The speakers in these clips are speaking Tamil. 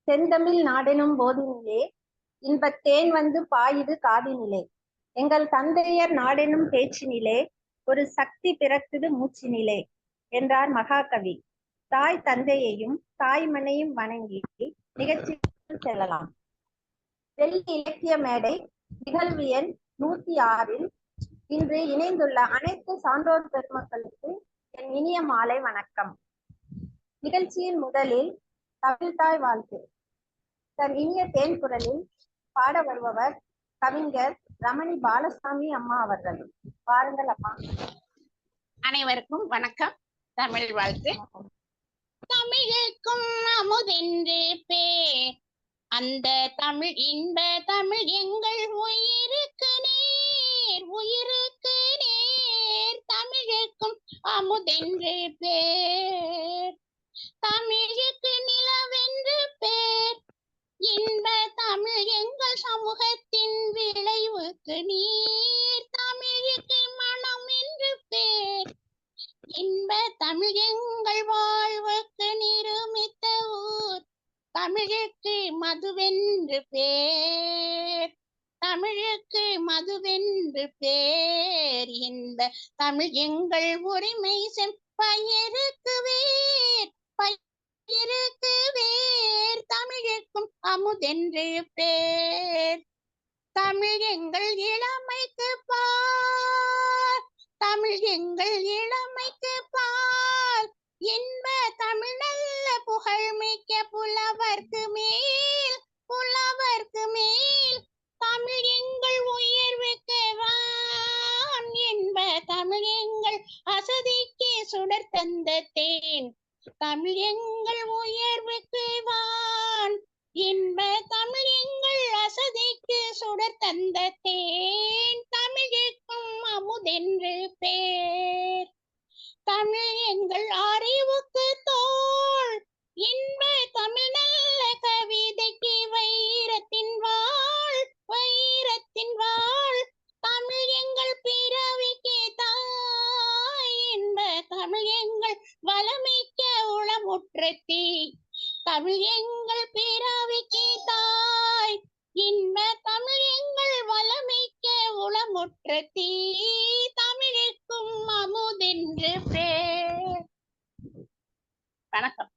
செந்தமிழ் நாடெனும் போதினிலே இன்பத்தேன் வந்து பாயுது காதினிலே. எங்கள் தந்தையர் நாடெனும் பேச்சினிலே ஒரு சக்தி பிறக்குது மூச்சினிலே என்றார் மகாகவி. தாய் தந்தையையும் தாய்மனையும் வணங்கி நிகழ்ச்சிக்கு செல்லலாம். வெள்ளி இலக்கிய மேடை நிகழ்வு எண் 106 இன்று இணைந்துள்ள அனைத்து சான்றோர் பெருமக்களுக்கு என் இனிய மாலை வணக்கம். நிகழ்ச்சியின் முதலில் தமிழ்தாய் வாழ்த்து தன் இனிய தேன் குரலில் பாட வருபவர் கவிஞர் ரமணி பாலசாமி அம்மா அவர்கள். பாருங்கள் அம்மா. அனைவருக்கும் வணக்கம். தமிழ் வாழ்த்து. தமிழுக்கும் அமுதென்று பேர், அந்த தமிழ் இன்ப தமிழ் எங்கள் உயிருக்கு நேர், உயிருக்கு நேர். தமிழுக்கும் அமுதென்று பேர், தமிழுக்கு நிலவென்று பேர். இன்ப தமிழ் எங்கள் சமூகத்தின் விளைவுக்கு நீர், தமிழுக்கு மனம் என்று பேர். இன்ப தமிழ் எங்கள் வாழ்வுக்கு நிருமித்த ஊர், தமிழுக்கு மதுவென்று பேர், தமிழுக்கு மதுவென்று பேர். இன்ப தமிழ் எங்கள் உரிமை செம்பயிருக்கு வேர், பயிருக்கு வேர். தமிழுக்கும் அமுதென்று பேர். தமிழ் எங்கள் இளமைக்கு பார், தமிழ் எங்கள் இளமைக்கு பார். இன்ப தமிழ் நல்ல புகழ் மிக்க புலவர்க்கு மேல், புலவர்க்கு மேல். தமிழ் எங்கள் உயர்வுக்கு வான், இன்ப தமிழ் எங்கள் அசதிக்கு சுடர் தந்த தேன். தமிழ் எங்கள் உயர்வுக்கு வான், இன்ப தமிழ் எங்கள் அசதிக்கு சுடர் தந்த தேன். தமிழுக்கும் அமுதென்று பேர். தமிழ் எங்கள் அறிவுக்கு தோள், இன்ப தமிழ் நல்ல கவிதைக்கு வைரத்தின் வாழ், வைரத்தின் வாழ். தமிழ் எங்கள் பிறவிக்கு தாய், இன்ப தமிழ் எங்கள் வளமிக்க உளமுற்ற தீ. தமிழ் எங்கள் பிறவிக்கு தாய், இன்ப தமிழ் எங்கள் வளமிக்க உளமுற்ற தீ. தமிழுக்கும் அமுதென்று பேர். வணக்கம்.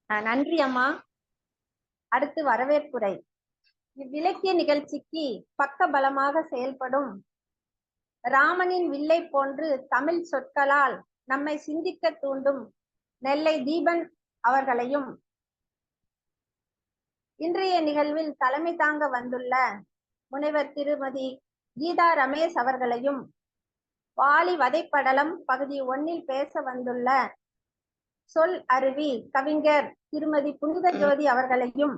நன்றி அம்மா. அடுத்து வரவேற்புரை. இவ்விலக்கிய நிகழ்ச்சிக்கு பக்க பலமாக செயல்படும் ராமனின் வில்லை போன்று தமிழ் சொற்களால் நம்மை சிந்திக்க தூண்டும் நெல்லை தீபன் அவர்களையும், இன்றைய நிகழ்வில் தலைமை தாங்க வந்துள்ள முனைவர் திருமதி கீதா ரமேஷ் அவர்களையும், வாலி வதைப்படலம் பகுதி 1 பேச வந்துள்ள சொல் அருவி கவிஞர் திருமதி புனித ஜோதி அவர்களையும்,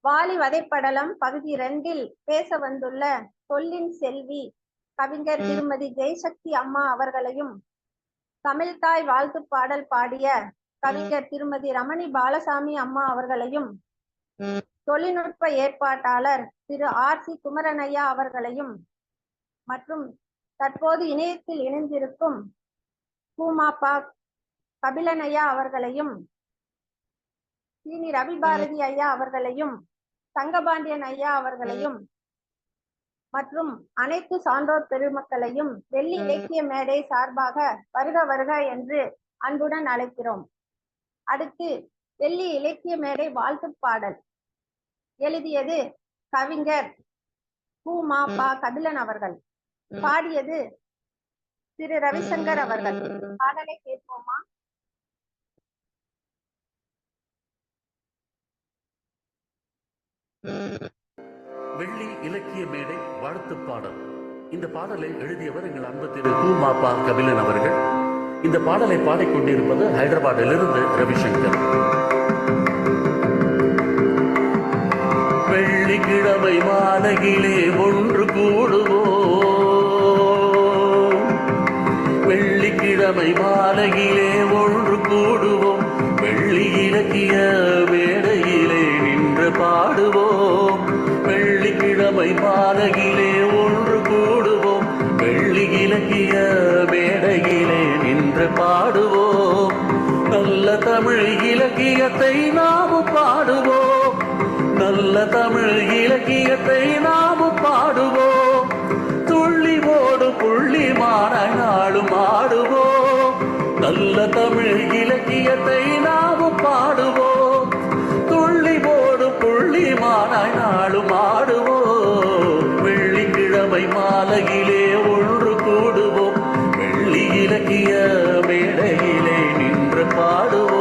வாலி வதைப்படலம் பகுதி 2 பேச வந்துள்ள சொல்லின் செல்வி கவிஞர் திருமதி ஜெயசக்தி அம்மா அவர்களையும், தமிழ்தாய் வாழ்த்து பாடல் பாடிய கவிஞர் திருமதி ரமணி பாலசாமி அம்மா அவர்களையும், தொழில்நுட்ப ஏற்பாட்டாளர் திரு RC குமரனையா அவர்களையும், மற்றும் தற்போது இணையத்தில் இணைந்திருக்கும் பூமாப்பா கபிலனையா அவர்களையும், சீனி ரவி பாரதி ஐயா அவர்களையும், தங்கபாண்டியன் ஐயா அவர்களையும் மற்றும் அனைத்து சான்றோர் பெருமக்களையும் வெள்ளி இலக்கிய மேடை சார்பாக வருக வருக என்று அன்புடன் அழைக்கிறோம். அடுத்து வெள்ளி இலக்கிய மேடை வாழ்த்து பாடல் எழுதியது கவிஞர் பூமாப்பா கபிலன் அவர்கள், பாடியது திரு ரவிசங்கர் அவர்கள். பாடலை கேட்போமா? வெள்ளி இலக்கிய மேடை வாழ்த்து பாடல். இந்த பாடலை எழுதியவர் எங்கள் அன்பு திரு பூமாப்பா கபிலன் அவர்கள். இந்த பாடலை பாடிக்கொண்டிருப்பது ஹைதராபாத்திலிருந்து ரவிசங்கர். வெள்ளிக்கிழமை மாலையிலே ஒன்று கூடுவோம், வெள்ளிக்கிழமை மாலையிலே ஒன்று கூடுவோம். வெள்ளி இலக்கிய மேடையிலே நின்று பாடுவோம், வெள்ளிக்கிழமை மாலையிலே ஒன்று கூடுவோம். வெள்ளி இலக்கிய மேடையிலே நின்று பாடுவோம். நல்ல தமிழ் இலக்கியத்தை நாமும் பாடுவோம். நல்ல தமிழ் இலக்கியத்தை நாமும் பாடுவோம். துள்ளி ஓடு புள்ளி மானாய் நாளும் ஆடுவோம். நல்ல தமிழ் இலக்கியத்தை நாமும் பாடுவோம். துள்ளி ஓடு புள்ளி மானாய் நாளும் ஆடுவோம். வெள்ளிக்கிழமை மாலையிலே ஒன்று கூடுவோம். வெள்ளி இலக்கிய மேடையிலே நின்று பாடுவோம்.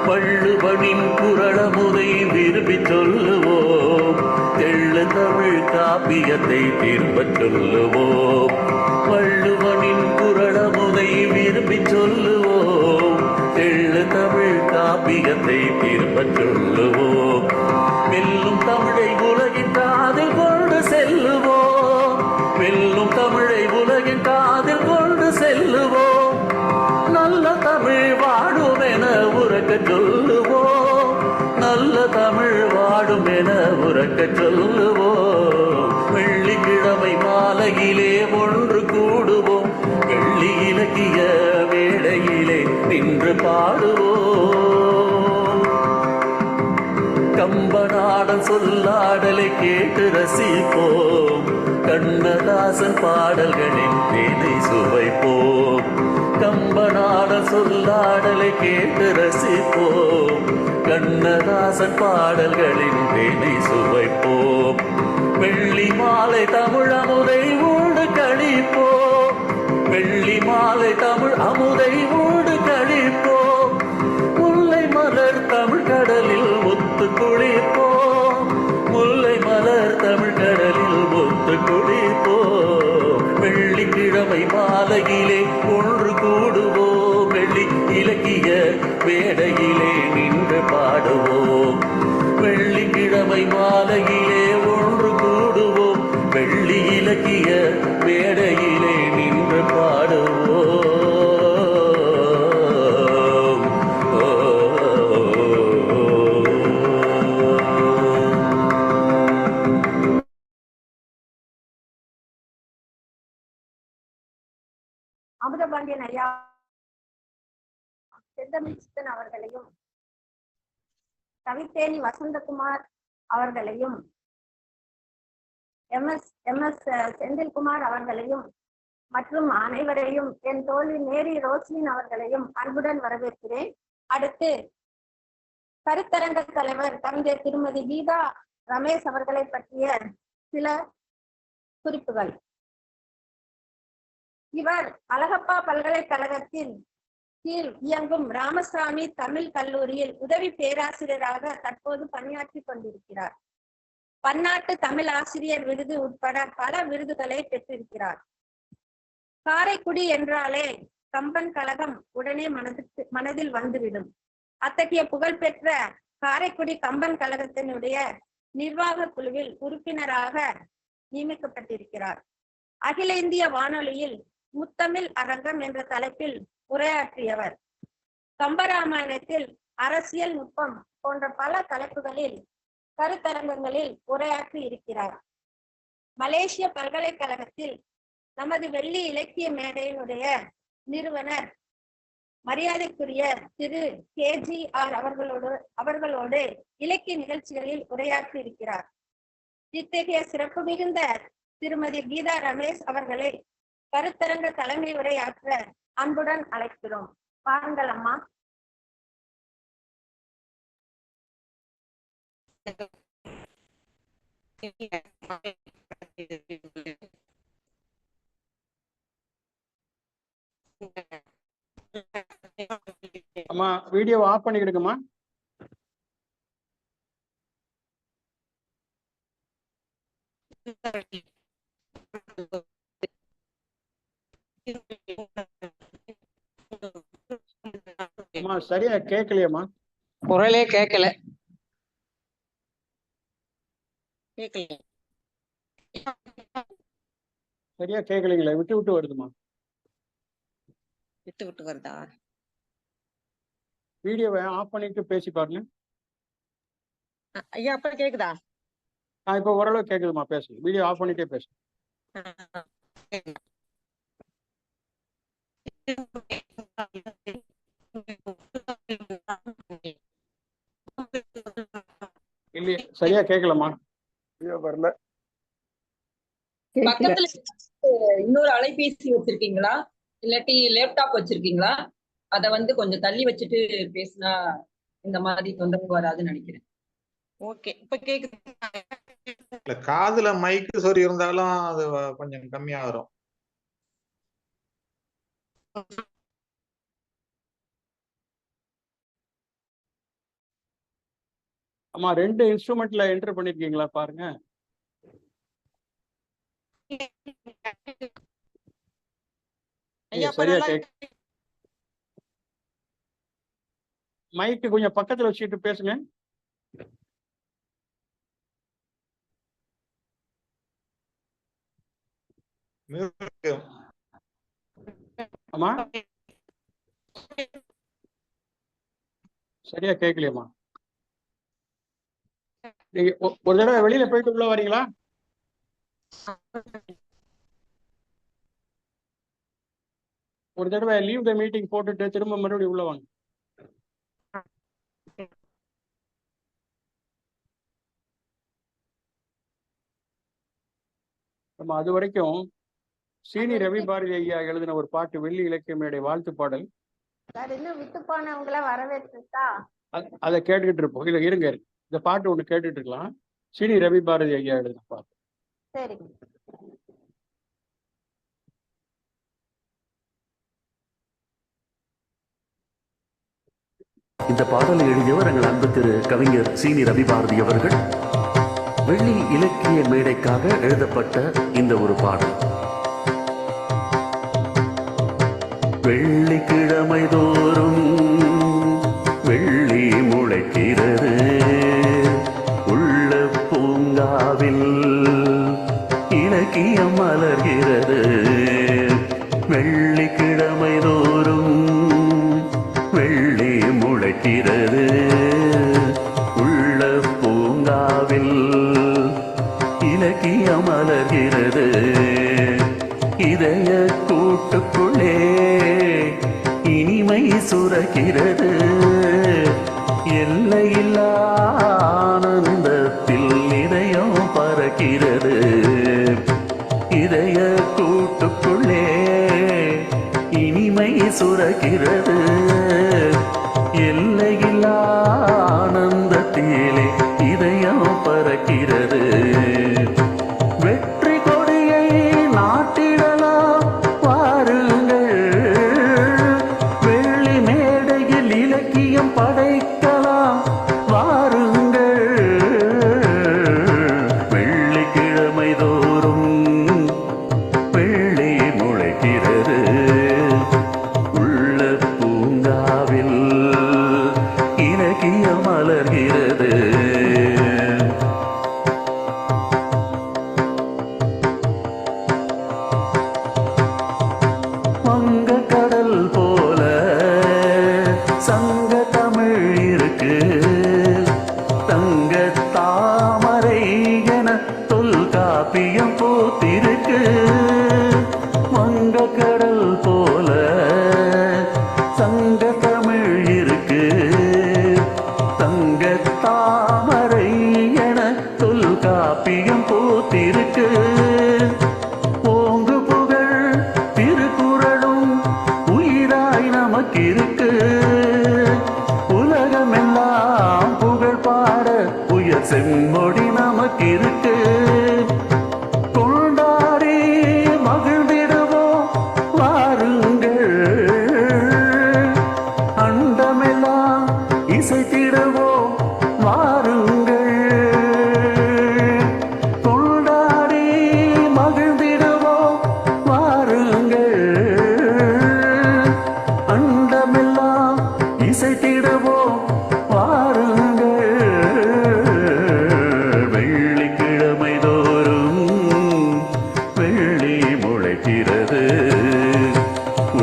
வள்ளுவனின் குறளமுதை விரும்பி சொல்லுவோம். தெள்ளு தமிழ் காப்பியத்தை திரும்பச் சொல்லுவோம். வள்ளுவனின் குறளமுதை விரும்பி சொல்லுவோம். தெள்ளு தமிழ் காப்பியத்தை திரும்பச் சொல்லுவோம். வெல்லும் தமிழை உலகின் காதில் கொண்டு செல்லுவோம். வெல்லும் தமிழை உலகின் காதில் கொண்டு செல்லுவோம். நல்ல தமிழ் வாடும் என உறக்க சொல்லுவோம். நல்ல தமிழ் வாடும் என உறக்க சொல்லுவோம். வெள்ளிக்கிழமை மாலையிலே ஒன்று கூடுவோம். வெள்ளி இலக்கிய மேடையிலே நின்று பாடுவோம். கம்பநாடன் சொல்லாடலை கேட்டு ரசிப்போம். கண்ணதாசன் பாடல்களின் தேனை சுவைப்போம். கம்பநாடன் சொல்லாடலை கேட்டு ரசிப்போம். கண்ணதாசன் பாடல்களின் தேனை சுவைப்போம். வெள்ளி மாலை தமிழ் அமுதை ஊடு கழிப்போம். வெள்ளி மாலை தமிழ் அமுதை ஊடு கழிப்போம். முல்லை மலர் தமிழ் கடலில் ஒத்து குளிப்போம். முல்லை மலர் தமிழ் கடலில் ஒத்து குளிப்போம். வெள்ளிக்கிழமை மாலையிலே ஒன்று கூடுவோம். வெள்ளி இலக்கிய மேடையிலே நின்று பாடுவோம். வெள்ளிக்கிழமை மாலையிலே ஒன்று கூடுவோம். வெள்ளி இலக்கிய மேடையிலே நின்று பாடுவோம். அமுதபாண்டியன் ஐயா, செந்தமிழ் சித்தன் அவர்களையும், கவித்தேனி வசந்தகுமார் அவர்களையும், எம்.எஸ். செந்தில்குமார் அவர்களையும் மற்றும் அனைவரையும், என் தோழி மேரி ரோஸ்லின் அவர்களையும் அன்புடன் வரவேற்கிறேன். அடுத்து கருத்தரங்க தலைவர் கவிஞர் திருமதி கீதா ரமேஷ் அவர்களை பற்றிய சில குறிப்புகள். இவர் அழகப்பா பல்கலைக்கழகத்தின் கீழ் இயங்கும் ராமசாமி தமிழ் கல்லூரியில் உதவி பேராசிரியராக தற்போது பணியாற்றி கொண்டிருக்கிறார். பன்னாட்டு தமிழ் ஆசிரியர் விருது உட்பட பல விருதுகளை பெற்றிருக்கிறார். காரைக்குடி என்றாலே கம்பன் கழகம் உடனே மனதில் வந்துவிடும். அத்தகைய புகழ்பெற்ற காரைக்குடி கம்பன் கழகத்தினுடைய நிர்வாக குழுவில் உறுப்பினராக நியமிக்கப்பட்டிருக்கிறார். அகில இந்திய வானொலியில் முத்தமிழ் அரங்கம் என்ற தலைப்பில் உரையாற்றியவர். கம்பராமாயணத்தில் அரசியல் நுட்பம் போன்ற பல தலைப்புகளில் கருத்தரங்கங்களில் உரையாற்றி இருக்கிறார். மலேசிய பல்கலைக்கழகத்தில் நமது வெள்ளி இலக்கிய மேடையினுடைய நிறுவனர் மரியாதைக்குரிய திரு KGR அவர்களோடு இலக்கிய நிகழ்ச்சிகளில் உரையாற்றி இருக்கிறார். இத்தகைய சிறப்பு மிகுந்த திருமதி கீதா ரமேஷ் அவர்களை கருத்தரங்க தலைமை உரையாற்ற அன்புடன் அழைக்கிறோம். பாருங்கள் அம்மா. அம்மா வீடியோ ஆஃப் பண்ணிக்கிடுங்கம்மா. அம்மா சரியா கேட்கலையம்மா, குரலே கேட்கல. சரியா கேட்கலைங்களே, விட்டு விட்டு வருதுமா. விட்டு விட்டு வருதா? வீடியோவை ஆஃப் பண்ணிட்டு பேசி பாருங்க. ஐயா அப்ப கேக்குதா? இப்போ ஓரளவு கேட்குதுமா, பேசு. வீடியோ ஆஃப் பண்ணிட்டே பேசு. இல்லையே, சரியா கேட்கலம்மா. வரல. பக்கத்துல இன்னொரு அலைபேசி வச்சிருக்கீங்களா இல்லாட்டி லேப்டாப் வச்சிருக்கீங்களா? அத கொஞ்சம் தள்ளி வச்சுட்டு பேசினா இந்த மாதிரி தொந்தரவு வராதுன்னு நினைக்கிறேன். ஓகே, இப்ப கேக்குது. இல்ல, காதுல மைக்கு சொறி இருந்தாலும் அது கொஞ்சம் கம்மியா வரும். அம்மா 2 இன்ஸ்ட்ருமெண்ட்ல என்டர் பண்ணிருக்கீங்களா பாருங்க. ஐயா, இப்ப சரியா நல்லா கேக்கு. மைக்கு கொஞ்சம் பக்கத்துல வச்சுட்டு பேசுங்க. அம்மா சரியா கேட்கலையம்மா. நீங்க ஒரு தடவை வெளியில போயிட்டு உள்ள வரீங்களா? ஒரு தடவை லீவ் த மீட்டிங் போட்டுட்டு திரும்ப மறுபடியும் உள்ள வாங்க. நம்ம அது வரைக்கும் சீனி ரவி பாரதி ஐயா எழுதின ஒரு பாட்டு, வெள்ளி இலக்கிய மேடை வாழ்த்து பாடல். இன்னும் விட்டு போனவங்கள வரவேற்றுட்டா அதை கேட்டுக்கிட்டு இருப்போம். இல்ல இருங்க, இந்த பாட்டு ஒண்ணு கேட்டுட்டு இருக்கலாம். சீனி ரவி பாரதி ஐயா எழுதின பாட்டு. சரி. இந்த பாடலை எழுதியவர் எங்கள் அன்பு திரு கவிஞர் சீனி ரவி பாரதி அவர்கள். வெள்ளி இலக்கிய மேடைக்காக எழுதப்பட்ட இந்த ஒரு பாடல். வெள்ளிக்கிழமை தோறும் வெள்ளி முளைக்கிறது, உள்ள பூங்காவில் இலக்கியம் மலர்கிறது. வெள்ளிக்கிழமை தோறும் வெள்ளி முளைக்கிறது, உள்ள பூங்காவில் இலக்கியம் மலர்கிறது. இதய கூட்டுக்குள்ளே இனிமை சுரக்கிறது, எல்லையில்லா ஆனந்தத்தில் இதயம் பறக்கிறது. இதய கூட்டுக்குள்ளே இனிமை சுரக்கிறது, எல்லையில்லா ஆனந்தத்திலே இதயம் பறக்கிறது. வெற்றி கொடியை நாட்டிடலாம் வாருங்கள், வெள்ளி மேடையில் இலக்கியம் படைக்கலாம் வாருங்கள். வெள்ளிக்கிழமை தோறும் வெள்ளி முளைக்கிறது, உள்ள பூங்காவில் இலக்கியம் மலர்கிறது. வங்க கடல் போல சங்க தமிழ் இருக்கு, தங்க தாமரை என தொல்காப்பியம் பூத்திருக்கு. வங்க கடல் போல சங்க தமிழ் இருக்கு, தங்க தாமரை என தொல்காப்பியம் பூத்திருக்கு. ஓங்கு புகழ் திருக்குறளும் உயிராய் நமக்கு இருக்கு, உலகமெல்லாம் புகழ் பாட உயர் செம்மொழி நமக்கு இருக்கு. கொண்டாடி மகிழ்ந்திடுவோம் வாருங்கள், அண்டமெல்லாம் இசைத்திடுவோம் வாருங்கள். கொண்டாடி மகிழ்ந்திடுவோம் வாருங்கள், அண்டமெல்லாம் இசைத்திடுவோம் வாருங்கள். வெள்ளிக்கிழமை தோறும் வெள்ளி முளைக்கிறது,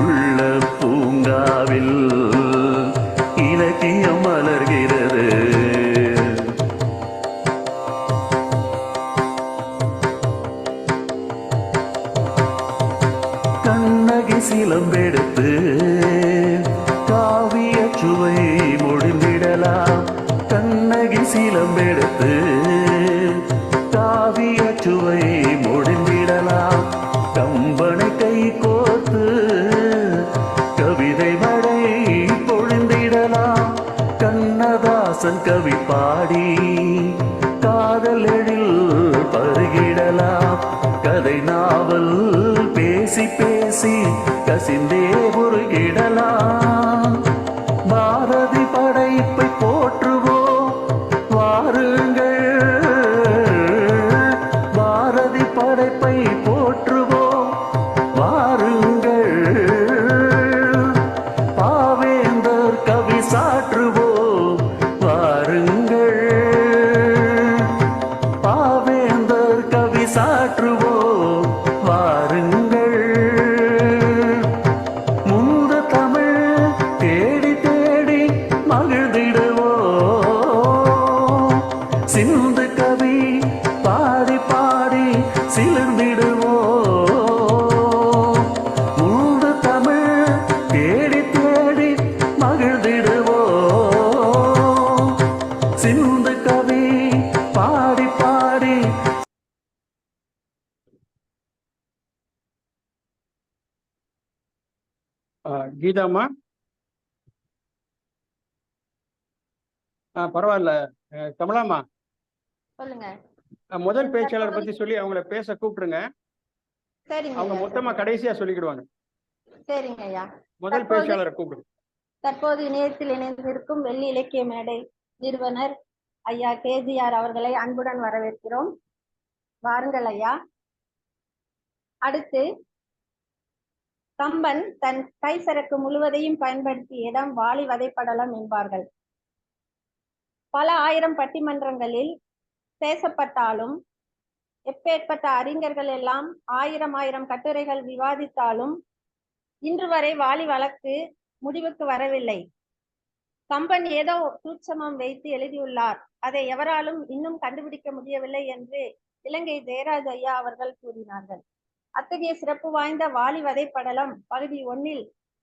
உள்ள பூங்காவில் இலக்கியம் மலர்கிறது. கண்ணகி சிலம்பெடுத்து சுவை முடிந்திடலாம் கண்ணகி சிலம்பெடுத்து காவிய சுவை முடிந்திடலாம் கம்பனை கை கோர்த்து கவிதை மழை பொழிந்திடலாம் கண்ணதாசன் கவி பாடி காதல் எழில் பருகிடலாம் கதை நாவல் பேசி பேசி கசிந்தே முருகிடலாம் பாரதி படைப்பை போற்றுவோம் வாருங்கள் பாரதி படைப்பை போற்றுவோம் வாருங்கள் பாவேந்தர் கவி சாற்றுவோம் வாருங்கள் பாவேந்தர் கவி சாற்றுவோம் வாருங்கள் முந்த தமிழ் தேடி தேடி மகிழ்ந்திடுவோம் சிந்து கவி பாடி பாடி சிலிர்ந்திடுவோம் முந்த தமிழ் தேடி தேடி மகிழ்ந்திடுவோம் சிந்து கவி பாடி பாடி கீதாம்மா பரவாயில்ல. கமலாம்மா, சொல்லுங்க. முதல் பேச்சாளர் பத்தி சொல்லி அவங்கள பேச கூப்பிட்டுருங்க. சரிங்க அவங்க ஐயா, மொத்தமா கடைசியா சொல்லிக்கிடுவாங்க. சரிங்க ஐயா. முதல் பேச்சாளரை கூப்பிடுங்க. தற்போது இணையத்தில் இணைந்திருக்கும் வெள்ளி இலக்கிய மேடை நிறுவனர் ஐயா கேஜிஆர் அவர்களை அன்புடன் வரவேற்கிறோம். வாருங்கள் ஐயா. அடுத்து கம்பன் தன் கைசரக்கு முழுவதையும் பயன்படுத்திய இடம் வாலி வதைப்படலம் என்பார்கள். பல ஆயிரம் பட்டிமன்றங்களில் பேசப்பட்டாலும் எப்பேற்பட்ட அறிஞர்கள் எல்லாம் ஆயிரம் கட்டுரைகள் விவாதித்தாலும் இன்று வரை வாலி வழக்கு முடிவுக்கு வரவில்லை. கம்பன் ஏதோ சூட்சமம் வைத்து எழுதியுள்ளார், அதை எவராலும் இன்னும் கண்டுபிடிக்க முடியவில்லை என்று இலங்கை ஜெயராஜ் ஐயா அவர்கள் கூறினார்கள். அத்தகைய சிறப்பு வாய்ந்த வாலி வதைப்படலம் பகுதி 1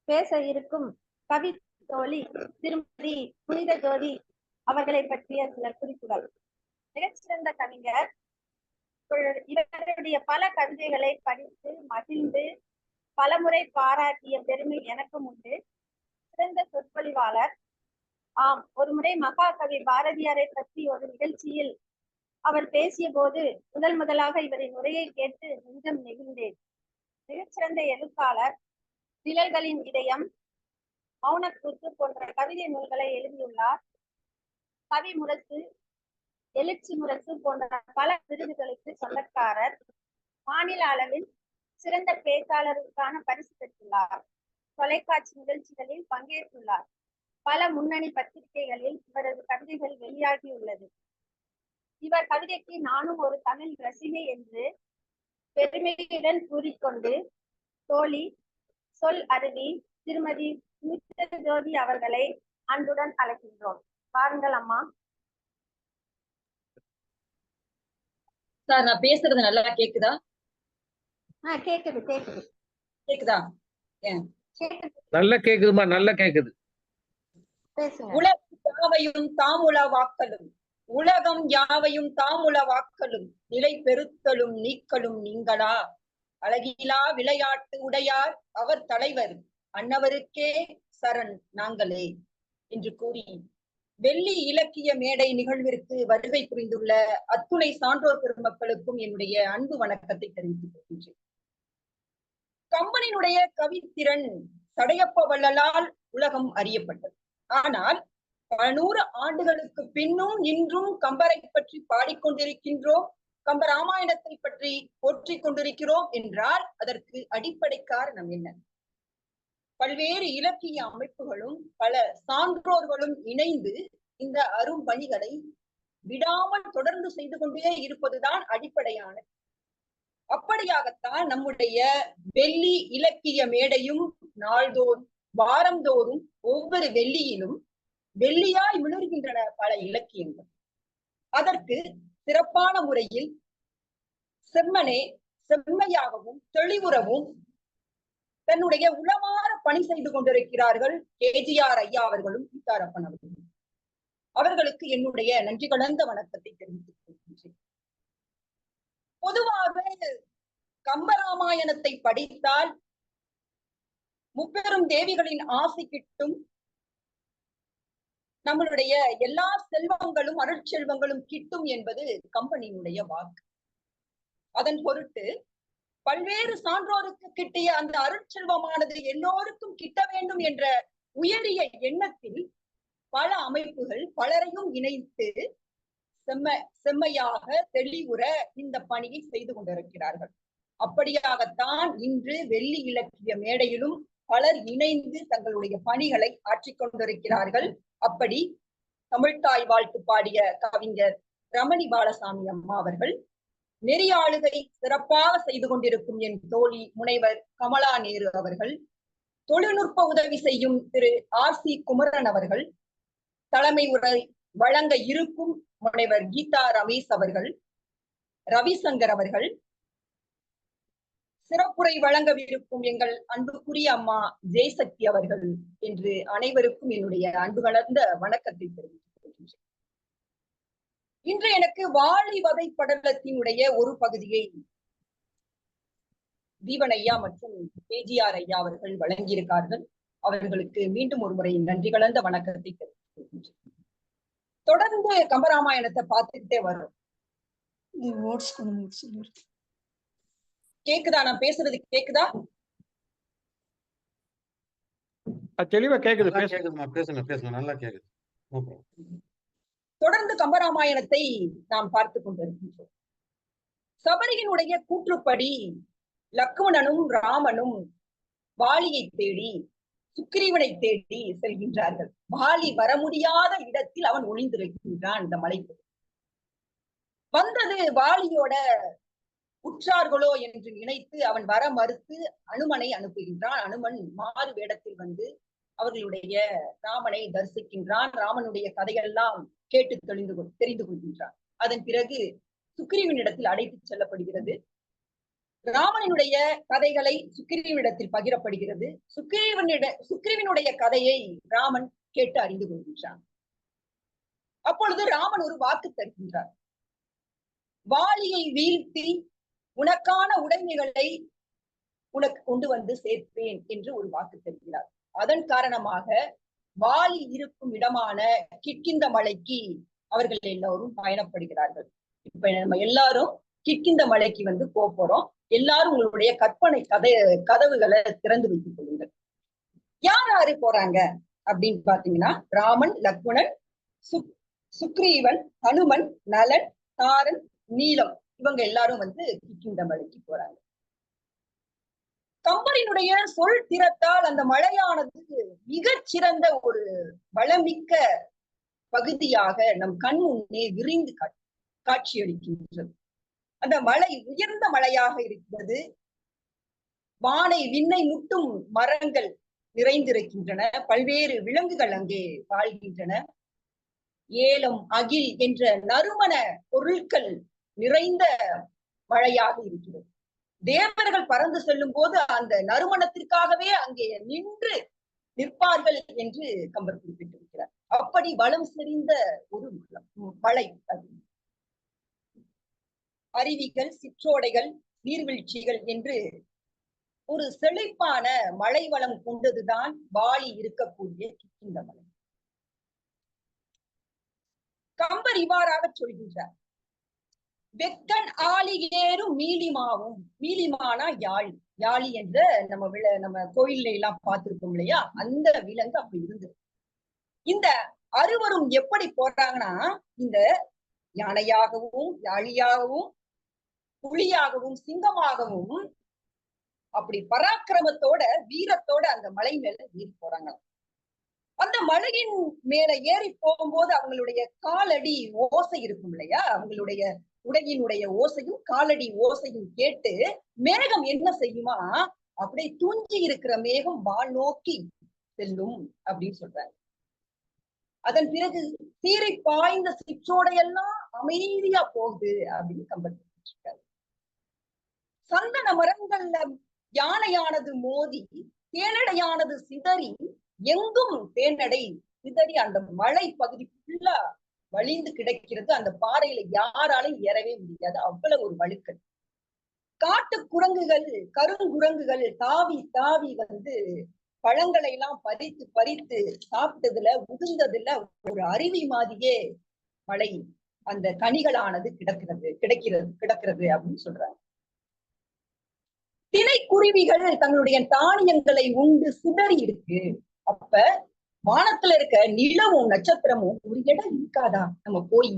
பேச இருக்கும் கவி தோழி திருமதி புனித ஜோதி அவர்களை பற்றிய சில குறிப்புகள். மிகச்சிறந்த கவிஞர். இவருடைய பல கவிதைகளை படித்து மகிழ்ந்து பலமுறை பாராட்டிய பெருமை எனக்கும் உண்டு. சிறந்த சொற்பொழிவாளர். ஆம், ஒரு முறை மகாகவி பாரதியாரை பற்றி ஒரு நிகழ்ச்சியில் அவர் பேசிய போது முதலாக இவரின் உரையை கேட்டு நெஞ்சம் நெகிழ்ந்தேன். மிகச்சிறந்த எழுத்தாளர். நிழல்களின் இதயம், மௌனக்கூத்து போன்ற கவிதை நூல்களை எழுதியுள்ளார். கவி முரசு, எழுச்சி முரசு போன்ற பல விருதுகளுக்கு சொந்தக்காரர். மாநில அளவில் சிறந்த பேச்சாளருக்கான பரிசு பெற்றுள்ளார். தொலைக்காட்சி நிகழ்ச்சிகளில் பங்கேற்றுள்ளார். பல முன்னணி பத்திரிகைகளில் இவரது கவிதைகள் வெளியாகியுள்ளது. இவர் கவிதைக்கு நானும் ஒரு தமிழ் ரசிகை என்று பெருமையுடன் கூறிக்கொண்டு தோழி சொல் அருவி திருமதி புனித ஜோதி அவர்களை அன்புடன் அழைக்கின்றோம். பாருங்கள் அம்மா. சார், நான் பேசுறது நல்லா கேக்குதா? கேக்குது. கேக்குதா? நல்லா கேக்குதுமா, நல்லா கேக்குது. பேசுங்க. உலகம் யாவையும் தாமுளவாக்கலும், உலகம் யாவையும் தாமுளவாக்கலும், நிலை பெருத்தலும் நீக்கலும் நீங்களா, அழகிலா விளையாட்டு உடையார் அவர் தலைவர், அன்னவருக்கே சரண் நாங்களே என்று கூறி வெள்ளி இலக்கிய மேடை நிகழ்விற்கு வருகை புரிந்துள்ள அத்துணை சான்றோர் பெருமக்களுக்கும் என்னுடைய அன்பு வணக்கத்தை தெரிவித்துக் கொள்கின்றேன். கம்பனினுடைய கவித்திறன் சடையப்ப வள்ளலால் உலகம் அறியப்பட்டது. ஆனால் 100 ஆண்டுகளுக்கு பின்னும் இன்றும் கம்பரை பற்றி பாடிக்கொண்டிருக்கின்றோம், கம்ப ராமாயணத்தை பற்றி போற்றிக் கொண்டிருக்கிறோம் என்றால் அதற்கு அடிப்படை காரணம் என்ன? பல்வேறு இலக்கிய அமைப்புகளும் பல சான்றோர்களும் இணைந்து இந்த அரும்பணிகளை விடாமல் தொடர்ந்து செய்து கொண்டே இருப்பதுதான் அடிப்படையான. அப்படியாகத்தான் நம்முடைய வெள்ளி இலக்கிய மேடையும் நாள்தோறும் வாரந்தோறும் ஒவ்வொரு வெள்ளியிலும் வெள்ளியாய் மிளர்கின்றன பல இலக்கியங்கள். அதற்கு சிறப்பான முறையில் செம்மனே செம்மையாகவும் தெளிவுறவும் தன்னுடைய உளமாற பணி செய்து கொண்டிருக்கிறார்கள் கேஜிஆர் ஐயா அவர்களும் சீதாரப்பன் அவர்களும். அவர்களுக்கு என்னுடைய நன்றி கலந்த வணக்கத்தை தெரிவித்துக் கொள்கின்றேன். பொதுவாக கம்பராமாயணத்தை படித்தால் முப்பெரும் தேவிகளின் ஆசி கிட்டும், நம்மளுடைய எல்லா செல்வங்களும் அருட்செல்வங்களும் கிட்டும் என்பது கம்பனினுடைய வாக்கு. அதன் பொருட்டு பல்வேறு சான்றோருக்கு கிட்டிய அந்த அருட்செல்வமானது எல்லோருக்கும் கிட்ட வேண்டும் என்ற உயரிய எண்ணத்தில் பல அமைப்புகள் பலரையும் இணைத்து செம்மையாக தெளிவுற இந்த பணியை செய்து கொண்டிருக்கிறார்கள். அப்படியாகத்தான் இன்று வெள்ளி இலக்கிய மேடையிலும் பலர் இணைந்து தங்களுடைய பணிகளை ஆற்றிக் கொண்டிருக்கிறார்கள். அப்படி தமிழ்த்தாய் வாழ்த்து பாடிய கவிஞர் ரமணி பாலசாமி அம்மா அவர்கள், நெறியாளுகை சிறப்பாக செய்து கொண்டிருக்கும் என் தோழி முனைவர் கமலா நேரு அவர்கள், தொழில்நுட்ப உதவி செய்யும் திரு RC குமரன் அவர்கள், தலைமை உரை வழங்க இருக்கும் முனைவர் கீதா ரமேஷ் அவர்கள், ரவிசங்கர் அவர்கள், சிறப்புரை வழங்கவிருக்கும் எங்கள் அன்புக்குரிய அம்மா ஜெயசக்தி அவர்கள் என்று அனைவருக்கும் என்னுடைய அன்பு கலந்த வணக்கத்தை தெரிவித்துக் கொள்கின்றேன். இன்று எனக்கு வாழி வகை படலத்தினுடைய ஒரு பகுதியை தீபன் ஐயா மற்றும் கேஜிஆர் ஐயா அவர்கள் வழங்கியிருக்கார்கள். அவர்களுக்கு மீண்டும் ஒரு முறை நன்றி கலந்த வணக்கத்தை தெரிவித்துக் கொள்கின்றேன். தொடர்ந்து கம்பராமாயணத்தை பார்த்துக்கிட்டே வரும். கேக்குதா? நான் பேசுறது கேக்குதா? தெளிவா கேக்குது. பேசுங்க நல்லா கேக்குது. தொடர்ந்து கம்பராமாயணத்தை நாம் பார்த்து கொண்டிருக்கின்றோம். சபரியினுடைய கூற்றுப்படி லக்ஷ்மணனும் ராமனும் வாலியை தேடி சுக்கிரீவனை தேடி செல்கின்றார்கள். வாலி வர முடியாத இடத்தில் அவன் ஒளிந்திருக்கின்றான். இந்த மலைக்கு வந்தது வாலியோட உற்றார்களோ என்று நினைத்து அவன் வர மறுத்து அனுமனை அனுப்புகின்றான். அனுமன் மாறு வேடத்தில் வந்து அவர்களுடைய ராமனை தரிசிக்கின்றான். ராமனுடைய கதையெல்லாம் கேட்டு தெரிந்து கொள்கின்றான். அதன் பிறகு சுக்கிரீவனிடத்தில் அழைத்து செல்லப்படுகிறது. ராமனுடைய கதைகளை சுக்கிரீவனிடத்தில் பகிரப்படுகிறது. சுக்கிரீவனுடைய கதையை ராமன் கேட்டு அறிந்து கொள்கின்றான். அப்பொழுது ராமன் ஒரு வாக்கு தருகின்றார். வாலியை வீழ்த்தி உனக்கான உடைமைகளை உனக்கு கொண்டு வந்து சேர்ப்பேன் என்று ஒரு வாக்கு தருகிறார். அதன் காரணமாக வாலி இருக்கும் இடமான கிட்கிந்த மலைக்கு அவர்கள் எல்லோரும் பயணப்படுகிறார்கள். இப்ப நம்ம எல்லாரும் கிட்கிந்த மலைக்கு வந்து போறோம். எல்லாரும் உங்களுடைய கற்பனை கதவுகளை திறந்து வைத்துக் கொள்ளுங்கள். யார் யாரு போறாங்க அப்படின்னு பாத்தீங்கன்னா, ராமன், லக்ஷ்மணன், சுக்ரீவன், ஹனுமன், நலன், தாரன், நீலம், இவங்க எல்லாரும் வந்து கிட்கிந்த மலைக்கு போறாங்க. கம்பரினுடைய சொல் திறத்தால் அந்த மலையானது மிகச்சிறந்த ஒரு வளமிக்க பகுதியாக நம் கண் முன்னே விரிந்து காட்சியளிக்கின்றது. அந்த மலை உயர்ந்த மலையாக இருக்கிறது. வானை விண்ணை முட்டும் மரங்கள் நிறைந்திருக்கின்றன. பல்வேறு விலங்குகள் அங்கே வாழ்கின்றன. ஏலம், அகில் என்ற நறுமண பொருட்கள் நிறைந்த மழையாக இருக்கிறது. தேவர்கள் பறந்து செல்லும் போது அந்த நறுமணத்திற்காகவே அங்கே நின்று நிற்பார்கள் என்று கம்பர் குறிப்பிட்டிருக்கிறார். அப்படி வளம் செறிந்த ஒரு மலை அது. அருவிகள், சிற்றோடைகள், நீர்வீழ்ச்சிகள் என்று ஒரு செழிப்பான மழை வளம் கொண்டதுதான் வாலி இருக்கக்கூடிய கிட்கிந்த மலை. கம்பர் இவ்வாறாக சொல்கின்றார். வெக்கன் ஆலி ஏறும் மீலிமாவும், மீலிமானா யாழி, யாழி என்ற நம்ம கோயில்ல எல்லாம் பார்த்திருக்கோம் இல்லையா, அந்த விலங்கு அப்படி இருந்தது. இந்த அறுவரும் எப்படி போறாங்கன்னா, இந்த யானையாகவும் யாழியாகவும் புலியாகவும் சிங்கமாகவும் அப்படி பராக்கிரமத்தோட வீரத்தோட அந்த மலை மேல ஏறி போறாங்க. அந்த மலையின் மேல ஏறி போகும்போது அவங்களுடைய காலடி ஓசை இருக்கும் இல்லையா, அவங்களுடைய உடையினுடைய ஓசையும் காலடி ஓசையும் கேட்டு மேகம் என்ன செய்யுமா, அப்படியே தூஞ்சி இருக்கிற மேகம் வான் நோக்கி செல்லும் அப்படின்னு சொல்றாங்க. அதன் பிறகு சீரை பாய்ந்த சிற்றோடையெல்லாம் அமைதியா போகுது அப்படின்னு கம்பர் சொல்லிருக்காரு. சந்தன மரங்கள்ல யானையானது மோதி தேனடையானது சிதறி எங்கும் தேனடை சிதறி அந்த மலை பகுதி ஃபுல்லா வழிந்து கிடக்கிறது. அந்த பாறையில யாராலையும் ஏறவே முடியாது, அவ்வளவு ஒரு வழுக்கல். காட்டு குரங்குகள் கருங்குரங்குகள் தாவி தாவி வந்து பழங்களை எல்லாம் பறித்து பறித்து சாப்பிட்டதுல உதிர்ந்ததுல ஒரு அருவி மாதிரியே மலை அந்த கனிகளானது கிடக்கிறது அப்படின்னு சொல்றாங்க. திணைக்குருவிகள் தங்களுடைய தானியங்களை உண்டு சிதறி இருக்கு. அப்ப வானத்துல இருக்க நிலவும் நட்சத்திரமும் ஒரு இடம் இருக்காதா நம்ம போய்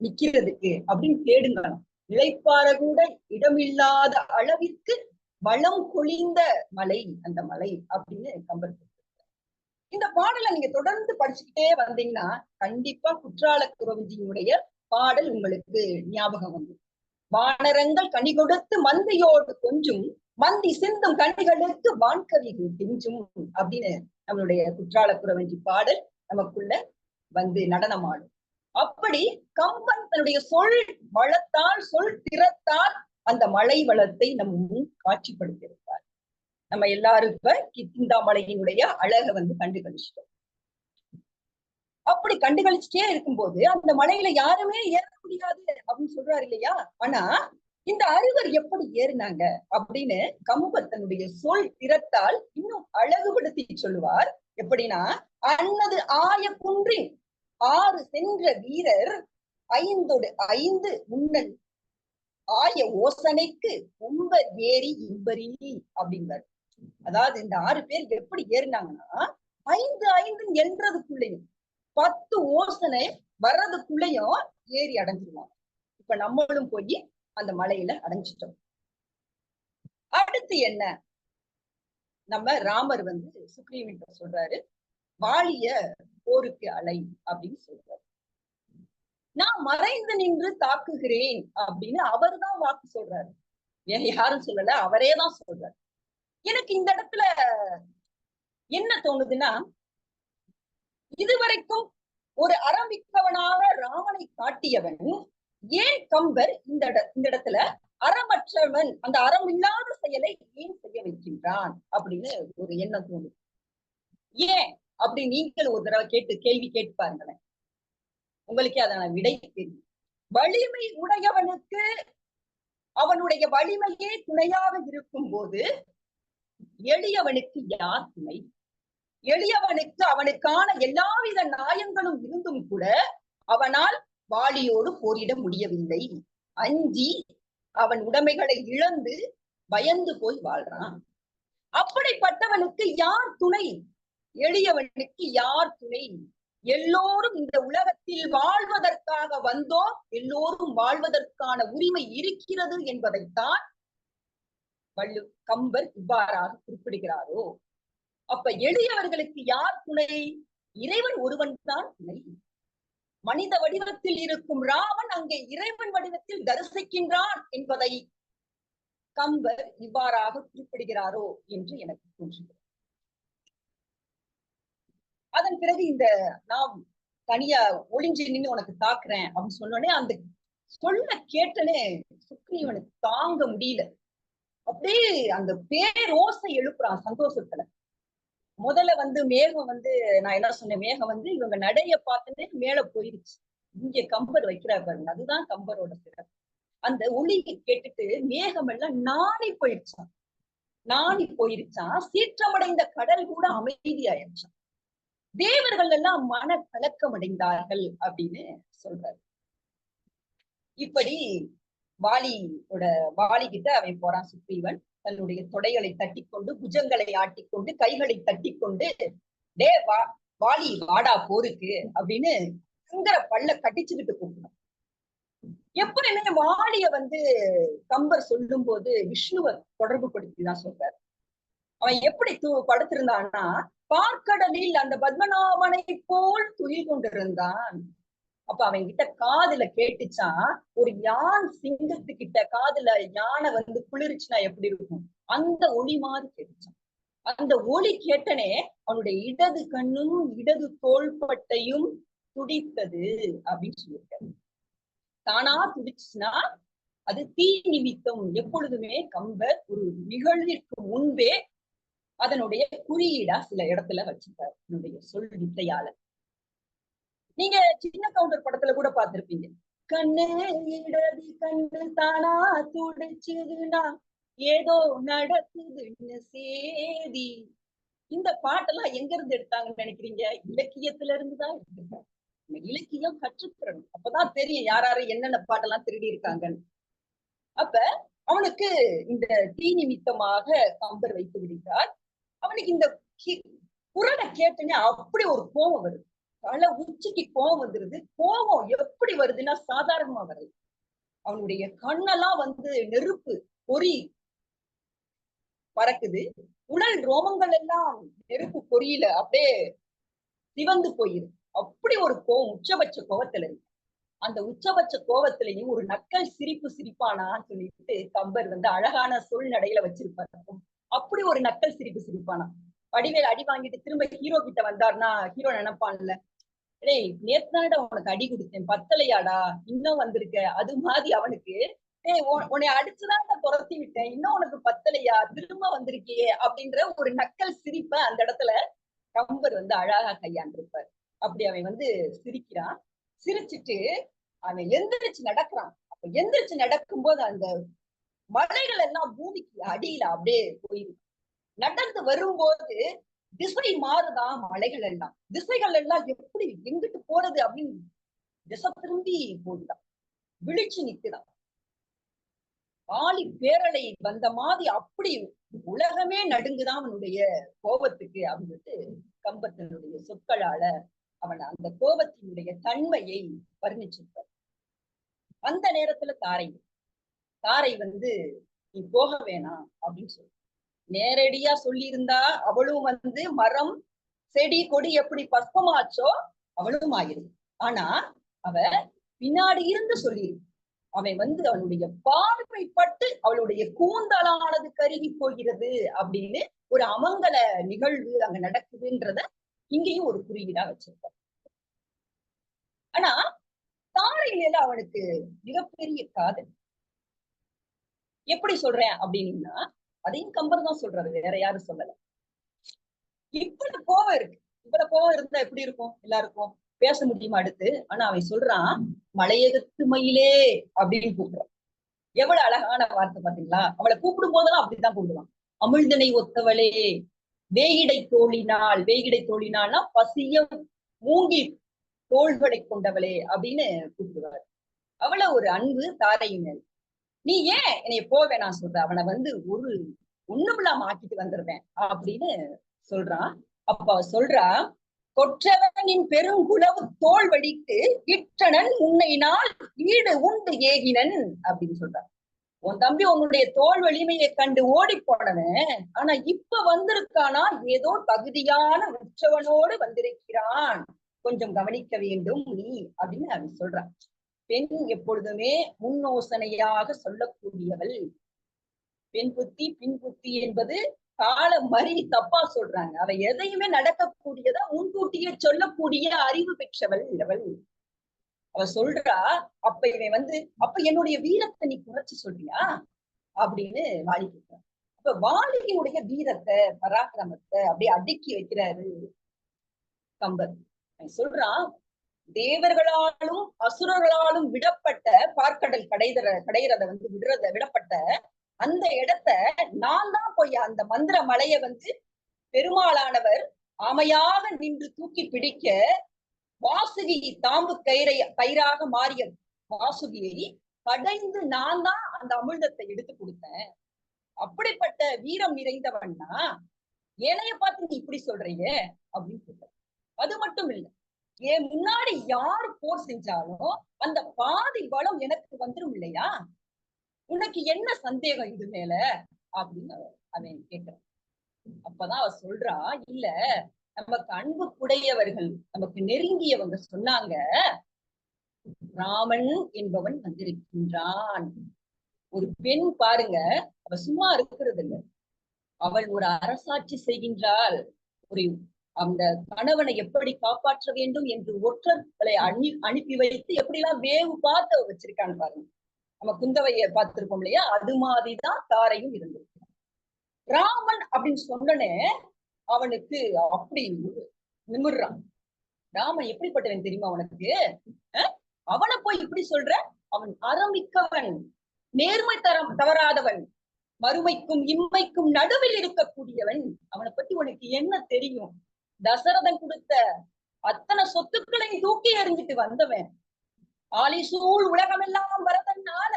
நிக்கிறதுக்கு அப்படின்னு தேடுங்களாம். இளைப்பாற கூட இடமில்லாத அளவிற்கு வளம் பொழிந்த மலை அந்த மலை அப்படின்னு கம்பர். இந்த பாடலை நீங்க தொடர்ந்து படிச்சுக்கிட்டே வந்தீங்கன்னா கண்டிப்பா குற்றாலக்குறவஞ்சியினுடைய பாடல் உங்களுக்கு ஞாபகம் வந்து. வானரங்கள் கனி கொடுத்து மந்தையோடு கொஞ்சம் மந்தி சிந்தும் கனிகளுக்கு வான்கவிகள் கெஞ்சும் அப்படின்னு நம்மளுடைய குற்றாலக்குறவஞ்சி பாடல் நமக்குள்ள வந்து நடனமாடும். அப்படி கம்பன் தன்னுடைய சொல் வளத்தால் சொல் திறத்தால் அந்த மலை வளத்தை நம் முன் காட்சிப்படுத்தியிருப்பார். நம்ம எல்லாரும் இப்ப கித்திந்தாமலையினுடைய அழகை வந்து கண்டுகளிச்சிட்டோம். அப்படி கண்டுகளிச்சுட்டே இருக்கும்போது அந்த மலையில யாருமே ஏற முடியாது அப்படின்னு சொல்றாரு இல்லையா? ஆனா இந்த அறுவர் எப்படி ஏறினாங்க அப்படின்னு கம்பர் தன்னுடைய சொல் திறத்தால் இன்னும் அழகுபடுத்தி சொல்லுவார். எப்படின்னா, அன்னது ஆய குன்றின் 6 சென்ற வீரர் 5 உன்னல் ஆய ஓசனைக்கு உம்பர் ஏறி இம்பரி அப்படிங்கிறார். அதாவது இந்த 6 பேர் எப்படி ஏறினாங்கன்னா 5 என்றதுக்குள்ளேயும் 10 ஓசனை வர்றதுக்குள்ளேயும் ஏறி அடைஞ்சிருவாங்க. இப்ப நம்மளும் போய் அந்த மலையில அடைஞ்சிட்டோம். அடுத்து என்ன? நம்ம ராமர் வந்து சுக்ரீவன்கிட்ட சொல்றாரு, வாலிய போருக்கு அலை அப்படின்னு சொல்றாரு. நான் மறைந்து நின்று தாக்குகிறேன் அப்படின்னு அவர்தான் வாக்கு சொல்றாரு, வேற யாரும் சொல்லல, அவரேதான் சொல்றாரு. எனக்கு இந்த இடத்துல என்ன தோணுதுன்னா, இதுவரைக்கும் ஒரு அறமிக்கவனாக ராமனை காட்டியவன் ஏன் கம்பர் இந்த இடத்துல அறமற்றவன், அந்த அறம் இல்லாத செயலை ஏன் செய்ய வைக்கின்றான் அப்படின்னு ஒரு எண்ணம் தோணுது. ஏன் அப்படி நீங்கள் ஒரு தடவை கேள்வி கேட்டு பாருங்களேன், உங்களுக்கே அதான விடை தெரியும். வலிமை உடையவனுக்கு அவனுடைய வலிமையே துணையாக இருக்கும் போது எளியவனுக்கு யார் துணை? எளியவனுக்கு அவனுக்கான எல்லாவித நியாயங்களும் இருந்தும் கூட அவனால் வாலியோடு போரிட முடியவில்லை. அஞ்சி அவன் உடைமைகளை இழந்து பயந்து போய் வாழ்றான். அப்படிப்பட்டவனுக்கு யார் துணை? எளியவனுக்கு யார் துணை? எல்லோரும் இந்த உலகத்தில் வாழ்வதற்காக வந்தோம், எல்லோரும் வாழ்வதற்கான உரிமை இருக்கிறது என்பதைத்தான் கம்பர் இவ்வாறாக குறிப்பிடுகிறாரோ. அப்ப எளியவர்களுக்கு யார் துணை? இறைவன் ஒருவன் தான் துணை. மனித வடிவத்தில் இருக்கும் ராமன் அங்கே இறைவன் வடிவத்தில் தரிசிக்கின்றான் என்பதை கம்பர் இவ்வாறாக குறிப்பிடுகிறாரோ என்று எனக்கு தோன்றுகிறது. அதன் பிறகு இந்த நான் தனியா ஒளிஞ்சு நின்று உனக்கு தாக்குறேன் அப்படின்னு சொன்னோடனே அந்த சொல்ல கேட்டனே சுக்ரீவனுக்கு தாங்க முடியல. அப்படியே அந்த பேரோசை எழுப்புறான் சந்தோஷத்துல. முதல்ல வந்து மேகம் வந்து நான் என்ன சொன்னேன், மேகம் வந்து இவங்க நடைய பார்த்துட்டு மேல போயிருச்சு. இங்க கம்பர் வைக்கிறார் பாருங்க, அதுதான் கம்பரோட சிறப்பு. அந்த ஒளி கேட்டுட்டு மேகம் எல்லாம் நாணி போயிருச்சான். சீற்றமடைந்த கடல் கூட அமைதியாயிருச்சான். தேவர்கள் எல்லாம் மன கலக்கம் அடைந்தார்கள் அப்படின்னு சொல்றாரு. இப்படி வாலிகிட்ட அவன் போறான் சுக்ரீவன். தன்னுடைய தொடைகளை தட்டிக்கொண்டு, புஜங்களை ஆட்டிக்கொண்டு, கைகளை தட்டிக்கொண்டு, டே வாலி வாடா போருக்கு அப்படின்னு பல்ல கட்டிச்சுக்கிட்டு கூப்பிடும். எப்பவுமே வாலிய வந்து கம்பர் சொல்லும் போது விஷ்ணுவை தொடர்பு படுத்திதான் சொல்றாரு. அவன் எப்படி படுத்திருந்தான்னா, பார்க்கடலில் அந்த பத்மநாபனை போல் துயில் கொண்டிருந்தான். அப்ப அவன் கிட்ட காதுல கேட்டுச்சான், ஒரு யான் சிங்கத்துக்கிட்ட காதுல யானை வந்து குளிர்ச்சுன்னா எப்படி இருக்கும், அந்த ஒளி மாதிரி கேட்டுச்சான். அந்த ஒளி கேட்டனே அவனுடைய இடது கண்ணும் இடது தோள்பட்டையும் துடித்தது அப்படின்னு சொல்லியிருக்காரு. தானா துடிச்சுன்னா அது தீ நிமித்தம். எப்பொழுதுமே கம்பர் ஒரு நிகழ்விற்கு முன்பே அதனுடைய குறியீடா சில இடத்துல வச்சிருக்காரு என்னுடைய சொல் வித்தையால. நீங்க சின்ன கவுண்டர் படத்துல கூட பார்த்திருப்பீங்க. கண்ணு இடது கண்ணு தானா துடிச்சுதுன்னா ஏதோ நடக்குதுன்னு சேதி. இந்த பாட்டெல்லாம் எங்க இருந்து எடுத்தாங்கன்னு நினைக்கிறீங்க? இலக்கியத்துல இருந்துதான் எடுத்திருக்காங்க. இலக்கியம் கற்றுத்தரணும், அப்பதான் தெரியும் யார் யாரு என்னென்ன பாட்டெல்லாம் திருடி இருக்காங்கன்னு. அப்ப அவனுக்கு இந்த தீ நிமித்தமாக கம்பர் வைத்து விடுகிறார். அவனுக்கு இந்த குரலை கேட்டுனே அப்படி ஒரு கோபம் வருது, தலை உச்சிக்கு கோபம் வந்துருது. கோபம் எப்படி வருதுன்னா சாதாரணமா வருது. அவனுடைய கண்ணெல்லாம் நெருப்பு பொறி பறக்குது. உடல் ரோமங்கள் எல்லாம் நெருப்பு பொறியில அப்படியே சிவந்து போயிரு. அப்படி ஒரு கோபம், உச்சபட்ச கோபத்துல இருக்கு. அந்த உச்சபட்ச கோபத்திலையும் ஒரு நக்கல் சிரிப்பு சிரிப்பானான்னு சொல்லிட்டு கம்பர் அழகான சூழ்நடையில வச்சிருப்பாரு. அப்படி ஒரு நக்கல் சிரிப்பு சிரிப்பானா. வடிவேல் அடி வாங்கிட்டு திரும்ப ஹீரோ கிட்ட வந்தார்னா ஹீரோ நினைப்பான்ல, டேய் நேத்தானடா உனக்கு அடி கொடுத்தேன் பத்தலையாடா இன்னும் வந்திருக்க. அது மாதிரி அவனுக்கு, டேய் உன்னை அடிச்சுதான் துரத்தி விட்டேன், இன்னும் உனக்கு பத்தலையா, திரும்ப வந்திருக்கியே அப்படின்ற ஒரு நக்கல் சிரிப்ப அந்த இடத்துல கம்பர் அழகா கையாண்டிருப்பார். அப்படி அவன் சிரிக்கிறான். சிரிச்சுட்டு அவன் எந்திரிச்சு நடக்கிறான். அப்ப எந்திரிச்சு நடக்கும்போது அந்த மலைகள் எல்லாம் பூமிக்கு அடியில அப்படியே போயிருக்கு. நடந்து வரும்போது திசை மாறுதான். மலைகள் எல்லாம் திசைகள் எல்லாம் எப்படி எங்கிட்டு போறது அப்படின்னு திசை திரும்பி போகுதான், விழிச்சு நிக்குதான். ஆளி பேரலை வந்த மாதிரி அப்படி உலகமே நடுங்குதான் அவனுடைய கோபத்துக்கு அப்படின்ட்டு கம்பத்தினுடைய சொற்களால அவன் அந்த கோபத்தினுடைய தன்மையை வர்ணிச்சிருப்பார். அந்த நேரத்துல தாரை நீ போக வேணாம் அப்படின்னு சொல்லி நேரடியா சொல்லியிருந்தா அவளும் மரம் செடி கொடி எப்படி பஸ்பமாச்சோ அவளும் ஆயிரும். ஆனா அவ பின்னாடி இருந்து சொல்லியிருக்கு. அவன் அவனுடைய பார்வைப்பட்டு அவளுடைய கூந்தலானது கருகி போகிறது அப்படின்னு ஒரு அமங்கல நிகழ்வு அங்க நடக்குதுன்றத இங்கேயும் ஒரு குறியீடா வச்சிருப்பான். ஆனா தாரை மேல அவனுக்கு மிகப்பெரிய காதல். எப்படி சொல்றேன் அப்படின்னா அதையும் கம்பர் தான் சொல்றாரு, வேற யாரும் சொல்லல. இவ்வளவு கோபம் இருக்கு. இவ்வளவு கோபம் இருந்தா எப்படி இருக்கும் எல்லாருக்கும்? பேச முடியுமா அடுத்து? ஆனா அவன் சொல்றான், மலையகத்து மயிலே அப்படின்னு கூப்பிடுறான். எவ்வளவு அழகான வார்த்தை பாத்தீங்களா? அவளை கூப்பிடும் போதெல்லாம் அப்படித்தான் கூப்பிடுவான். அமிழ்தனை ஒத்தவளே, வேகிடை தோழினாள். வேகிடை தோழினாள்னா பசிய மூங்கி தோள்களை கொண்டவளே அப்படின்னு கூப்பிடுவாரு. அவ்வளவு ஒரு அன்பு தாரையின் மேல். நீ ஏன் என்னைய போவேன் சொல்ற? அவனை ஒரு ஒண்ணுமில்லாம ஆக்கிட்டு வந்துருவேன் அப்படின்னு சொல்றான். அப்ப சொல்றா, கொற்றவனின் பெருங்குளவு தோல் வடித்து இட்டனன் உன்னை நாள் ஈடு உண்டு ஏகினன் அப்படின்னு சொல்றான். உன் தம்பி உன்னுடைய தோல் வலிமையை கண்டு ஓடி போனவன், ஆனா இப்ப வந்திருக்கானா ஏதோ தகுதியான உற்சவனோடு வந்திருக்கிறான், கொஞ்சம் கவனிக்க வேண்டும் நீ அப்படின்னு அவன் சொல்றான். பெண் எப்பொழுதுமே முன்னோசனையாக சொல்லக்கூடியவள். பெண் புத்தி பின் புத்தி என்பது கால மறி தப்பா சொல்றாங்க. அவ எதையுமே நடக்கக்கூடியதா முன்கூட்டியே சொல்லக்கூடிய அறிவு பெற்றவள் அவள். அவ சொல்றா, அப்ப இவன் அப்ப என்னுடைய வீரத்தை நீ குறைச்சு சொல்றியா அப்படின்னு வாலி கேட்கிறான். அப்ப வாலியினுடைய வீரத்தை பராக்கிரமத்தை அப்படியே அடுக்கி வைக்கிறாரு கம்பர். சொல்றான், தேவர்களாலும் அசுரர்களாலும் விடப்பட்ட பார்க்கடல் கடையிறத விடப்பட்ட அந்த இடத்த நான் தான் போய் அந்த மந்திர மலைய பெருமாளானவர் ஆமையாக நின்று தூக்கி பிடிக்க வாசுகி தாம்பு கயிறாக மாறிய வாசுகியை கடைந்து நான் தான் அந்த அமிழ்தத்தை எடுத்து கொடுத்தேன். அப்படிப்பட்ட வீரம் நிறைந்தவன்னா ஏனைய பார்த்து நீ இப்படி சொல்றீங்க அப்படின்னு சொல்ற. அது மட்டும் இல்லை, என் முன்னாடி யார் போர் செஞ்சாலும் அந்த பாதி பலம் எனக்கு வந்துடும் இல்லையா? உனக்கு என்ன சந்தேகம் இது மேல அப்படின்னு அவன் கேட்கிறான். அப்பதான் அவ சொல்றா, இல்ல நமக்கு அன்புக்குடையவர்கள் நமக்கு நெருங்கியவங்க சொன்னாங்க, ராமன் என்பவன் வந்திருக்கின்றான். ஒரு பெண் பாருங்க, அவ சும்மா இருக்கிறது இல்லை, அவள் ஒரு அரசாட்சி செய்கின்றாள். ஒரு அந்த கணவனை எப்படி காப்பாற்ற வேண்டும் என்று ஒற்றர்களை அனுப்பி வைத்து எப்படிலாம் வேவு பார்த்து வச்சிருக்கான்னு பாருங்க. நம்ம குந்தவைய பார்த்திருக்கோம் இல்லையா, அது மாதிரிதான் தாரையும் இருந்தது. ராமன் அப்படின்னு சொன்னனே அவனுக்கு அப்படி நிமிர்றான். ராமன் எப்படிப்பட்டவன் தெரியுமா அவனுக்கு? அவனை போய் இப்படி சொல்ற? அவன் அறமிக்கவன், நேர்மை தவறாதவன், மறுமைக்கும் இம்மைக்கும் நடுவில் இருக்கக்கூடியவன். அவனை பத்தி உனக்கு என்ன தெரியும்? தசரதன் கொடுத்த அத்தனை சொத்துக்களையும் தூக்கி எறிஞ்சிட்டு வந்தவன். ஆலிசூழ் உலகமெல்லாம் வரதன்னால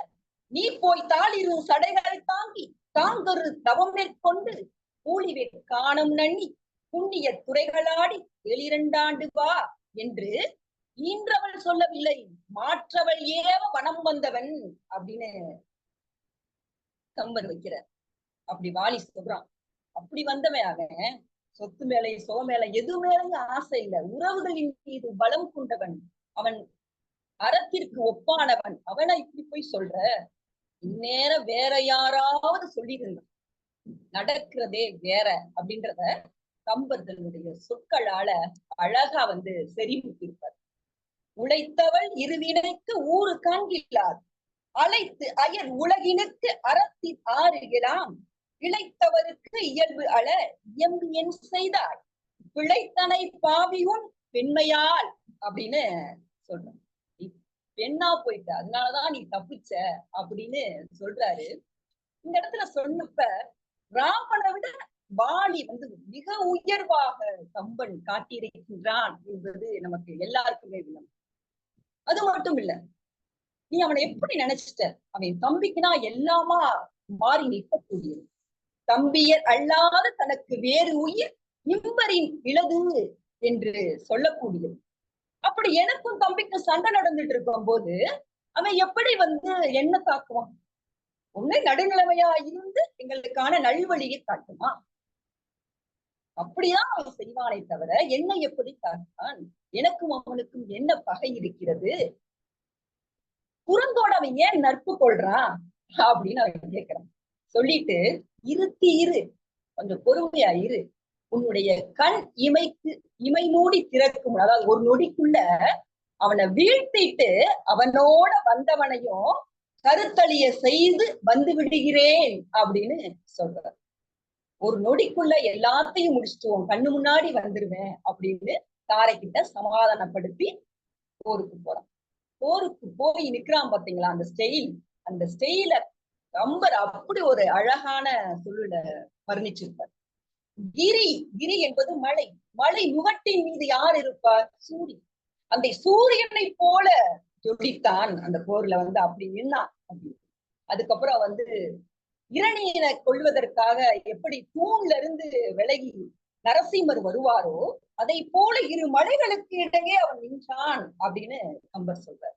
நீ போய் தாளிரு சடைகளை தாங்கி தாங்கொரு தவம் மேற்கொண்டு கூலிவே காணம் நன்னி புண்ணிய துறைகளாடி 12 வா என்று ஈன்றவள் சொல்லவில்லை, மாற்றவள் ஏவ வனம் வந்தவன் அப்படின்னு கம்பர் வைக்கிறார். அப்படி வாலி சொல்றான். அப்படி வந்தவன் அவன். சொத்து மேலே சோ மேல எது மேலையும் ஆசை இல்லை, உறவுகளின் மீது பலம் கொண்டவன் அவன், அறத்திற்கு ஒப்பானவன். அவனை இப்படி போய் சொல்ற? இந்நேரம் வேற யாராவது சொல்லியிருந்தான், நடக்கிறதே வேற அப்படின்றத கம்பர்களுடைய சொற்களால அழகா செறிவித்திருப்பார். உழைத்தவள் இருவினைக்கு ஊறு காண்கிறார், அழைத்து அயல் உலகினுக்கு அறத்தின் ஆறுகிறாம், இழைத்தவருக்கு இயல்பு அழ இயம்பு என் செய்தாள், பிழைத்தனை பாவியுன் பெண்மையால் அப்படின்னு சொல்றான். நீ பெண்ணா போயிட்ட, அதனாலதான் நீ தப்பிச்ச அப்படின்னு சொல்றாரு. இந்த இடத்துல சொன்னப்ப ராமனை விட வாலி மிக உயர்வாக கம்பன் காட்டியிருக்கின்றான் என்பது நமக்கு எல்லாருக்குமே விளங்கும். அது மட்டும் இல்ல, நீ அவனை எப்படி நினைச்சிட்ட? அவன் தம்பிக்குனா எல்லாமா மாறி நிற்கக்கூடியது. தம்பியர் அல்லாத தனக்கு வேறு உயிர் இம்பரின் இளது என்று சொல்லக்கூடியது. அப்படி எனக்கும் தம்பிக்கும் சண்டை நடந்துட்டு இருக்கும் போது அவன் எப்படி என்ன தாக்குவான்? ஒண்ணு நடுநிலைமையா இருந்து எங்களுக்கான நல்வழியை காட்டுமா? அப்படிதான் அவன் செய்வானே தவிர என்னை எப்படி தாக்குவான்? எனக்கும் அவனுக்கும் என்ன பகை இருக்கிறது? குரங்கோட அவன் ஏன் நட்பு கொள்றான் அப்படின்னு அவன் கேட்கிறான். சொல்லிட்டு இரு, கொஞ்சம் பொறுமையா இரு, உன்னுடைய கண் இமை மூடி திறக்கும், அதாவது ஒரு நொடிக்குள்ள அவனை வீழ்த்திட்டு அவனோட வந்தவனையும் கருத்தளிய செய்து வந்து விடுகிறேன் அப்படின்னு சொல்றார். ஒரு நொடிக்குள்ள எல்லாத்தையும் முடிச்சுட்டு உன் கண்ணு முன்னாடி வந்துருவேன் அப்படின்னு தாரைக்கிட்ட சமாதானப்படுத்தி போருக்கு போறான். போருக்கு போய் நிக்கிறான் பாத்தீங்களா, அந்த ஸ்டைல கம்பர் அப்படி ஒரு அழகான சொல்லுல வர்ணிச்சிருப்பார். கிரி என்பது மலை. மலை முகட்டின் மீது யார் இருப்பார்? சூரியன். அந்த சூரியனை போல ஜொலித்தான் அந்த போர்ல அப்படி நின்னான். அதுக்கப்புறம் இரணியனை கொள்வதற்காக எப்படி தூண்ல இருந்து விலகி நரசிம்மர் வருவாரோ அதை போல இரு மலைகளுக்கு இடையே அவன் நின்றான் அப்படின்னு கம்பர் சொல்றார்.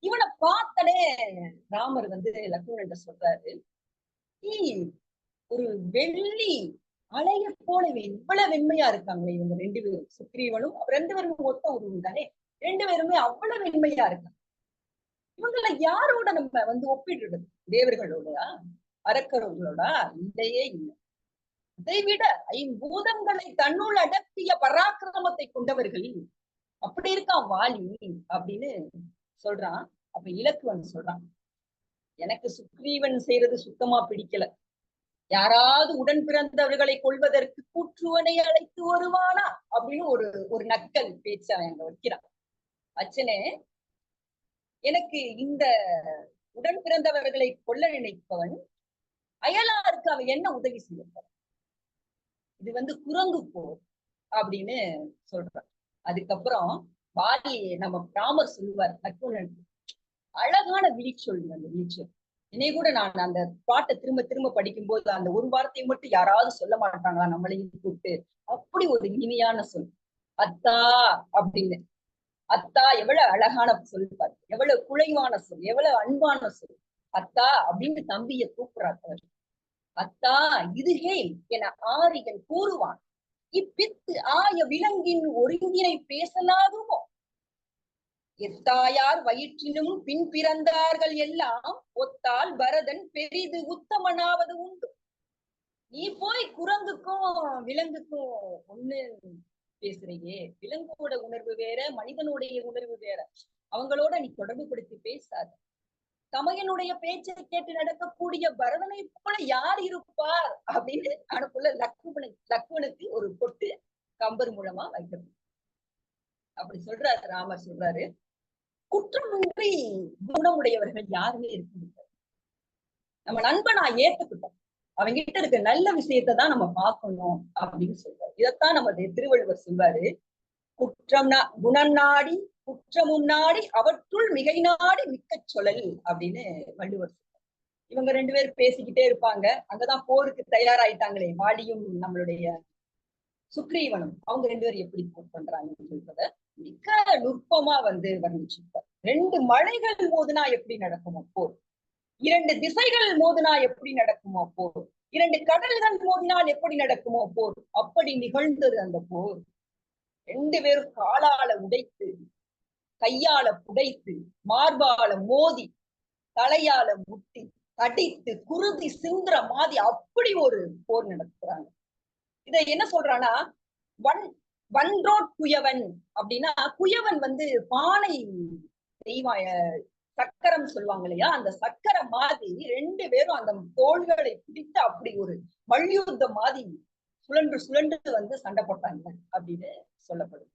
இவனை பார்த்தனே ராமர் லக்ஷ்மணன் சொல்றாரு, நீ ஒரு வெள்ளி அலைய போல இவ்வளவு வெண்மையா இருக்காங்களே இவங்க 2 பேரும், சுக்ரீவனும் 2 பேரும் மொத்த உருவம் தானே, 2 பேருமே அவ்வளவு வெண்மையா இருக்காங்க. இவங்களை யாரோட நம்ம ஒப்பிடுறது? தேவர்களோடா, அரக்கர்களோட? இல்லையே இல்லை. அதை விட 5 பூதங்களை தன்னுள் அடக்கிய பராக்கிரமத்தை கொண்டவர்கள். அப்படி இருக்கான் வாலி அப்படின்னு சொல்றான். அப்ப இலக்குவன் சொல்றான், எனக்கு சுக்ரீவன் செய்யறது சுத்தமா பிடிக்கல. யாராவது உடன் பிறந்தவர்களை கொள்வதற்கு கூற்றுவனை அழைத்து வருவானா அப்படின்னு ஒரு நக்கல் பேச்சு அங்க வைக்கிறான். அச்சனே, எனக்கு இந்த உடன் பிறந்தவர்களை கொல்ல நினைப்பவன் அயலாருக்கு அவன் என்ன உதவி செய்யப்படும்? இது குரங்கு போர் அப்படின்னு சொல்றான். அதுக்கப்புறம் வாலி நம்ம ராமர் சொல்லுவார் லக்ஷ்மணன், அழகான விழிச்சொல். அந்த விழிச்சொல் என்னை கூட நான் அந்த பாட்டை திரும்ப திரும்ப படிக்கும்போது அந்த ஒரு வார்த்தையை மட்டும் யாராவது சொல்ல மாட்டாங்களா நம்மளையும் கூப்பிட்டு? அப்படி ஒரு இனிமையான சொல் அத்தா அப்படின்னு. அத்தா எவ்வளவு அழகான சொல் பாரு, எவ்வளவு குழைவான சொல், எவ்வளவு அன்பான சொல். அத்தா அப்படின்னு தம்பிய கூப்பிடுறார். அத்தா இதுகே என ஆரியன் கூறுவான், இப்பித்து ஆய விலங்கின் ஒருங்கினை பேசலாகுமோ? எத்தாயார் வயிற்றினும் பின் பிறந்தார்கள் எல்லாம் ஒத்தால் பரதன் பெரிது உத்தமனாவது உண்டு. நீ போய் குரங்குக்கும் விலங்குக்கும் ஒண்ணு பேசுறையே, விலங்கோட உணர்வு வேற, மனிதனுடைய உணர்வு வேற. அவங்களோட நீ தொடர்பு படுத்தி பேசாத. தமையனுடைய பேச்சை கேட்டு நடக்கக்கூடிய பரதனை போல யார் இருப்பார் அப்படின்னு அனுப்புல லக்குவனுக்கு ஒரு பொட்டு கம்பர் மூலமா வைக்கிறது. அப்படி சொல்றாரு ராமர். சொல்றாரு, குற்றமின்றி குணமுடையவர்கள் யாருமே இருக்க முடியாது. நம்ம நண்பனா ஏத்துக்கிட்டோம், அவங்கிட்ட இருக்க நல்ல விஷயத்தை தான் நம்ம பார்க்கணும் அப்படின்னு சொல்றாரு. இதைத்தான் நம்ம திருவள்ளுவர் சொல்வாரு, குணம் நாடி குற்றமும் நாடி அவற்றுள் மிகை நாடி மிக்க சொல்லல் அப்படின்னு வள்ளுவர் சொல்றாரு. இவங்க 2 பேரும் பேசிக்கிட்டே இருப்பாங்க. அங்கதான் போருக்கு தயாராயிட்டாங்களே வாலியும் நம்மளுடைய சுக்ரீவனும். அவங்க 2 பேரும் எப்படி போர் பண்றாங்கன்னு சொல்றத மிக நுட்பமா வர்ணிச்சிருப்பார். 2 மலைகள் மோதுனா எப்படி நடக்குமோ போர், 2 திசைகள் மோதினா எப்படி நடக்குமோ போர், 2 கடல்கள் மோதினால் எப்படி நடக்குமோ போர், அப்படி நிகழ்ந்தது அந்த போர். 2 பேரும் காலால உடைத்து, கையால புடைத்து, மார்பால மோதி, தலையால முட்டி, கடித்து, குருதி சிந்திர மாதிரி அப்படி ஒரு போர் நடத்துறாங்க. இதை என்ன சொல்றான்னா, வன்றோட் குயவன் அப்படின்னா, குயவன் பானை செய்வாய சக்கரம் சொல்லுவாங்க இல்லையா, அந்த சக்கரம் மாதிரி 2 பேரும் அந்த தோள்களை பிடித்து அப்படி ஒரு மல்யுத்த மாதிரி சுழன்று சுழன்று சண்டை போட்டாங்க அப்படின்னு சொல்லப்படுது.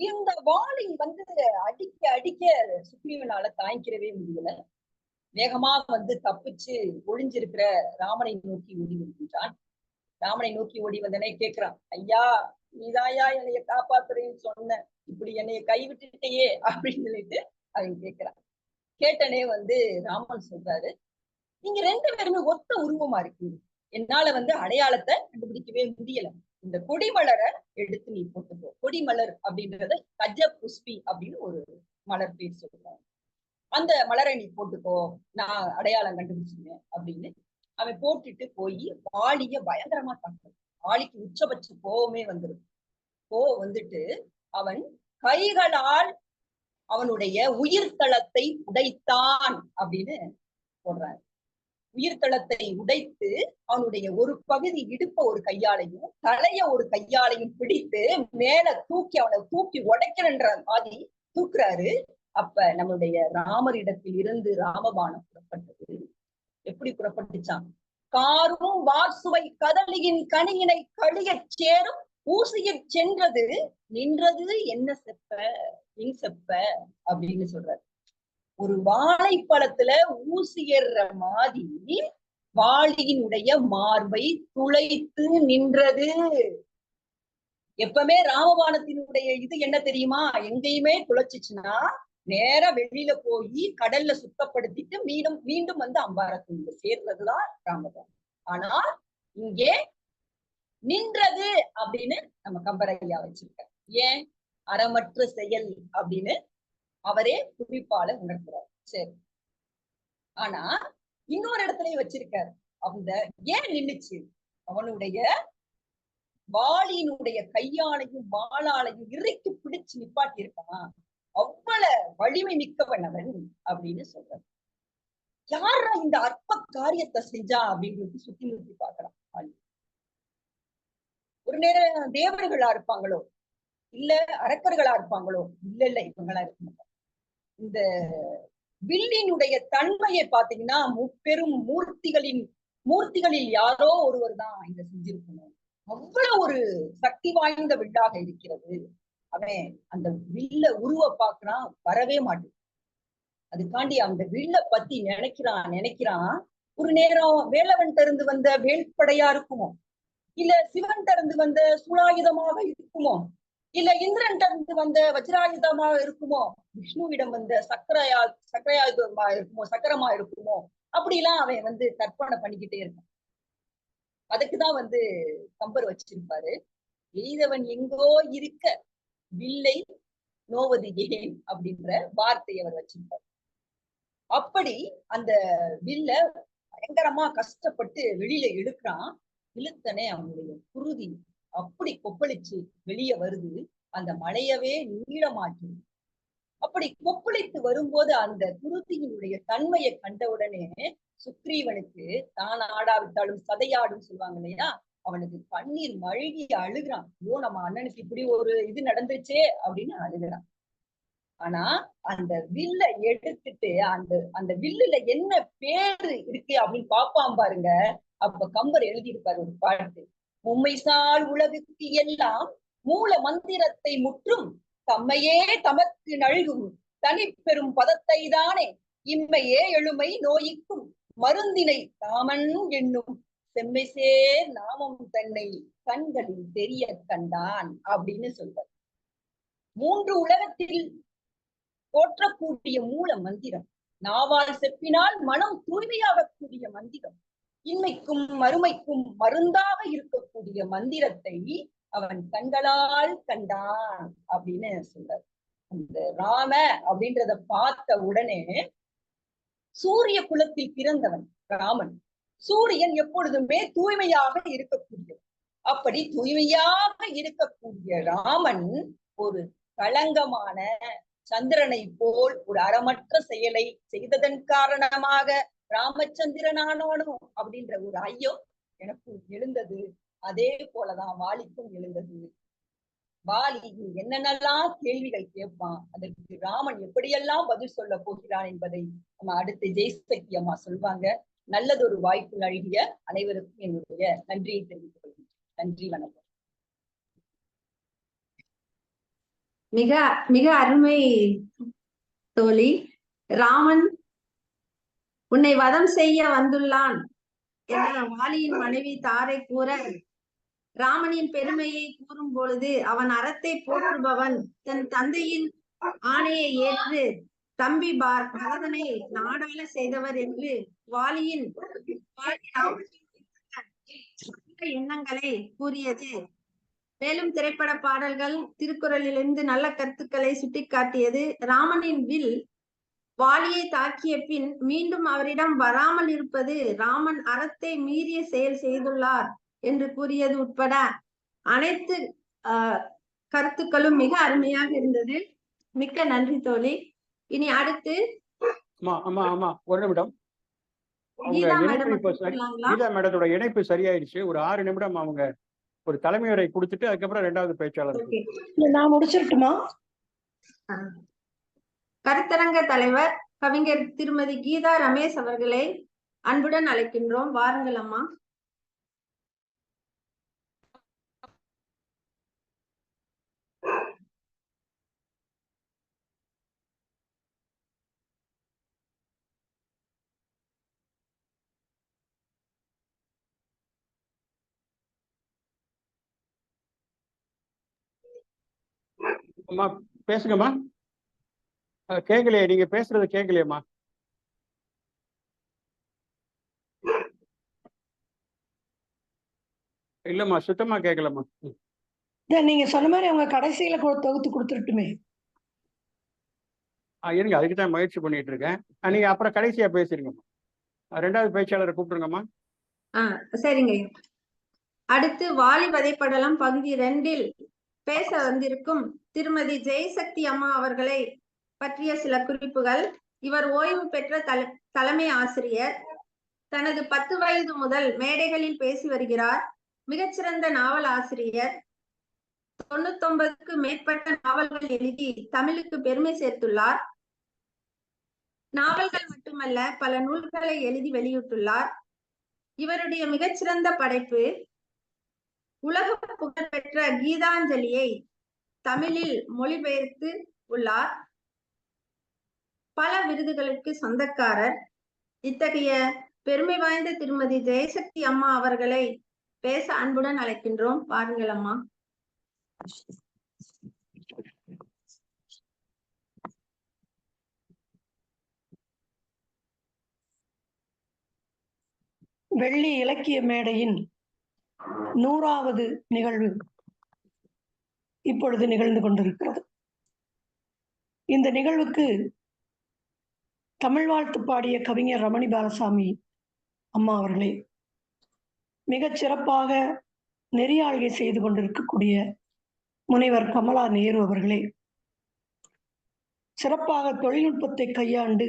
இந்த வாளை அடிக்க அடிக்க சுக்ரீவனால தாங்கிக்கிறவே முடியல. வேகமா தப்பிச்சு ஒளிஞ்சிருக்கிற ராமனை நோக்கி ஓடி வருகின்றான். ராமனை நோக்கி ஓடி வந்தனே கேட்கிறான், ஐயா நீதாயா என்னைய காப்பாத்துறேன்னு சொன்ன, இப்படி என்னைய கைவிட்டுட்டேயே அப்படின்னு சொல்லிட்டு அவன் கேட்கிறான். கேட்டனே ராமன் சொல்றாரு, நீங்க 2 பேருமே ஒத்த உருவமா இருக்கீங்க, என்னால அடையாளத்தை கண்டுபிடிக்கவே முடியல. இந்த கொடிமலரை எடுத்து நீ போட்டுக்கோ. கொடிமலர் அப்படின்றத கஜ புஷ்பி அப்படின்னு ஒரு மலர் பேர் சொல்றாங்க. அந்த மலரை நீ போட்டுக்கோ, நான் அடையாளம் கண்டுபிடிச்சிருவேன் அப்படின்னு அவன் போட்டுட்டு போய் வாலிய பயங்கரமா தாக்குறான். வாலிக்கு உச்சபட்ச கோவமே வந்துட்டு அவன் கைகளால் அவனுடைய உயிர்த்தளத்தை உடைத்தான் அப்படின்னு போடுறாரு. உயிர்த்தளத்தை உடைத்து அவனுடைய ஒரு பகுதி இடுப்ப ஒரு கையாலையும் தலைய ஒரு கையாலையும் பிடித்து மேல அவனை தூக்கி உடைக்கிறன்ற மாதிரி தூக்குறாரு. அப்ப நம்மளுடைய ராமரிடத்தில் இருந்து ராமபானம் புறப்பட்டது. எப்படி புறப்பட்டுச்சான்? காரும் வார்சுவை கதலியின் கனியினை கழிய சேரும் ஊசியில் சென்றது நின்றது என்ன செப்ப என் செப்ப அப்படின்னு சொல்றாரு. ஒரு வாழைப்பழத்துல ஊசி ஏறுற மாதிரி வாளியினுடைய மார்பை துளைத்து நின்றது. எப்பவுமே ராமபானத்தினுடைய இது என்ன தெரியுமா, எங்கேயுமே துளைச்சிச்சுன்னா நேர வெளியில போய் கடல்ல சுத்தப்படுத்திட்டு மீண்டும் அம்பாரத்துக்கு சேர்றதுதான் ராமபானம். ஆனா இங்கே நின்றது அப்படின்னு நம்ம கம்பரையா வச்சிருக்க. ஏன்? அறமற்ற செயல் அப்படின்னு அவரே குறிப்பால உணர்கிறார். சரி, ஆனா இன்னொரு இடத்துலயும் வச்சிருக்காரு. அந்த ஏன் நின்னுச்சு? அவனுடைய வாளியினுடைய கையாலையும் வாளாலையும் இறுக்கி பிடிச்சு நிப்பாட்டி இருக்கான். அவ்வளவு வலிமை மிக்கவன் அவன் அப்படின்னு சொல்றாரு. யாரா இந்த அற்ப காரியத்தை செஞ்சா அப்படின்னு சுத்தி நிறுத்தி பாக்குறான். ஒரு நேரம் தேவர்களா இருப்பாங்களோ, இல்ல அரக்கர்களா இருப்பாங்களோ, இல்ல இவங்களா இருக்க மாட்டாங்க. இந்த வில்லினுடைய தன்மையை பாத்தீங்கன்னா முப்பெரும் மூர்த்திகளில் யாரோ ஒருவர் தான் இங்க செஞ்சிருக்கணும். அவ்வளவு ஒரு சக்தி வாய்ந்த வில்லாக இருக்கிறது. அவன் அந்த வில்ல உருவ பாக்குறான், வரவே மாட்டேன். அதுக்காண்டி அந்த வில்ல பத்தி நினைக்கிறான். ஒரு நேரம் வேலவன் இருந்து வந்த வேல்படையா இருக்குமோ, இல்ல சிவன் இருந்து வந்த சூலாயுதமாக இருக்குமோ, இல்ல இந்திரன் இருந்து வந்த வஜ்ராயுதமாக இருக்குமோ, விஷ்ணுவிடம் வந்த சக்கரமா இருக்குமோ, அப்படிலாம் அவன் கற்பனை பண்ணிக்கிட்டே இருக்கான். அதுக்குதான் கம்பர் வச்சிருப்பாரு, எய்தவன் எங்கோ இருக்க வில்லை நோவது ஏன் அப்படின்ற வார்த்தையை அவர் வச்சிருப்பாரு. அப்படி அந்த வில்ல பயங்கரமா கஷ்டப்பட்டு வெளியில இழுக்கிறான். இழுத்தனே அவனுடைய குருதி அப்படி கொப்பளிச்சு வெளியே வருது. அந்த மலையவே நீளமாக்கி அப்படி கொப்பளித்து வரும்போது அந்த குருதியினுடைய தன்மையை கண்டவுடனே சுக்ரீவனுக்கு தான் ஆடாவிட்டாலும் சதையாடும் சொல்லுவாங்க இல்லையா, அவனுக்கு கண்ணீர் மழுகி அழுகிறான். ஐயோ, நம்ம அண்ணனுக்கு இப்படி ஒரு இது நடந்துச்சே அப்படின்னு அழுகிறான். ஆனா அந்த வில்ல எடுத்துட்டு அந்த அந்த வில்லுல என்ன பேரு இருக்கு அப்படின்னு பாப்பான் பாருங்க. அப்ப கம்பர் எழுதியிருப்பாரு ஒரு பாட்டு. மும்மைசால் உலகுக்கு எல்லாம் மூல மந்திரத்தை முற்றும் தம்மையே தமக்கு நல்கும் தனி பெரும் பதத்தை தானே இம்மையே எழுமை நோய்க்கும் மருந்தினை தாமன் என்னும் செம்மைசேர் நாமம் தன்னை கண்களில் தெரிய கண்டான் அப்படின்னு சொல்வார். மூன்று உலகத்தில் போற்றக்கூடிய மூல மந்திரம், நாவால் செப்பினால் மனம் தூய்மையாகக்கூடிய மந்திரம், இன்மைக்கும் மறுமைக்கும் மருந்தாக இருக்கக்கூடிய மந்திரத்தை அவன் கண்களால் கண்டான் அப்படின்னு சொல்றார். அந்த ராம அப்படின்றத பார்த்த உடனே சூரிய குலத்தில் பிறந்தவன் ராமன். சூரியன் எப்பொழுதுமே தூய்மையாக இருக்கக்கூடியவன். அப்படி தூய்மையாக இருக்கக்கூடிய ராமன் ஒரு களங்கமான சந்திரனை போல் ஒரு அறமற்ற செயலை செய்ததன் காரணமாக ராமச்சந்திரனானோனோ அப்படின்ற ஒரு ஐயம் எனக்கு எழுந்தது. அதே போலதான் வாலிக்கும் எழுந்தது. வாலி என்னென்னலாம் கேள்விகள் கேட்பான், அதற்கு ராமன் எப்படியெல்லாம் பதில் சொல்ல போகிறான் என்பதை நம்ம அடுத்து ஜெய்சக்தி அம்மா சொல்வாங்க. நல்லதொரு வாய்ப்பு நல்கிய அனைவருக்கும் என்னுடைய நன்றியை தெரிவித்துக் கொள்கிறேன். நன்றி, வணக்கம். மிக மிக அருமை தோழி. ராமன் உன்னை வதம் செய்ய வந்துள்ளான் என வாலியின் மனைவி தாரை கூற, ராமனின் பெருமையை கூறும் பொழுது அவன் அறத்தை போற்றுபவன், தன் தந்தையின் ஆணையை ஏற்று தம்பி பரதனை நாடாள செய்தவர் என்று வாலியின் எண்ணங்களை கூறியது. மேலும் திரைப்பட பாடல்கள் திருக்குறளிலிருந்து நல்ல கருத்துக்களை சுட்டிக்காட்டியது. ராமனின் வில் வாலியை தாக்கிய பின் மீண்டும் அவரிடம் வராமல் இருப்பது ராமன் அறத்தை மீறிய செயல் செய்துள்ளார் என்று கூறியது உட்பட அனைத்து கருத்துக்களும் மிக அருமையாக இருந்தது. மிக்க நன்றி தோழி. இனி அடுத்து ஒரு நிமிடம். கீதா மேடத்தோட இணைப்பு சரியாயிடுச்சு. ஒரு 6 நிமிடம் அவங்க ஒரு தலைமையுரை கொடுத்துட்டு அதுக்கப்புறம் 2வது பேச்சாளர். நான் முடிச்சிருட்டுமா? கருத்தரங்க தலைவர் கவிஞர் திருமதி கீதா ரமேஷ் அவர்களை அன்புடன் அழைக்கின்றோம். வாருங்கள் அம்மா. அம்மா பேசுங்கம்மா. கேட்கலையே, நீங்க பேசுறது கேட்கலையம்மா. இல்லம்மா, சுத்தமா கேட்கலம்மா. நீங்க சொன்ன மாதிரி அவங்க கடைசியில தொகுத்து கொடுத்துட்டுமே. இருங்க, அதுக்கு தான் முயற்சி பண்ணிட்டு இருக்கேன். நீங்க அப்புறம் கடைசியா பேசுறீங்கம்மா. 2வது பேச்சாளரை கூப்பிடுங்கம்மா. சரிங்க. அடுத்து வாலி வதைப்படலம் பகுதி 2 பேச வந்திருக்கும் திருமதி ஜெயசக்தி அம்மா அவர்களை பற்றிய சில குறிப்புகள். இவர் ஓய்வு பெற்ற தலைமை ஆசிரியர். தனது 10 வயது முதல் மேடைகளில் பேசி வருகிறார். மிகச்சிறந்த நாவல் ஆசிரியர். 99க்கு மேற்பட்ட நாவல்கள் எழுதி தமிழுக்கு பெருமை சேர்த்துள்ளார். நாவல்கள் மட்டுமல்ல, பல நூல்களை எழுதி வெளியிட்டுள்ளார். இவருடைய மிகச்சிறந்த படைப்பு உலக புகழ்பெற்ற கீதாஞ்சலியை தமிழில் மொழிபெயர்த்து உள்ளார். பல விருதுகளுக்கு சொந்தக்காரர். இத்தகைய பெருமை வாய்ந்த திருமதி ஜெயசக்தி அம்மா அவர்களை பேச அன்புடன் அழைக்கின்றோம். பாருங்கள் அம்மா. வெள்ளி இலக்கிய மேடையின் 100வது நிகழ்வு இப்பொழுது நிகழ்ந்து கொண்டிருக்கிறது. இந்த நிகழ்வுக்கு தமிழ் வாழ்த்து பாடிய கவிஞர் ரமணி பாலசாமி அம்மா அவர்களே, மிகச் சிறப்பாக நெறியாள்கை செய்து கொண்டிருக்கக்கூடிய முனைவர் கமலா நேரு அவர்களே, சிறப்பாக தொழில்நுட்பத்தை கையாண்டு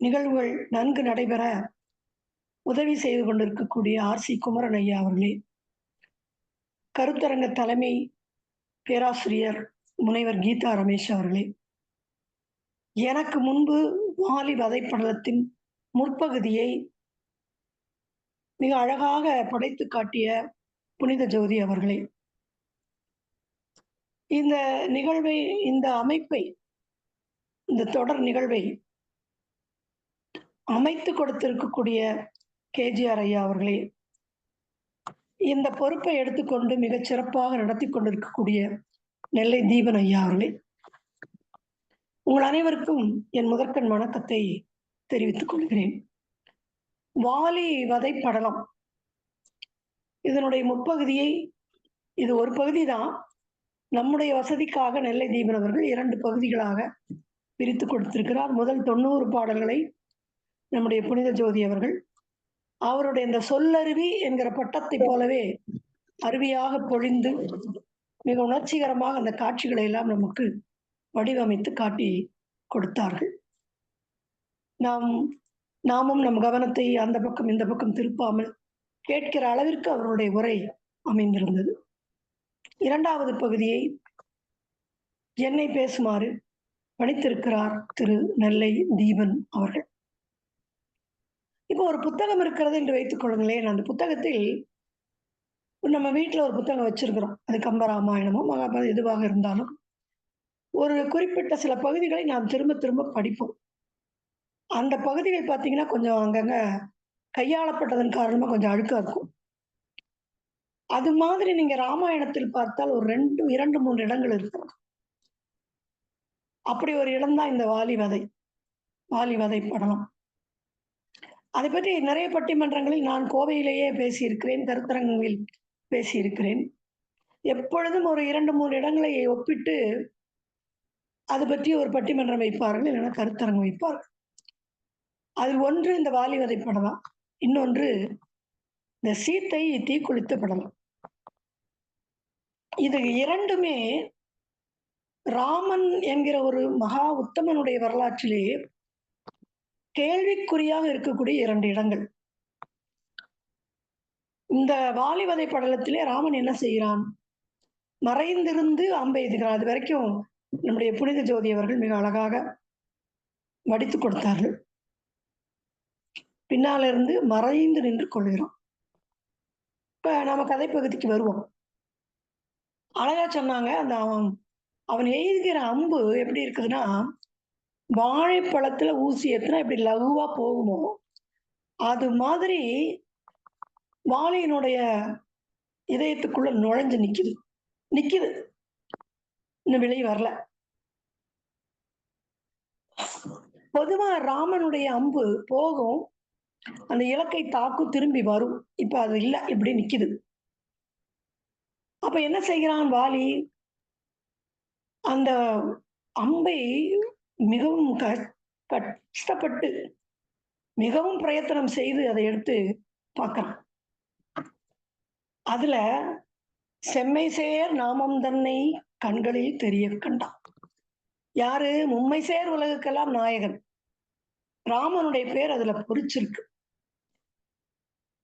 நிகழ்வுகள் நன்கு நடைபெற உதவி செய்து கொண்டிருக்கக்கூடிய RC குமரன் ஐயா அவர்களே, கருத்தரங்க தலைமை பேராசிரியர் முனைவர் கீதா ரமேஷ் அவர்களே, எனக்கு முன்பு வாலி வதைப்படலத்தின் முற்பகுதியை மிக அழகாக படைத்து காட்டிய புனித ஜோதி அவர்களே, இந்த நிகழ்வை, இந்த அமைப்பை, இந்த தொடர் நிகழ்வை அமைத்து கொடுத்திருக்கக்கூடிய கேஜிஆர் ஐயா அவர்களே, இந்த பொறுப்பை எடுத்துக்கொண்டு மிகச் சிறப்பாக நடத்தி கொண்டிருக்கக்கூடிய நெல்லை தீபன் ஐயா அவர்களே, உங்கள் அனைவருக்கும் என் முதற்கண் வணக்கத்தை தெரிவித்துக் கொள்கிறேன். வாலி வதைப்படலம் இதனுடைய முற்பகுதியை, இது ஒரு பகுதி தான், நம்முடைய வசதிக்காக நெல்லை தீபன் அவர்கள் 2 பகுதிகளாக பிரித்து கொடுத்திருக்கிறார். முதல் 90 பாடல்களை நம்முடைய புனித ஜோதி அவர்கள் அவருடைய இந்த சொல்லருவி என்கிற பட்டத்தை போலவே அருவியாக பொழிந்து மிக உணர்ச்சிகரமாக அந்த காட்சிகளை எல்லாம் நமக்கு வடிவமைத்து காட்டி கொடுத்தார்கள். நாமும் நம் கவனத்தை அந்த பக்கம் இந்த பக்கம் திருப்பாமல் கேட்கிற அளவிற்கு அவருடைய உரை அமைந்திருந்தது. 2வது பகுதியை என்னை பேசுமாறு பணித்திருக்கிறார் திரு நெல்லை தீபன் அவர்கள். இப்போ ஒரு புத்தகம் இருக்கிறது என்று வைத்துக் கொள்ளுங்களேன். அந்த புத்தகத்தில் நம்ம வீட்டில் ஒரு புத்தகம் வச்சிருக்கிறோம், அது கம்பராமாயணமோ மகாபாரதம் எதுவாக இருந்தாலும் ஒரு குறிப்பிட்ட சில பகுதிகளை நாம் திரும்ப திரும்ப படிப்போம். அந்த பகுதிகள் பார்த்தீங்கன்னா கொஞ்சம் அங்கங்க கையாளப்பட்டதன் காரணமா கொஞ்சம் அழுக்கா இருக்கும். அது மாதிரி நீங்க ராமாயணத்தில் பார்த்தால் ஒரு 2-3 இடங்கள் இருக்கிறது. அப்படி ஒரு இடம்தான் இந்த வாலி வதை படலம். அதை பற்றி நிறைய பட்டிமன்றங்களில் நான் கோவையிலேயே பேசியிருக்கிறேன், கருத்தரங்கில் பேசியிருக்கிறேன். எப்பொழுதும் ஒரு 2-3 இடங்களை ஒப்பிட்டு அது பற்றி ஒரு பட்டிமன்றம் வைப்பார்கள், இல்லைன்னா கருத்தரங்கு வைப்பார்கள். அதில் ஒன்று இந்த வாலி வதை படலம், இன்னொன்று இந்த சீத்தை தீக்குளித்த படலம். இது 2மே ராமன் என்கிற ஒரு மகா உத்தமனுடைய வரலாற்றிலே கேள்விக்குறியாக இருக்கக்கூடிய 2 இடங்கள். இந்த வாலி வதை படலத்திலே ராமன் என்ன செய்கிறான்? மறைந்திருந்து அம்பை எய்துகிறான். அது வரைக்கும் நம்முடைய புனித ஜோதி அவர்கள் மிக அழகாக வடித்து கொடுத்தார்கள். பின்னால இருந்து மறைந்து நின்று கொள்கிறோம். இப்ப நம்ம கதை பகுதிக்கு வருவோம். அழகா சொன்னாங்க, அந்த அவன் எய்கிற அம்பு எப்படி இருக்குதுன்னா, வாழைப்பழத்துல ஊசி எத்தனை எப்படி லகுவா போகுமோ அது மாதிரி வாலியினுடைய இதயத்துக்குள்ள நுழைஞ்சு நிக்குது இன்னும் வெளியே வரல. பொதுவா ராமனுடைய அம்பு போகும், அந்த இலக்கை தாக்கும், திரும்பி வரும். இப்ப அது இல்ல, இப்படி நிக்குது. அப்ப என்ன செய்கிறான் வாலி? அந்த அம்பை மிகவும் கஷ்டப்பட்டு மிகவும் பிரயத்தனம் செய்து அதை எடுத்து பார்க்கிறான். அதுல செம்மை சேர் நாமம் தன்னை கண்களில் தெரிய கண்டான். யாரு? மும்மை சேர் உலகுக்கெல்லாம் நாயகன் ராமனுடைய பேர் அதுல பொறிச்சிருக்கு.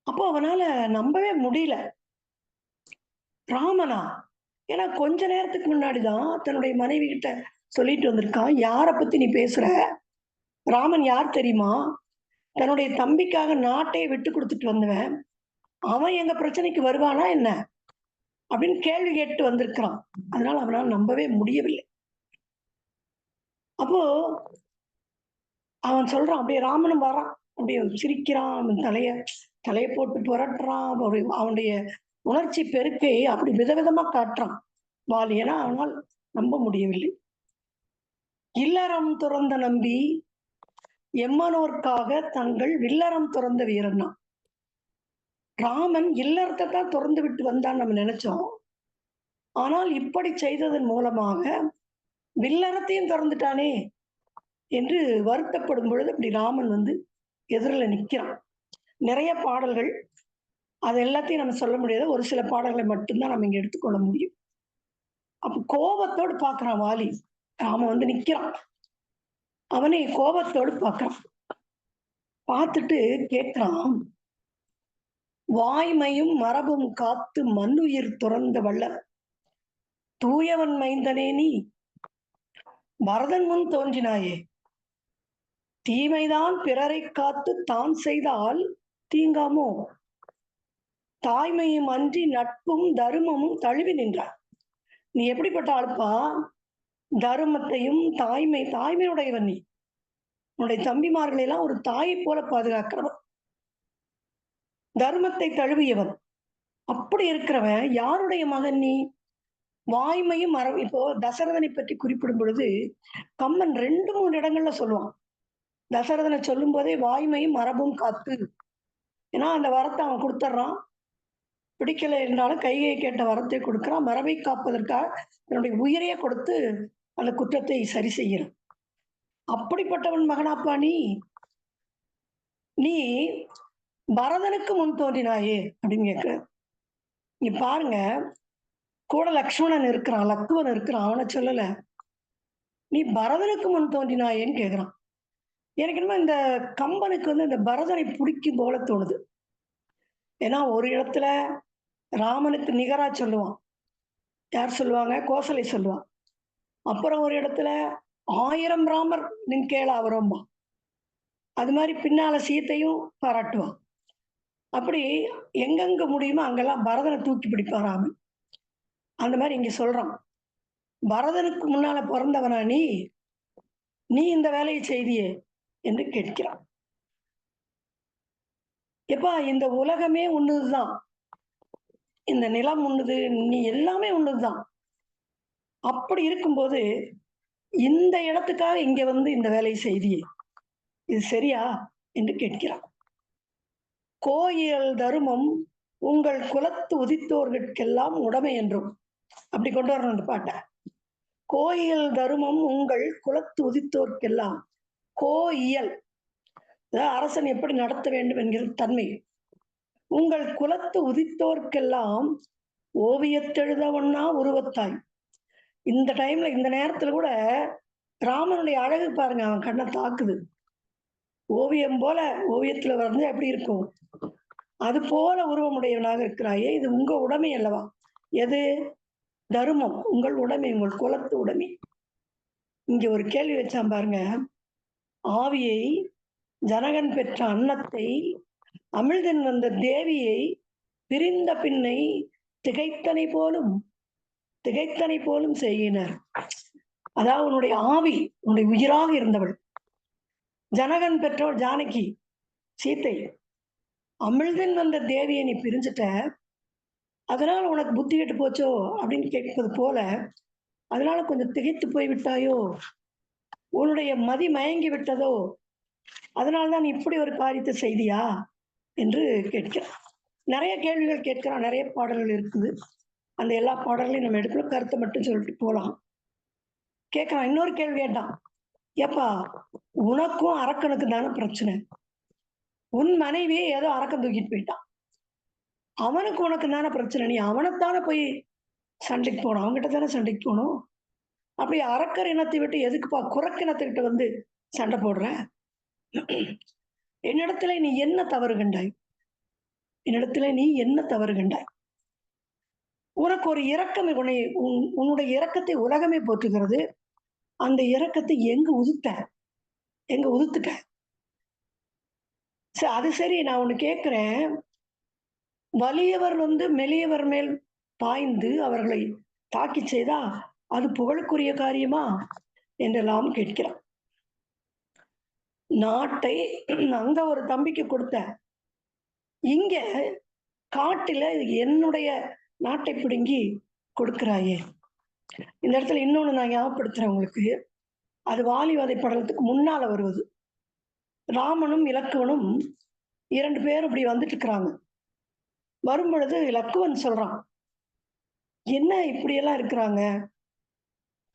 அப்போ அவனால நம்பவே முடியல, ராமனா? ஏன்னா கொஞ்ச நேரத்துக்கு முன்னாடிதான் தன்னுடைய மனைவி கிட்ட சொல்லிட்டு வந்திருக்கான், யார பத்தி நீ பேசுற? ராமன் யார் தெரியுமா? தன்னுடைய தம்பிக்காக நாட்டையே விட்டு கொடுத்துட்டு வந்தவன், அவன் எங்க பிரச்சனைக்கு வருவானா என்ன அப்படின்னு கேள்வி கேட்டு வந்திருக்கிறான். அதனால அவனால் நம்பவே முடியவில்லை. அப்போ அவன் சொல்றான், அப்படியே ராமனும் வரான், அப்படியே சிரிக்கிறான், அவன் தலையை போட்டு புரட்டுறான். அவனுடைய உணர்ச்சி பெருக்கை அப்படி விதவிதமா காட்டுறான் வாலி. ஏன்னா அவனால் நம்ப முடியவில்லை. இல்லறம் துறந்த நம்பி எம்மனோர்க்காக தங்கள் வில்லறம் துறந்த வீரன்னா. ராமன் இல்லறத்தை தான் திறந்து விட்டு வந்தான்னு நம்ம நினைச்சோம். ஆனால் இப்படி செய்ததன் மூலமாக வில்லறத்தையும் திறந்துட்டானே என்று வருத்தப்படும் பொழுது அப்படி ராமன் எதிரில் நிற்கிறான். நிறைய பாடல்கள், அது எல்லாத்தையும் நம்ம சொல்ல முடியாது, ஒரு சில பாடல்களை மட்டும்தான் நம்ம இங்க எடுத்துக்கொள்ள முடியும். அப்ப கோபத்தோடு பார்க்கிறான் வாலி. ராமன் நிற்கிறான், அவனை கோபத்தோடு பார்க்கிறான். பார்த்துட்டு கேட்கிறான், வாய்மையும் மரபும் காத்து மண்ணுயிர் துறந்த வள்ளல் தூயவன் மைந்தனே நீ பரதன் முன் தோன்றினாயே. தீமைதான் பிறரை காத்து தான் செய்தால் தீங்காமோ, தாய்மையும் அன்றி நட்பும் தருமமும் தழுவி நின்றார். நீ எப்படிப்பட்ட ஆளுப்பா? தருமத்தையும் தாய்மையுடையவன் நீ. உன்னுடைய தம்பிமார்களை எல்லாம் ஒரு தாயை போல பாதுகாக்கிறவன், தர்மத்தை தழுவியவன். அப்படி இருக்கிறவன் யாருடைய மகன் நீ? வாய்மையும் இப்போ தசரதனை பற்றி குறிப்பிடும் பொழுது கம்மன் 2-3 இடங்கள்ல சொல்லுவான். தசரதனை சொல்லும் போதே வாய்மையும் மரபும் காத்து. ஏன்னா அந்த வரத்தை அவன் கொடுத்துட்றான். பிடிக்கலை என்றாலும் கையை கேட்ட வரத்தை கொடுக்கிறான். மரபை காப்பதற்காக தன்னுடைய உயிரையே கொடுத்து அந்த குற்றத்தை சரி செய்கிறான். அப்படிப்பட்டவன் மகனாப்பா நீ? நீ பரதனுக்கு முன் தோன்றினாயே அப்படின்னு கேட்க. நீ பாருங்க, கூட லக்ஷ்மணன் இருக்கிறான், லக்குவன் இருக்கிறான், அவனை சொல்லல. நீ பரதனுக்கு முன் தோன்றினாயேன்னு கேட்கிறான். எனக்கு என்னமோ இந்த கம்பனுக்கு இந்த பரதனை பிடிக்கும் போல தோணுது. ஏன்னா ஒரு இடத்துல ராமனுக்கு நிகரா சொல்லுவான். யார் சொல்லுவாங்க? கோசலை சொல்லுவான். அப்புறம் ஒரு இடத்துல 1000 ராமர் நின் கேளா வரும்பா. அது மாதிரி பின்னால சீத்தையும் பாராட்டுவான். அப்படி எங்கெங்க முடியுமோ அங்கெல்லாம் பரதனை தூக்கி பிடிப்பான் ராமன். அந்த மாதிரி இங்க சொல்றான், பரதனுக்கு முன்னால பிறந்தவனா நீ இந்த வேலையை செய்தியே என்று கேட்கிறான். எப்பா, இந்த உலகமே உன்னுதுதான், இந்த நிலம் உண்ணுது, நீ எல்லாமே உண்ணுதுதான். அப்படி இருக்கும்போது இந்த இடத்துக்காக இங்க இந்த வேலையை செய்தியே, இது சரியா என்று கேட்கிறான். கோயில் தருமம் உங்கள் குலத்து உதித்தோர்கெல்லாம் உடைமை என்றும், அப்படி கொண்டு வரணும் அந்த பாட்டை. கோயில் தருமம் உங்கள் குலத்து உதித்தோர்க்கெல்லாம், கோயியல் அரசன் எப்படி நடத்த வேண்டும் என்கிற தன்மை. உங்கள் குலத்து உதித்தோர்க்கெல்லாம் ஓவியத்தெழுதவன்னா உருவத்தாய். இந்த டைம்ல இந்த நேரத்துல கூட ராமனுடைய அழகு பாருங்க, அவன் கண்ணை தாக்குது. ஓவியம் போல ஓவியத்துல எப்படி இருக்கும், அது போல உருவமுடையவனாக இருக்கிறாயே, இது உங்க உடைமை அல்லவா? எது? தருமம் உங்கள் உடைமை, உங்கள் குலத்து உடைமை. இங்க ஒரு கேள்வி வச்சான் பாருங்க. ஆவியை, ஜனகன் பெற்ற அன்னத்தை, அமிழ்தன் வந்த தேவியை பிரிந்த பின்னை திகைத்தனை போலும் செய்யினர். அதாவது உன்னுடைய ஆவி, உன்னுடைய உயிராக இருந்தவள் ஜனகன் பெற்றவள் ஜானகி, சீத்தை. அமிழ்தன் வந்த தேவியை நீ பிரிஞ்சுட்ட, அதனால உனக்கு புத்தி கெட்டு போச்சோ அப்படின்னு கேட்பது போல, அதனால கொஞ்சம் திகைத்து போய் விட்டாயோ, உன்னுடைய மதி மயங்கி விட்டதோ, அதனால்தான் இப்படி ஒரு காரியத்தை செய்தியா என்று கேட்கிறான். நிறைய கேள்விகள் கேட்கிறான், நிறைய பாடல்கள் இருக்குது. அந்த எல்லா பாடல்களையும் நம்ம எடுக்கணும், கருத்தை மட்டும் சொல்லிட்டு போலாம். கேட்கிறான், இன்னொரு கேள்வி கேட்டான். ஏப்பா, உனக்கும் அரக்கனுக்கு தானே பிரச்சனை. உன் மனைவியே ஏதோ அரக்கன் தூக்கிட்டு போயிட்டான், அவனுக்கு உனக்கு தானே பிரச்சனை. நீ அவனைத்தானே போய் சண்டைக்கு போகணும், அவங்ககிட்ட தானே சண்டைக்கு போகணும். அப்படி அரக்கர் இனத்தை விட்டு எதுக்குப்பா குரக்கினத்துக்கிட்ட சண்டை போடுற? என்னிடத்துல நீ என்ன தவறு கண்டாய்? உனக்கு ஒரு இரக்கம், உன்னுடைய இரக்கத்தை உலகமே போற்றுகிறது. அந்த இரக்கத்தை எங்க உதுத்துட்ட? அது சரி, நான் ஒண்ணு கேட்கிறேன். வலியவர் மெலியவர் மேல் பாய்ந்து அவர்களை தாக்கி செய்தா அது புகழுக்குரிய காரியமா என்றெல்லாம் கேட்கிறான். நாட்டை அங்க ஒரு தம்பிக்கு கொடுத்த, இங்க காட்டுல என்னுடைய நாட்டை பிடுங்கி கொடுக்கிறாயே. இந்த இடத்துல இன்னொன்னு நான் ஞாபகப்படுத்துறேன் உங்களுக்கு. அது வாலிவதை படலத்துக்கு முன்னால வருவது. ராமனும் இலக்குவனும் 2 பேரும் இப்படி வந்துட்டு இருக்கிறாங்க. வரும் பொழுது இலக்குவன் சொல்றான், என்ன இப்படியெல்லாம் இருக்கிறாங்க?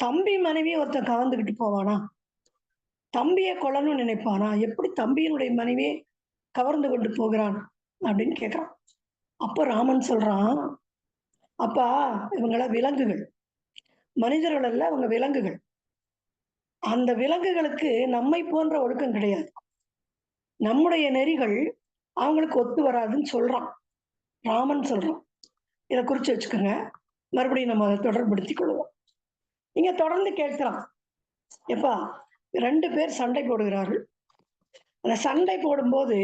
தம்பி மனைவியை ஒருத்தன் கவர்ந்துகிட்டு போவானா? தம்பியை கொல்லணும்னு நினைப்பானா? எப்படி தம்பியினுடைய மனைவியை கவர்ந்து கொண்டு போகிறான் அப்படின்னு கேட்கிறான். அப்ப ராமன் சொல்றான், அப்பா, இவங்கள விலங்குகள், மனிதர்கள் அல்ல, அவங்க விலங்குகள். அந்த விலங்குகளுக்கு நம்மை போன்ற ஒழுக்கம் கிடையாது. நம்முடைய நெறிகள் அவங்களுக்கு ஒத்து வராதுன்னு சொல்றான், ராமன் சொல்றான். இதை குறிச்சு வச்சுக்கோங்க, மறுபடியும் நம்ம அதை தொடர்படுத்திக் கொள்வோம். இங்க தொடர்ந்து கேட்கிறான், எப்பா, 2 பேர் சண்டை போடுகிறார்கள். அந்த சண்டை போடும்போது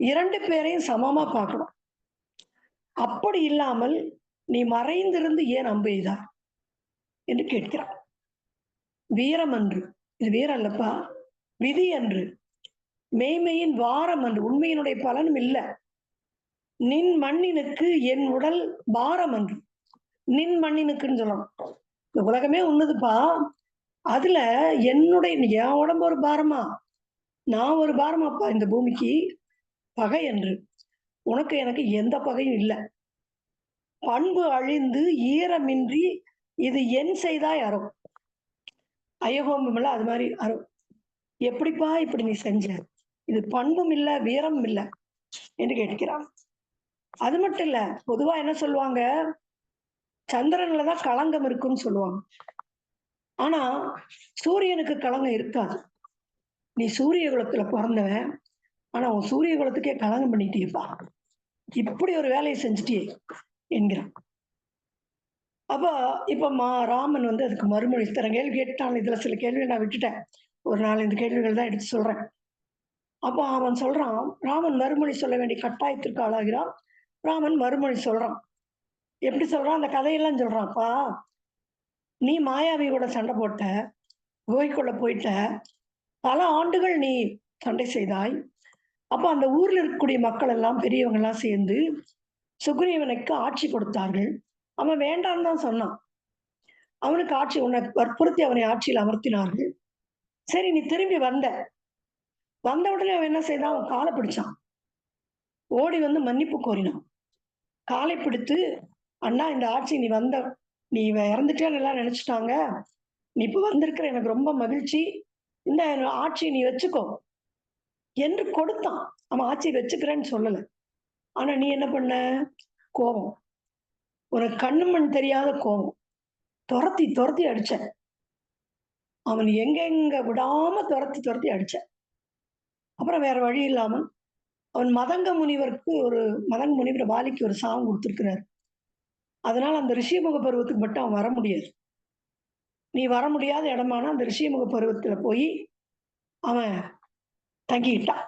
2 பேரையும் சமமா பார்க்கணும். அப்படி இல்லாமல் நீ மறைந்திருந்து ஏன் அம்பு எய்தாய் என்று கேட்கிறார். வீரம் அன்று, இது வீரம் அல்லப்பா, விதி அன்று, மெய்மையின் வாரம் அன்று, உண்மையினுடைய பலனும் இல்லை. நின் மண்ணினுக்கு என் உடல் பாரம் அன்று, நின் மண்ணினுக்குன்னு சொல்லணும். இந்த உலகமே உண்ணுதுப்பா, அதுல என்னுடைய என் உடம்பு ஒரு பாரமா, நான் ஒரு பாரமாப்பா இந்த பூமிக்கு. பகை என்று, உனக்கு எனக்கு எந்த பகையும் இல்லை. பண்பு அழிந்து ஈரமின்றி இது என் செய்தாய் அறம். ஐயகோம்பம் இல்ல, அது மாதிரி அறம். எப்படிப்பா இப்படி நீ செஞ்ச? இது பண்பும் இல்லை, வீரமும் இல்லை என்று கேட்கிறான். அது மட்டும் இல்ல, பொதுவா என்ன சொல்லுவாங்க, சந்திரன்லதான் களங்கம் இருக்குன்னு சொல்லுவாங்க. ஆனா சூரியனுக்கு களங்கம் இருக்காது. நீ சூரிய குலத்துல பிறந்தவன், ஆனா உன் சூரிய குலத்துக்கே களங்கம் பண்ணிட்டியப்பா, இப்படி ஒரு வேலையை செஞ்சுட்டியே என்கிறான். அப்ப இப்ப ராமன் வந்து அதுக்கு மறுமொழி தர கேள்வி கேட்டான். இதுல சில கேள்வி நான் விட்டுட்டேன், ஒரு 4-5 கேள்விகள் தான் எடுத்து சொல்றேன். அப்ப அவன் சொல்றான், ராமன் மறுமொழி சொல்ல வேண்டிய கட்டாயத்திற்கு ஆளாகிறான். ராமன் மறுமொழி சொல்றான். எப்படி சொல்றான், அந்த கதையெல்லாம் சொல்றான்ப்பா. நீ மாயாவி கூட சண்டை போட்ட, குகைக்குள்ள போயிட்ட, பல ஆண்டுகள் நீ சண்டை செய்தாய். அப்ப அந்த ஊர்ல இருக்கக்கூடிய மக்கள் எல்லாம், பெரியவங்க எல்லாம் சேர்ந்து சுக்ரீவனுக்கு ஆட்சி கொடுத்தார்கள். அவன் வேண்டான்னு தான் சொன்னான். அவனுக்கு ஆட்சி, உன்னை வற்புறுத்தி அவனை ஆட்சியில் அமர்த்தினார்கள். சரி, நீ திரும்பி வந்த உடனே அவன் என்ன செய்தான், அவன் காலை பிடிச்சான். ஓடி வந்து மன்னிப்பு கோரினான். காலை பிடித்து, அண்ணா இந்த ஆட்சி நீ இறந்துட்டேன்னு எல்லாம் நினைச்சிட்டாங்க, நீ இப்ப வந்திருக்கிற, எனக்கு ரொம்ப மகிழ்ச்சி, இந்த ஆட்சியை நீ வச்சுக்கோ என்று கொடுத்தான். அவன் ஆட்சியை வச்சுக்கிறேன்னு சொல்லல. ஆனா நீ என்ன பண்ண, கோபம், உனக்கு கண்ணு மண் தெரியாத கோபம், துரத்தி அடிச்ச. அவன் எங்க விடாம துரத்தி அடிச்ச. அப்புறம் வேற வழி இல்லாமல் அவன் மதங்க முனிவர் வாலிக்கு ஒரு சாபம் கொடுத்திருக்கிறார். அதனால அந்த ரிஷிமுக பருவத்துக்கு மட்டும் அவன் வர முடியாது. நீ வர முடியாத இடமான அந்த ரிஷிமுக பருவத்துல போய் அவன் தங்கிட்டான்.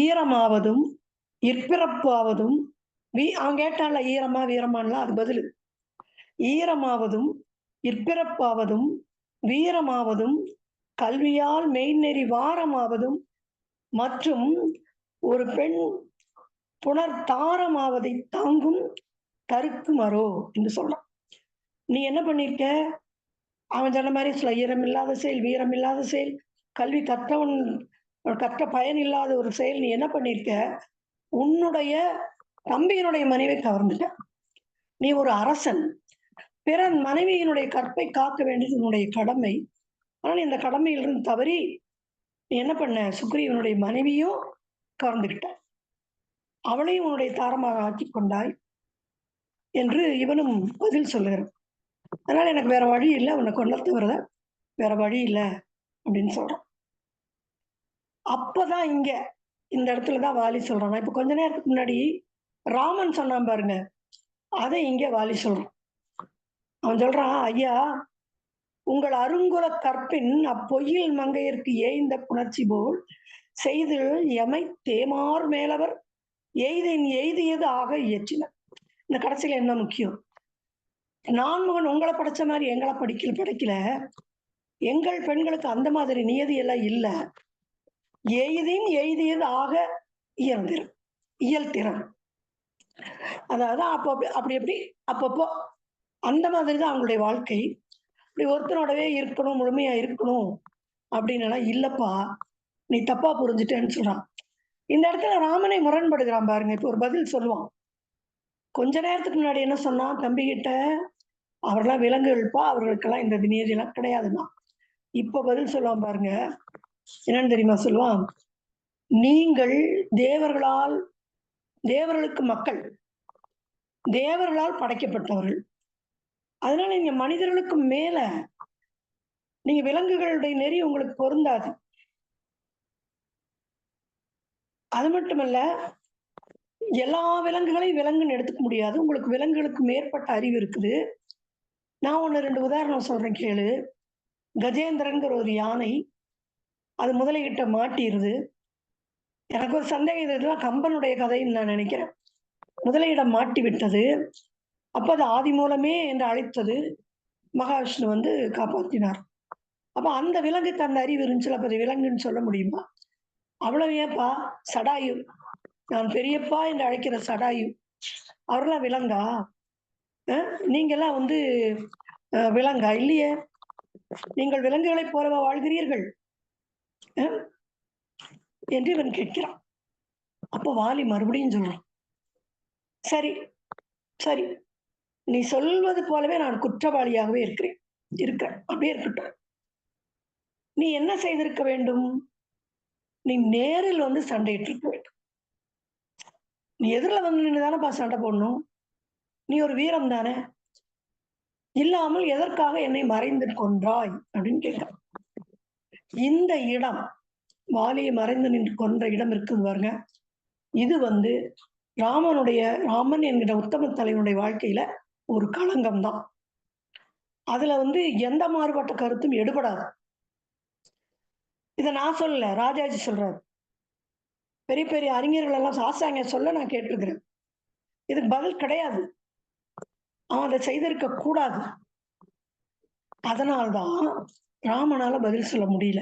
ஈரமாவதும் இற்பிறப்பாவதும், அவன் கேட்டான்ல ஈரமா வீரமானலாம், அது பதில். ஈரமாவதும் இற்பிறப்பாவதும் வீரமாவதும் கல்வியால் மெய்நெறி வாரமாவதும் மற்றும் ஒரு பெண் புனர் தாரமாவதை தாங்கும் தருக்கு மரோ என்று சொல்றான். நீ என்ன பண்ணிருக்க, அவன் சொன்ன மாதிரி சில ஈரம் இல்லாத செயல், வீரம் இல்லாத செயல், கல்வி கற்ற பயன் இல்லாத ஒரு செயல் நீ என்ன பண்ணிருக்க, உன்னுடைய தம்பியினுடைய மனைவி கவர்ந்துட்ட. நீ ஒரு அரசன், பிறன் மனைவியினுடைய கற்பை காக்க வேண்டியது உன்னுடைய கடமை. ஆனால் இந்த கடமையிலிருந்து தவறி நீ என்ன பண்ண, சுக்ரீவனுடைய மனைவியும் கவர்ந்துகிட்ட, அவளையும் உன்னுடைய தாரமாக ஆக்கி கொண்டாய் என்று இவனும் பதில் சொல்லுகிறான். அதனால எனக்கு வேற வழி இல்லை, உன்னை கொண்டத்து வரத வேற வழி இல்லை அப்படின்னு சொல்றான். அப்பதான் இந்த இடத்துலதான் வாலி சொல்றான். இப்ப கொஞ்ச நேரத்துக்கு முன்னாடி ராமன் சொன்னான் பாருங்க, அதை இங்க வாலி சொல்றான். அவன் சொல்றான், ஐயா, உங்கள் அருங்குல கற்பின் அப்பொய்யில் மங்கையருக்கு ஏய்ந்த புணர்ச்சி போல் செய்து எமை தேமார் மேலவர் எய்தியது ஆக இயற்றினர். இந்த கடைசியில என்ன முக்கியம், நான்முகன் உங்களை படைச்ச மாதிரி எங்களை படைக்கல, எங்கள் பெண்களுக்கு அந்த மாதிரி நியதி எல்லாம் இல்லை, எய்தியது ஆக இயல்திறன். அதாவது அப்பப்போ அந்த மாதிரிதான் அவங்களுடைய வாழ்க்கை. இப்படி ஒருத்தனோடவே இருக்கணும், முழுமையா இருக்கணும் அப்படின்னு இல்லப்பா, நீ தப்பா புரிஞ்சுட்டேன்னு சொல்றான். இந்த இடத்துல ராமனை முரண்படுகிறான் பாருங்க. இப்ப ஒரு பதில் சொல்லுவான். கொஞ்ச நேரத்துக்கு முன்னாடி என்ன சொன்னான், தம்பி கிட்ட அவரெல்லாம் விலங்குகள்ப்பா, அவர்களுக்கெல்லாம் இந்த நியதியெல்லாம் கிடையாதுன்னா. இப்ப பதில் சொல்லுவான் பாருங்க, என்னன்னு தெரியுமா சொல்லுவான், நீங்கள் தேவர்களுக்கு மக்கள், தேவர்களால் படைக்கப்பட்டவர்கள், அதனால நீங்க மனிதர்களுக்கு மேல, நீங்க விலங்குகளுடைய நெறி உங்களுக்கு பொருந்தாது. அது மட்டுமல்ல, எல்லா விலங்குகளையும் விலங்குன்னு எடுத்துக்க முடியாது, உங்களுக்கு விலங்குகளுக்கு மேற்பட்ட அறிவு இருக்குது. நான் 1-2 உதாரணம் சொல்றேன் கேளு. கஜேந்திரன்கிற ஒரு யானை அது முதலைகிட்ட மாட்டிடுது. எனக்கு ஒரு சந்தேகம், இதெல்லாம் கம்பனுடைய கதைன்னு நான் நினைக்கிறேன். முதலையிடம் மாட்டி விட்டது. அப்ப அது ஆதி மூலமே என்று அழைத்தது. மகாவிஷ்ணு வந்து காப்பாற்றினார். அப்ப அந்த விலங்குக்கு அந்த அறிவு இருந்துச்சு. அப்ப அது விலங்குன்னு சொல்ல முடியுமா? அவ்வளவு ஏப்பா சடாயு, நான் பெரியப்பா என்று அழைக்கிற சடாயு, அவரெல்லாம் விலங்கா? நீங்கெல்லாம் வந்து விலங்கா? இல்லையே, நீங்கள் விலங்குகளைப் போலவா வாழ்கிறீர்கள் என்று இவன் கேட்கிறான். அப்ப வாலி மறுபடியும் சொல்றான், சரி சரி, நீ சொல்வது போலவே நான் குற்றவாளியாகவே இருக்கிறேன், அப்படியே இருக்கட்டும். நீ என்ன செய்திருக்க வேண்டும்? நீ நேரில் வந்து சண்டையிட்டு இருக்க வேண்டும். நீ எதிரில் வந்து நின்று தானேப்பா சண்டை போடணும். நீ ஒரு வீரம் தானே, இல்லாமல் எதற்காக என்னை மறைந்து கொன்றாய் அப்படின்னு கேட்கிறான். இந்த இடம், வாலியை மறைந்து நின்று கொன்ற இடம் இருக்குது பாருங்க, இது வந்து ராமன் என்கிற உத்தம தலைவனுடைய வாழ்க்கையில ஒரு களங்கம் தான். அதுல வந்து எந்த மாறுபட்ட கருத்தும் எடுபடாது. இதை நான் சொல்லல, ராஜாஜி சொல்றாரு. பெரிய பெரிய அறிஞர்கள் எல்லாம் சாஸ்திராங்க சொல்ல நான் கேட்டிருக்கிறேன். இதுக்கு பதில் கிடையாது. அவன் அதை செய்திருக்க கூடாது. அதனால்தான் ராமனால பதில் சொல்ல முடியல.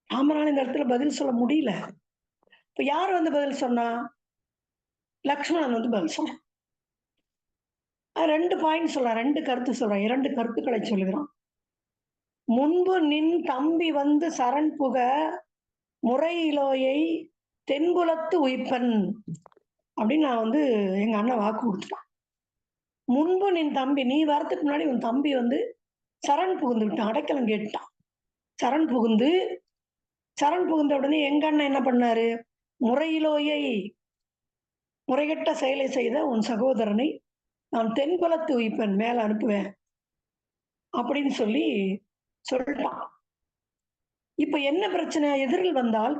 ராமனால இந்த இடத்துல பதில் சொல்ல முடியல. இப்ப யார் வந்து பதில் சொன்னா? லக்ஷ்மணன் வந்து பதில் சொல்றான். 2 பாயிண்ட் சொல்றான், 2 கருத்து சொல்றான், 2 கருத்துக்களை சொல்லுகிறான். முன்பு நின் தம்பி வந்து சரண் புக முறையிலோயை தென்புலத்து உயிப்பன் அப்படின்னு நான் வந்து எங்க அண்ணன் வாக்கு கொடுத்துட்டான். முன்பு நின் தம்பி, நீ வரதுக்கு முன்னாடி உன் தம்பி வந்து சரண் புகுந்து விட்டான், அடைக்கலம் கேட்டான். சரண் புகுந்த உடனே எங்க அண்ணன் என்ன பண்ணாரு? முறையிலோயை, முறைகெட்ட செயலை செய்த உன் சகோதரனை நான் தென்புலத்து உயிப்பன், மேல அனுப்புவேன் அப்படின்னு சொல்லிட்டான். இப்ப என்ன பிரச்சனை? எதிரில் வந்தால்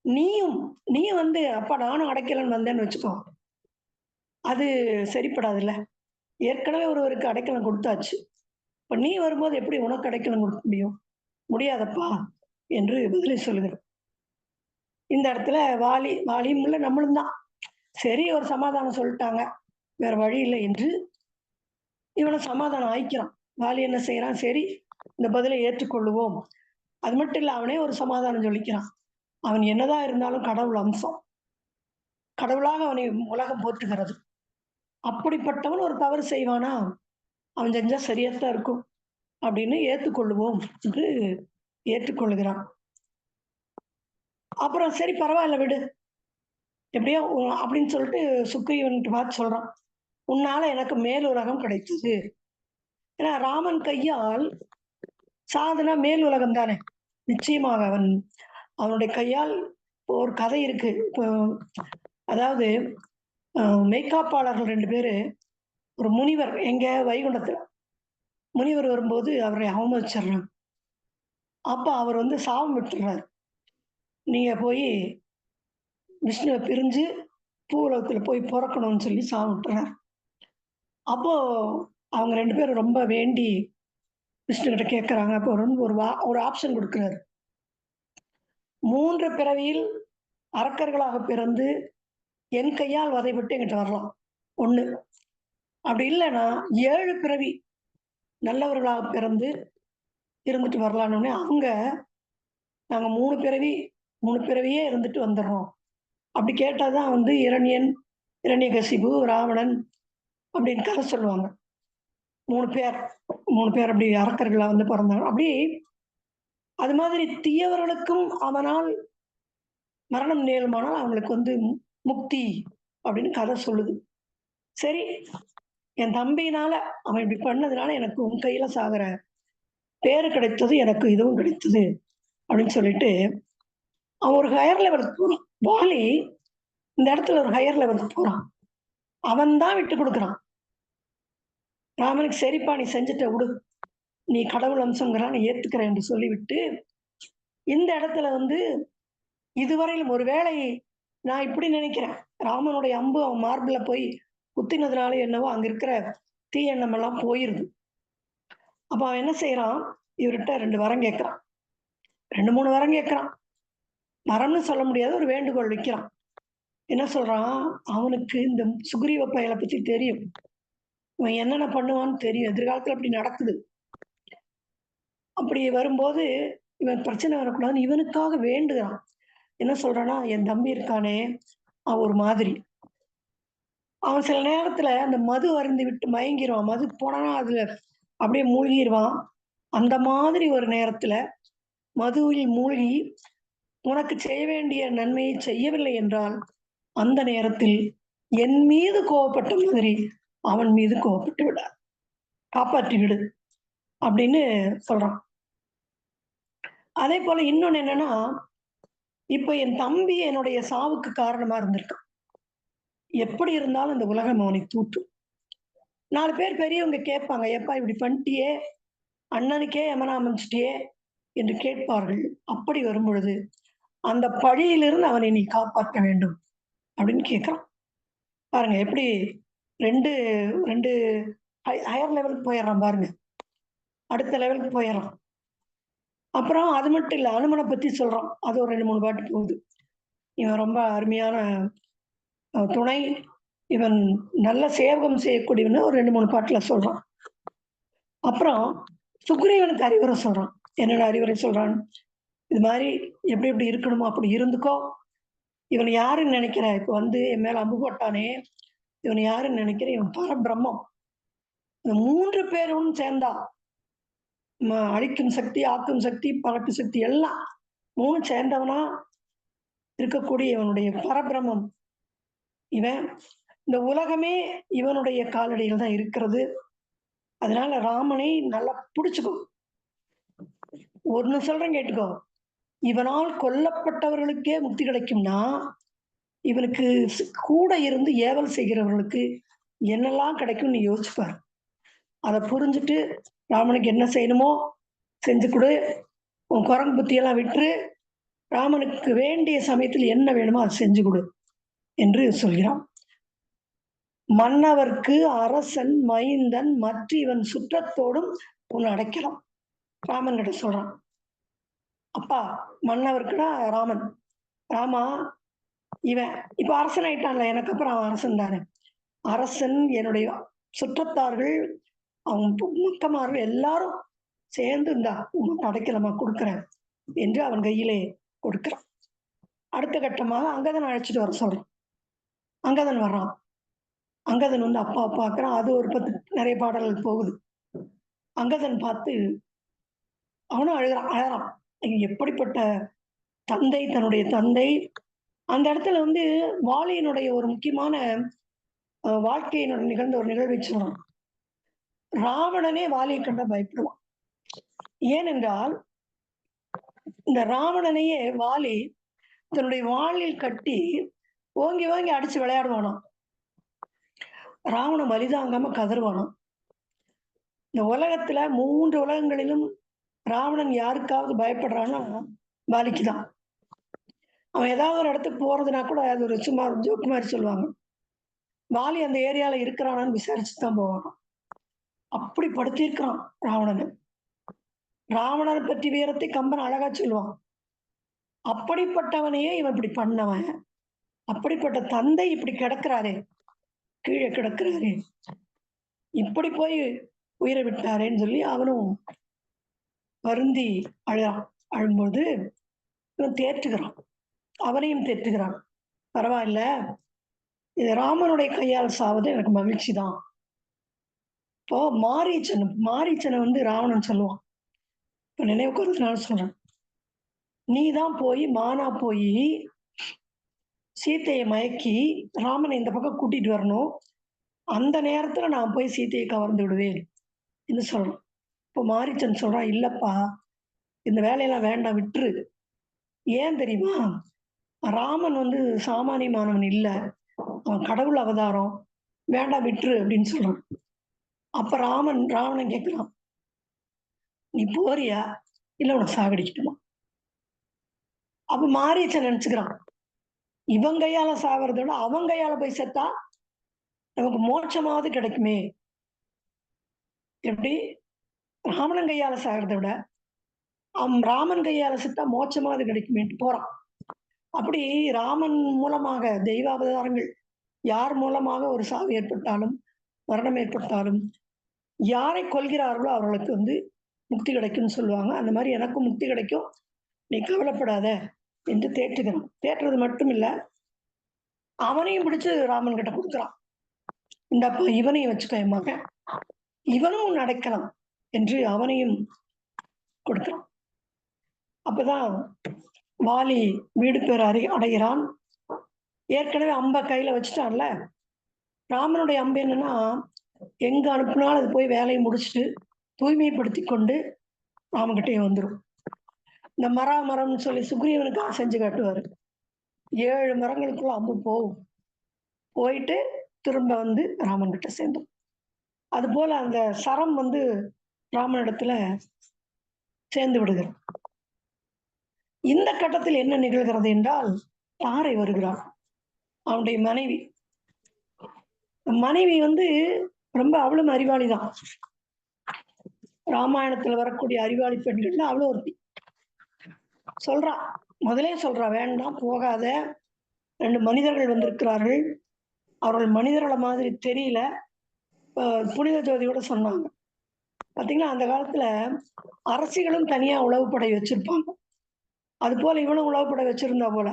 நீ வந்து அப்பா நானும் அடைக்கலன் வந்தேன்னு வச்சுக்கோ, அது சரிப்படாதுல்ல. ஏற்கனவே ஒருவருக்கு அடைக்கலம் கொடுத்தாச்சு. இப்ப நீ வரும்போது எப்படி உனக்கு அடைக்கலம் கொடுக்க முடியும்? முடியாதப்பா என்று பதிலை சொல்லுகிறோம். இந்த இடத்துல வாலியும் இல்லை, நம்மளும் தான். சரி, ஒரு சமாதானம் சொல்லிட்டாங்க, வேற வழி இல்லை என்று இவனை சமாதானம் ஆயிக்கிறான். வாலி என்ன செய்யறான்? சரி, இந்த பதிலை ஏற்றுக்கொள்ளுவோம். அது மட்டும் இல்ல, அவனே ஒரு சமாதானம் சொல்லிக்கிறான். அவன் என்னதான் இருந்தாலும் கடவுள் அம்சம், கடவுளாக அவனை உலகம் போற்றுகிறது. அப்படிப்பட்டவன் ஒரு தவறு செய்வானா? அவன் செஞ்சா சரியாத்தான் இருக்கும் அப்படின்னு ஏற்றுக்கொள்ளுவோம் என்று ஏற்றுக்கொள்ளுகிறான். அப்புறம் சரி பரவாயில்ல விடு, எப்படியோ அப்படின்னு சொல்லிட்டு சுக்ரீவன்ட்டு பார்த்து சொல்றான், உன்னால எனக்கு மேல் உலகம் கிடைத்தது. ஏன்னா ராமன் கையால் சாதனா மேல் உலகம் தானே, நிச்சயமாக அவனுடைய கையால். ஒரு கதை இருக்கு. இப்போ அதாவது மெய்காப்பாளர்கள் 2 பேரு, ஒரு முனிவர் எங்க வைகுண்டத்துல முனிவர் வரும்போது அவரை அவமதிச்சிடுறாங்க. அப்ப அவர் வந்து சாபம் விட்டுறாரு, நீங்க போய் விஷ்ணுவை பிரிஞ்சு பூலோகத்துல போய் பிறக்கணும்னு சொல்லி சாபம் விட்டுறாரு. அப்போ அவங்க 2 பேரும் ரொம்ப வேண்டி விஷ்ணு கிட்ட கேட்கிறாங்க. அப்போ ஒரு ஆப்ஷன் கொடுக்கிறாரு, 3 பிறவியில் அரக்கர்களாக பிறந்து என் கையால் வதைப்பட்டு என்கிட்ட வரலாம், 1. அப்படி இல்லைன்னா 7 பிறவி நல்லவர்களாக பிறந்து இருந்துட்டு வரலான்னு. அவங்க நாங்க 3 பிறவியே இருந்துட்டு வந்துடுறோம். அப்படி கேட்டாதான் வந்து இரண்யகசிபு, ராவணன் அப்படின்னு கதை சொல்லுவாங்க. 3 பேர் அப்படி அரக்கர்களா வந்து பிறந்தாங்க. அப்படி அது மாதிரி தீயவர்களுக்கும் அவனால் மரணம் நேருமானால் அவங்களுக்கு வந்து முக்தி அப்படின்னு கதை சொல்லுது. சரி, என் தம்பியினால அவன் இப்படி பண்ணதுனால எனக்கு உன் கையில சாகிற பேரு கிடைத்தது, எனக்கு இதுவும் கிடைத்தது அப்படின்னு சொல்லிட்டு அவன் ஒரு ஹையர் லெவலுக்கு போறான். வாலி இந்த இடத்துல ஒரு ஹையர் லெவலுக்கு போறான். அவன் தான் விட்டு கொடுக்குறான் ராமனுக்கு. சரிப்பா நீ செஞ்சுட்ட விடு, நீ கடவுள் அம்சங்கிறான், நீ ஏத்துக்கிறேன் என்று சொல்லிவிட்டு இந்த இடத்துல வந்து இதுவரையிலும் ஒருவேளை நான் இப்படி நினைக்கிறேன், ராமனுடைய அம்பு அவன் மார்பிள போய் குத்தினதுனால என்னவோ அங்க இருக்கிற தீ எண்ணம் எல்லாம் போயிருது. அப்ப அவன் என்ன செய்யறான், இவர்கிட்ட 2 வரம் கேட்கிறான். 2 3 வரம் கேட்கிறான். வரம்னு சொல்ல முடியாது, ஒரு வேண்டுகோள் வைக்கிறான். என்ன சொல்றான், அவனுக்கு இந்த சுக்ரீவ பயலை பத்தி தெரியும். இவன் என்னென்ன பண்ணுவான்னு தெரியும். எதிர்காலத்துல அப்படி நடக்குது. அப்படி வரும்போது இவன் பிரச்சனை வரக்கூடாதுன்னு இவனுக்காக வேண்டுகிறான். என்ன சொல்றான்னா, என் தம்பி இருக்கானே அவன் ஒரு மாதிரி. அவன் சில நேரத்துல அந்த மது அருந்தி விட்டு மயங்கிடுவான். மது போனானா அதுல அப்படியே மூழ்கிடுவான். அந்த மாதிரி ஒரு நேரத்துல மதுவில் மூழ்கி உனக்கு செய்ய வேண்டிய நன்மையை செய்யவில்லை என்றால் அந்த நேரத்தில் என் மீது கோவப்பட்ட மாதிரி அவன் மீது கோவப்பட்டு விட, காப்பாற்றி விடு அப்படின்னு சொல்றான். அதே போல இன்னொன்னு என்னன்னா, இப்ப என் தம்பி என்னுடைய சாவுக்கு காரணமா இருந்திருக்கான். எப்படி இருந்தாலும் இந்த உலகம் அவனை தூற்றும். 4 பேர் பெரியவங்க கேட்பாங்க, எப்பா இப்படி பண்ணிட்டியே, அண்ணனுக்கே எமனா அமைச்சிட்டியே என்று கேட்பார்கள். அப்படி வரும் பொழுது அந்த பழியிலிருந்து அவனை நீ காப்பாற்ற வேண்டும் அப்படின்னு கேட்கிறான். பாருங்க எப்படி ரெண்டு ரெண்டு ஹையர் லெவலுக்கு போயிடுறான் பாருங்க, அடுத்த லெவலுக்கு போயிடுறான். அப்புறம் அது மட்டும் இல்லை, அனுமனை பத்தி சொல்றான். அது ஒரு 2 3 பாட்டு போகுது. இவன் ரொம்ப அருமையான துணை, இவன் நல்ல சேவகம் செய்யக்கூடியவன்னு ஒரு 2 3 பாட்டுல சொல்றான். அப்புறம் சுக்ரீவனுக்கு அறிவுரை சொல்றான். என்னென்ன அறிவுரை சொல்றான், இது மாதிரி எப்படி எப்படி இருக்கணுமோ அப்படி இருந்துக்கோ. இவன் யாருன்னு நினைக்கிற, இப்ப என் மேல அம்பு போட்டானே, இவன் யாருன்னு நினைக்கிற, இவன் பரபிரம்மம். இந்த 3 பேரும் சேர்ந்தா அழிக்கும் சக்தி, ஆக்கும் சக்தி, பறப்பு சக்தி எல்லாம் 3 சேர்ந்தவனா இருக்கக்கூடிய இவனுடைய பரபிரம்மம். இவன் இந்த உலகமே இவனுடைய காலடியில் தான் இருக்கிறது. அதனால ராமனை நல்லா புடிச்சுக்கோ. ஒன்னு சொல்றேன் கேட்டுக்கோ, இவனால் கொல்லப்பட்டவர்களுக்கே முக்தி கிடைக்கும்னா இவனுக்கு கூட இருந்து ஏவல் செய்கிறவர்களுக்கு என்னெல்லாம் கிடைக்கும் நீ யோசிச்சுப்பார். அதை புரிஞ்சுட்டு ராமனுக்கு என்ன செய்யணுமோ செஞ்சு கொடு. உன் குரங்கு புத்தியெல்லாம் விட்டு ராமனுக்கு வேண்டிய சமயத்தில் என்ன வேணுமோ அதை செஞ்சு கொடு என்று சொல்கிறான். மன்னவர்க்கு அரசன் மைந்தன் மற்ற இவன் சுற்றத்தோடும் உன் அடைக்கலாம். ராமன் கிட்ட சொல்றான். அப்பா மன்னவர்க்குனா ராமன், ராமா இவன் இப்ப அரசன் ஆயிட்டான்ல, எனக்கு அப்புறம் அவன் அரசன் தானே. அரசன், என்னுடைய சுற்றத்தார்கள், அவங்க மக்கமார்கள் எல்லாரும் சேர்ந்து இந்தா உனக்கு அடைக்கலமா கொடுக்குறேன் என்று அவன் கையிலே கொடுக்கிறான். அடுத்த கட்டமாக அங்கதன் அழைச்சிட்டு வர சொல்றான். அங்கதன் வர்றான். அங்கதன் அப்பா பார்க்கிறான். அது ஒரு 10 நிறைய பாடல்கள் போகுது. அங்கதன் பார்த்து அவனும் அழறான். எப்படிப்பட்ட தந்தை, தன்னுடைய தந்தை. அந்த இடத்துல வாலியினுடைய ஒரு முக்கியமான வாழ்க்கையினுடைய நிகழ்ந்த ஒரு நிகழ்வை சொல்றான். ராவணனே வாலியை கண்ட பயப்படுவான். ஏனென்றால் இந்த ராவணனையே வாலி தன்னுடைய வாளில் கட்டி ஓங்கி ஓங்கி அடிச்சு விளையாடுவானாம். ராவணன் வலிதாங்காம கதறுவானாம். இந்த உலகத்துல 3 உலகங்களிலும் ராவணன் யாருக்காவது பயப்படுறான்னா வாலிக்குதான். அவன் ஏதாவது ஒரு இடத்துக்கு போறதுனா கூட அது ஒரு சும்மா ஜோக்கு மாதிரி சொல்லுவாங்க. வாலி அந்த ஏரியால இருக்கிறானான்னு விசாரிச்சுதான் போவானாம். அப்படி படுத்திருக்கிறான் ராவணனை. ராவணனை பற்றி வீரத்தை கம்பன் அழகா சொல்லுவான். அப்படிப்பட்டவனையே இவன் இப்படி பண்ணவன், அப்படிப்பட்ட தந்தை இப்படி கிடக்கிறாரே, கீழே கிடக்கிறாரே, இப்படி போய் உயிரை விட்டாரேன்னு சொல்லி அவனும் வருந்தி அழும்போது இவன் தேற்றுகிறான். அவனையும் தேற்றுகிறான். பரவாயில்ல, இது ராமனுடைய கையால் சாவது எனக்கு மகிழ்ச்சி தான். இப்போ மாரீச்சனை ராவணன் சொல்லுவான். இப்ப நினைவுக்கு வரதுனால சொல்றேன். நீதான் போய் மானா போய் சீத்தையை மயக்கி ராமனை இந்த பக்கம் கூட்டிட்டு வரணும். அந்த நேரத்துல நான் போய் சீத்தையை கவர்ந்து விடுவேன் என்று சொல்றான். இப்போ மாரீச்சன் சொல்றான், இல்லப்பா இந்த வேலையெல்லாம் வேண்டாம், விட்டுரு. ஏன் தெரியுமா, ராமன் சாமானியமானவன் இல்ல, அவன் கடவுள் அவதாரம், வேண்டாம் விட்டுரு அப்படின்னு சொல்றான். அப்ப ராவணன் கேட்கிறான், நீ போறியா இல்ல உனக்கு சாகடிக்கட்டுமா? அப்ப மாரீச்சன் நினைச்சுக்கிறான், இவன் கையால சாகிறத விட அவன் கையால போய் செத்தா நமக்கு மோட்சமாவது கிடைக்குமே. எப்படி ராவணன் கையால சாகிறத விட ராமன் கையால செத்தா மோட்சமாவது கிடைக்குமேட்டு போறான். அப்படி ராமன் மூலமாக தெய்வ அவதாரங்கள் யார் மூலமாக ஒரு சாவு ஏற்பட்டாலும் மரணம் ஏற்பட்டாலும் யாரை கொல்கிறார்களோ அவர்களுக்கு முக்தி கிடைக்கும்னு சொல்லுவாங்க. அந்த மாதிரி எனக்கும் முக்தி கிடைக்கும், நீ கவலைப்படாத என்று தேற்றுகிறான். தேற்றுறது மட்டும் இல்ல, அவனையும் பிடிச்சு ராமன் கிட்ட கொடுக்குறான். இந்தப்பா இவனையும் வச்சுக்க என் மகன், இவனும் நடக்கலாம் என்று அவனையும் கொடுக்கிறான். அப்பதான் வாலி வீடு பேர் அடைகிறான். ஏற்கனவே அம்பை கையில வச்சுட்டான்ல. ராமனுடைய அம்பு என்னன்னா, எங்க அனுப்புனாலும் அது போய் வேலையை முடிச்சுட்டு தூய்மைப்படுத்தி கொண்டு ராமகிட்டே வந்துடும். இந்த மரம்னு சொல்லி சுக்ரீவனுக்கு செஞ்சு காட்டுவாரு. 7 மரங்களுக்குள்ள அம்பு போகும், போயிட்டு திரும்ப ராமன் கிட்ட சேர்ந்தோம். அது போல அந்த சரம் ராமனிடத்துல சேர்ந்து விடுகிறது. இந்த கட்டத்தில் என்ன நிகழ்கிறது என்றால், தாரை வருகிறாள், அவனுடைய மனைவி. ரொம்ப அவளும் அறிவாளிதான். ராமாயணத்துல வரக்கூடிய அறிவாளி பெண்கள்ல அவளும் ஒருத்தி. சொல்றா, முதலே சொல்றா, வேண்டாம் போகாத, 2 மனிதர்கள் வந்திருக்கிறார்கள், அவர்கள் மனிதர்களை மாதிரி தெரியல. புனித ஜோதியோட சொன்னாங்க. பாத்தீங்கன்னா அந்த காலத்துல அரசிகளும் தனியா உளவுப்படை வச்சிருப்பாங்க. அது போல இவனும் உளவுப்படை வச்சிருந்தா போல.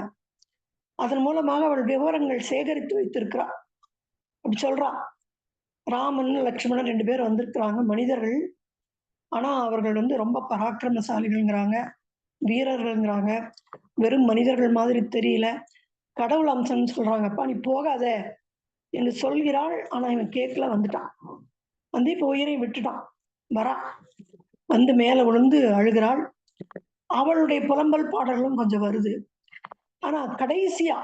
அதன் மூலமாக அவள் விவரங்கள் சேகரித்து வைத்திருக்கிறாள். அப்படி சொல்றா, ராமன் லட்சுமணன் 2 பேர் வந்திருக்கிறாங்க, மனிதர்கள். ஆனா அவர்கள் ரொம்ப பராக்கிரமசாலிகள்ங்கிறாங்க, வீரர்கள்ங்கிறாங்க, வெறும் மனிதர்கள் மாதிரி தெரியல, கடவுள் அம்சம்னு சொல்றாங்கப்பா, நீ போகாத என்று சொல்கிறாள். ஆனா இவன் கேட்கல, வந்துட்டான். இப்ப உயிரை விட்டுட்டான். வரா, மேல விழுந்து அழுகிறாள். அவளுடைய புலம்பல் பாடல்களும் கொஞ்சம் வருது. ஆனா கடைசியா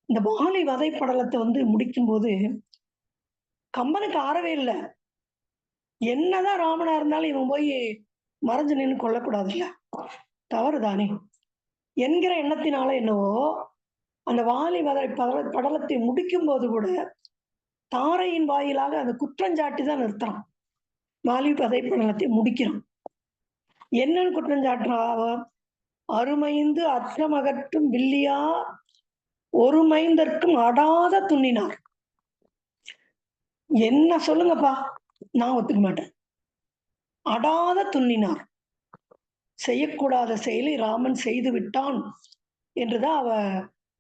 இந்த வாலி வதை படலத்தை முடிக்கும் போது கம்பனுக்கு ஆறவே இல்லை. என்னதான் ராமனா இருந்தாலும் இவன் போய் மறைஞ்சு நின்று கொள்ளக்கூடாதுல்ல, தவறுதானே என்கிற எண்ணத்தினால என்னவோ அந்த வாலி வதை படலத்தை முடிக்கும் போது கூட தாரையின் வாயிலாக அந்த குற்றஞ்சாட்டி தான் நிறுத்துறான். வாலி வதை படலத்தை முடிக்கிறான். என்னன்னு குற்றஞ்சாட்டுறா? அருமைந்து அற்றமகற்றும் வில்லியா ஒரு மைந்தர்க்கும் அடாத துண்ணினார். என்ன சொல்லுங்கப்பா, நான் ஒத்துக்க மாட்டேன். அடாத துண்ணினார், செய்யக்கூடாத செயலை ராமன் செய்து விட்டான் என்றுதான் அவ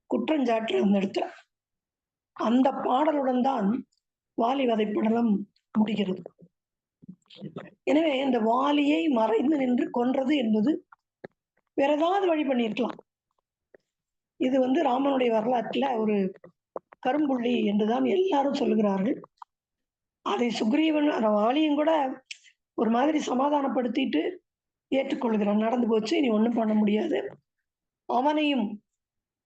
குற்றஞ்சாட்டு அந்த இடத்துல. அந்த பாடலுடன் தான் வாலி வதை படலம் முடிகிறது. எனவே இந்த வாலியை மறைந்து நின்று கொன்றது என்பது வேற ஏதாவது வழி பண்ணியிருக்கலாம். இது ராமனுடைய வரலாற்றுல ஒரு கரும்புள்ளி என்றுதான் எல்லாரும் சொல்லுகிறார்கள். அதை சுக்ரீவன் வாலியும் கூட ஒரு மாதிரி சமாதானப்படுத்திட்டு ஏற்றுக்கொள்கிறான். நடந்து போச்சு, இனி ஒண்ணும் பண்ண முடியாது, அவனையும்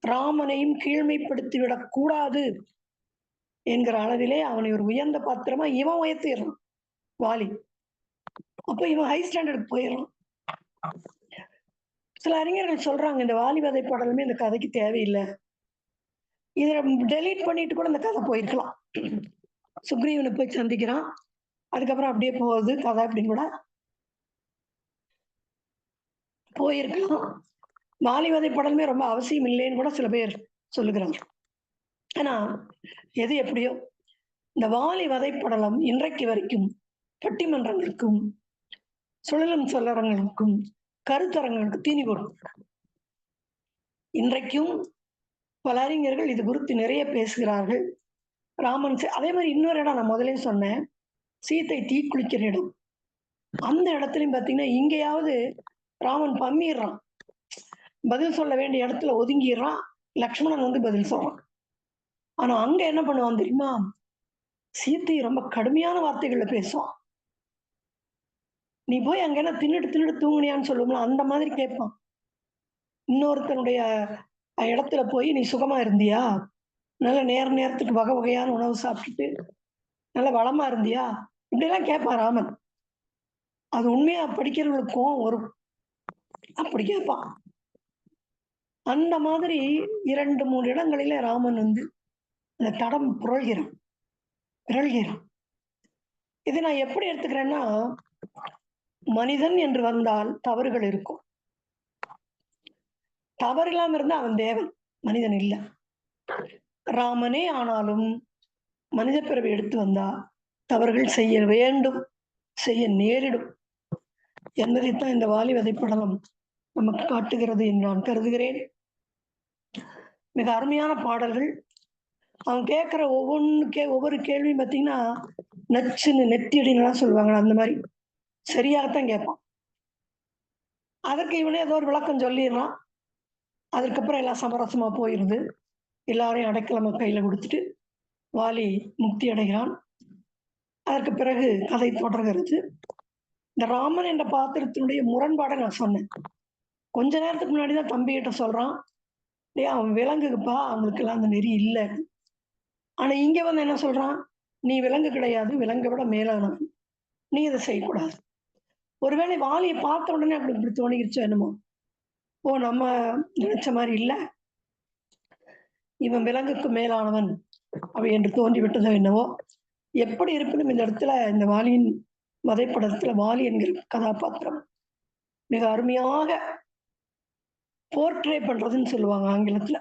ராமனையும் கீழ்மைப்படுத்திவிடக் கூடாது என்கிற அளவிலே அவனை ஒரு உயர்ந்த பாத்திரமா இவன் உயர்த்திடுறான் வாலி. அப்ப இவன் ஹை ஸ்டாண்டர்டுக்கு போயிடறான். சில அறிஞர்கள் சொல்றாங்க, இந்த வாலி வதை பாடலுமே இந்த கதைக்கு தேவையில்லை, இதை டெலீட் பண்ணிட்டு கூட இந்த கதை போயிருக்கலாம். சுக்ரீவனை போய் சந்திக்கிறான், அதுக்கப்புறம் அப்படியே போகுது கதை அப்படின்னு கூட போயிருக்கலாம். வாலி வதை பாடலுமே ரொம்ப அவசியம் இல்லைன்னு கூட சில பேர் சொல்லுகிறாங்க. ஆனா எது எப்படியோ இந்த வாலி வதை படலம் இன்றைக்கு வரைக்கும் பட்டிமன்றங்களுக்கும் சுழலும் சொல்லரங்களுக்கும் கருத்தரங்களுக்கு தீனி போடும். இன்றைக்கும் பல அறிஞர்கள் இது குறித்து நிறைய பேசுகிறார்கள். ராமன் அதே மாதிரி இன்னொரு இடம் நான் முதலே சொன்னேன், சீத்தை தீக்குளிக்கிற இடம். அந்த இடத்துலயும் பாத்தீங்கன்னா இங்கேயாவது ராமன் பம்மிடுறான், பதில் சொல்ல வேண்டிய இடத்துல ஒதுங்கிடுறான், லக்ஷ்மணன் பதில் சொல்றான். ஆனா அங்க என்ன பண்ணுவான் தெரியுமா, சீத்தை ரொம்ப கடுமையான வார்த்தைகள்ல பேசுவான். நீ போய் அங்க என்ன தின்னுட்டு தூங்குனியான்னு சொல்லுவோம்ல, அந்த மாதிரி கேட்பான். இன்னொருத்தனுடைய இடத்துல போய் நீ சுகமா இருந்தியா, நல்ல நேரத்துக்கு வகை வகையான உணவு சாப்பிட்டுட்டு நல்ல வளமா இருந்தியா, இப்படிலாம் கேட்பான் ராமன். அது உண்மையா படிக்கிறவங்களுக்கும் வரும், அப்படி கேட்பான். அந்த மாதிரி 2-3 இடங்களில ராமன் அந்த தடம் பிறழ்கிறான். இதை நான் எப்படி எடுத்துக்கிறேன்னா, மனிதன் என்று வந்தால் தவறுகள் இருக்கும். தவறு இல்லாம இருந்தா அவன் தேவன், மனிதன் இல்ல. ராமனே ஆனாலும் மனித பிறவி எடுத்து வந்தா தவறுகள் செய்ய வேண்டும், செய்ய நேரிடும் என்பதைத்தான் இந்த வாலி வதைப்படலம் நமக்கு காட்டுகிறது என்று நான் கருதுகிறேன். மிக அருமையான பாடல்கள். அவன் கேட்கிற ஒவ்வொரு கேள்வியும் பார்த்தீங்கன்னா நச்சுன்னு நெத்தியடின்னுலாம் சொல்லுவாங்க, அந்த மாதிரி சரியாகத்தான் கேட்பான். அதற்கு இவனே ஏதோ ஒரு விளக்கம் சொல்லிடுறான். அதுக்கப்புறம் எல்லாம் சமரசமா போயிருது. எல்லாரையும் அடைக்கலமா கையில கொடுத்துட்டு வாலி முக்தி அடைகிறான். அதற்கு பிறகு கதை தொடர்கிறது. இந்த ராமன் என்ற பாத்திரத்தினுடைய முரண்பாடை நான் சொன்னேன். கொஞ்ச நேரத்துக்கு முன்னாடிதான் தம்பி கிட்ட சொல்றான், டே அவன் விலங்குக்குப்பா, அவங்களுக்கு எல்லாம் அந்த நெறி இல்லை. ஆனா இங்க வந்து என்ன சொல்றான், நீ விலங்கு கிடையாது, விலங்கை விட மேலானவன், நீ இதை செய்யக்கூடாது. ஒருவேளை வாலியை பார்த்த உடனே அப்படி இப்படி தோணிக்கிடுச்சோ என்னமோ, ஓ நம்ம நினைச்ச மாதிரி இல்லை, இவன் விலங்குக்கு மேலானவன் அவை என்று தோன்றி விட்டதோ என்னவோ. எப்படி இருப்பினும் இந்த இடத்துல இந்த வாலியின் வதைப்படத்துல வாலி என்கிற கதாபாத்திரம் மிக அருமையாக போர்ட்ரே பண்றதுன்னு சொல்லுவாங்க ஆங்கிலத்துல,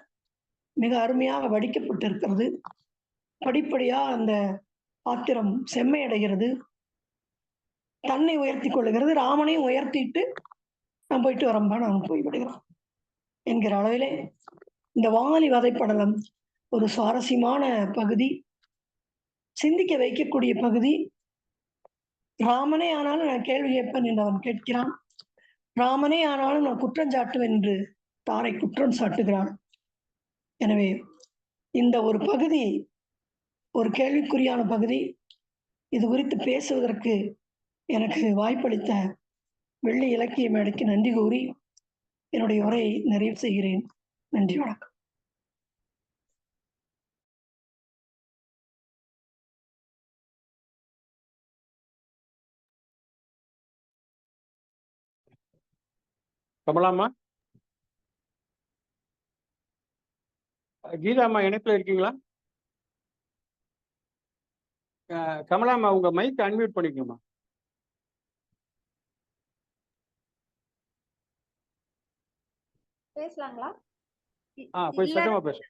மிக அருமையாக வடிக்கப்பட்டு இருக்கிறது. படிப்படியா அந்த பாத்திரம் செம்மையடைகிறது, தன்னை உயர்த்தி கொள்ளுகிறது. ராமனையும் உயர்த்திட்டு நான் போயிட்டு வரம்பா, நான் போய் விடுகிறான் என்கிற அளவிலே இந்த வாலி வதைப்படலம் ஒரு சுவாரஸ்யமான பகுதி, சிந்திக்க வைக்கக்கூடிய பகுதி. ராமனே ஆனாலும் நான் கேள்வி கேட்பேன் என்று அவன் கேட்கிறான், ராமனே ஆனாலும் நான் குற்றம் சாட்டுவேன் என்று தாரை குற்றம் சாட்டுகிறான். எனவே இந்த ஒரு பகுதி ஒரு கேள்விக்குறியான பகுதி. இது குறித்து பேசுவதற்கு எனக்கு வாய்ப்பளித்த வெள்ளி இலக்கிய மேடைக்கு நன்றி கூறி என்னுடைய உரையை நிறைவு செய்கிறேன். நன்றி, வணக்கம். கமலாம்மா, கீதாம்மா இணைப்புல இருக்கீங்களா? கமலாம்மா உங்க மைக் அன்மியூட் பண்ணிக்கணுமா? பேசலாங்களா? போய் சத்தமா பேச.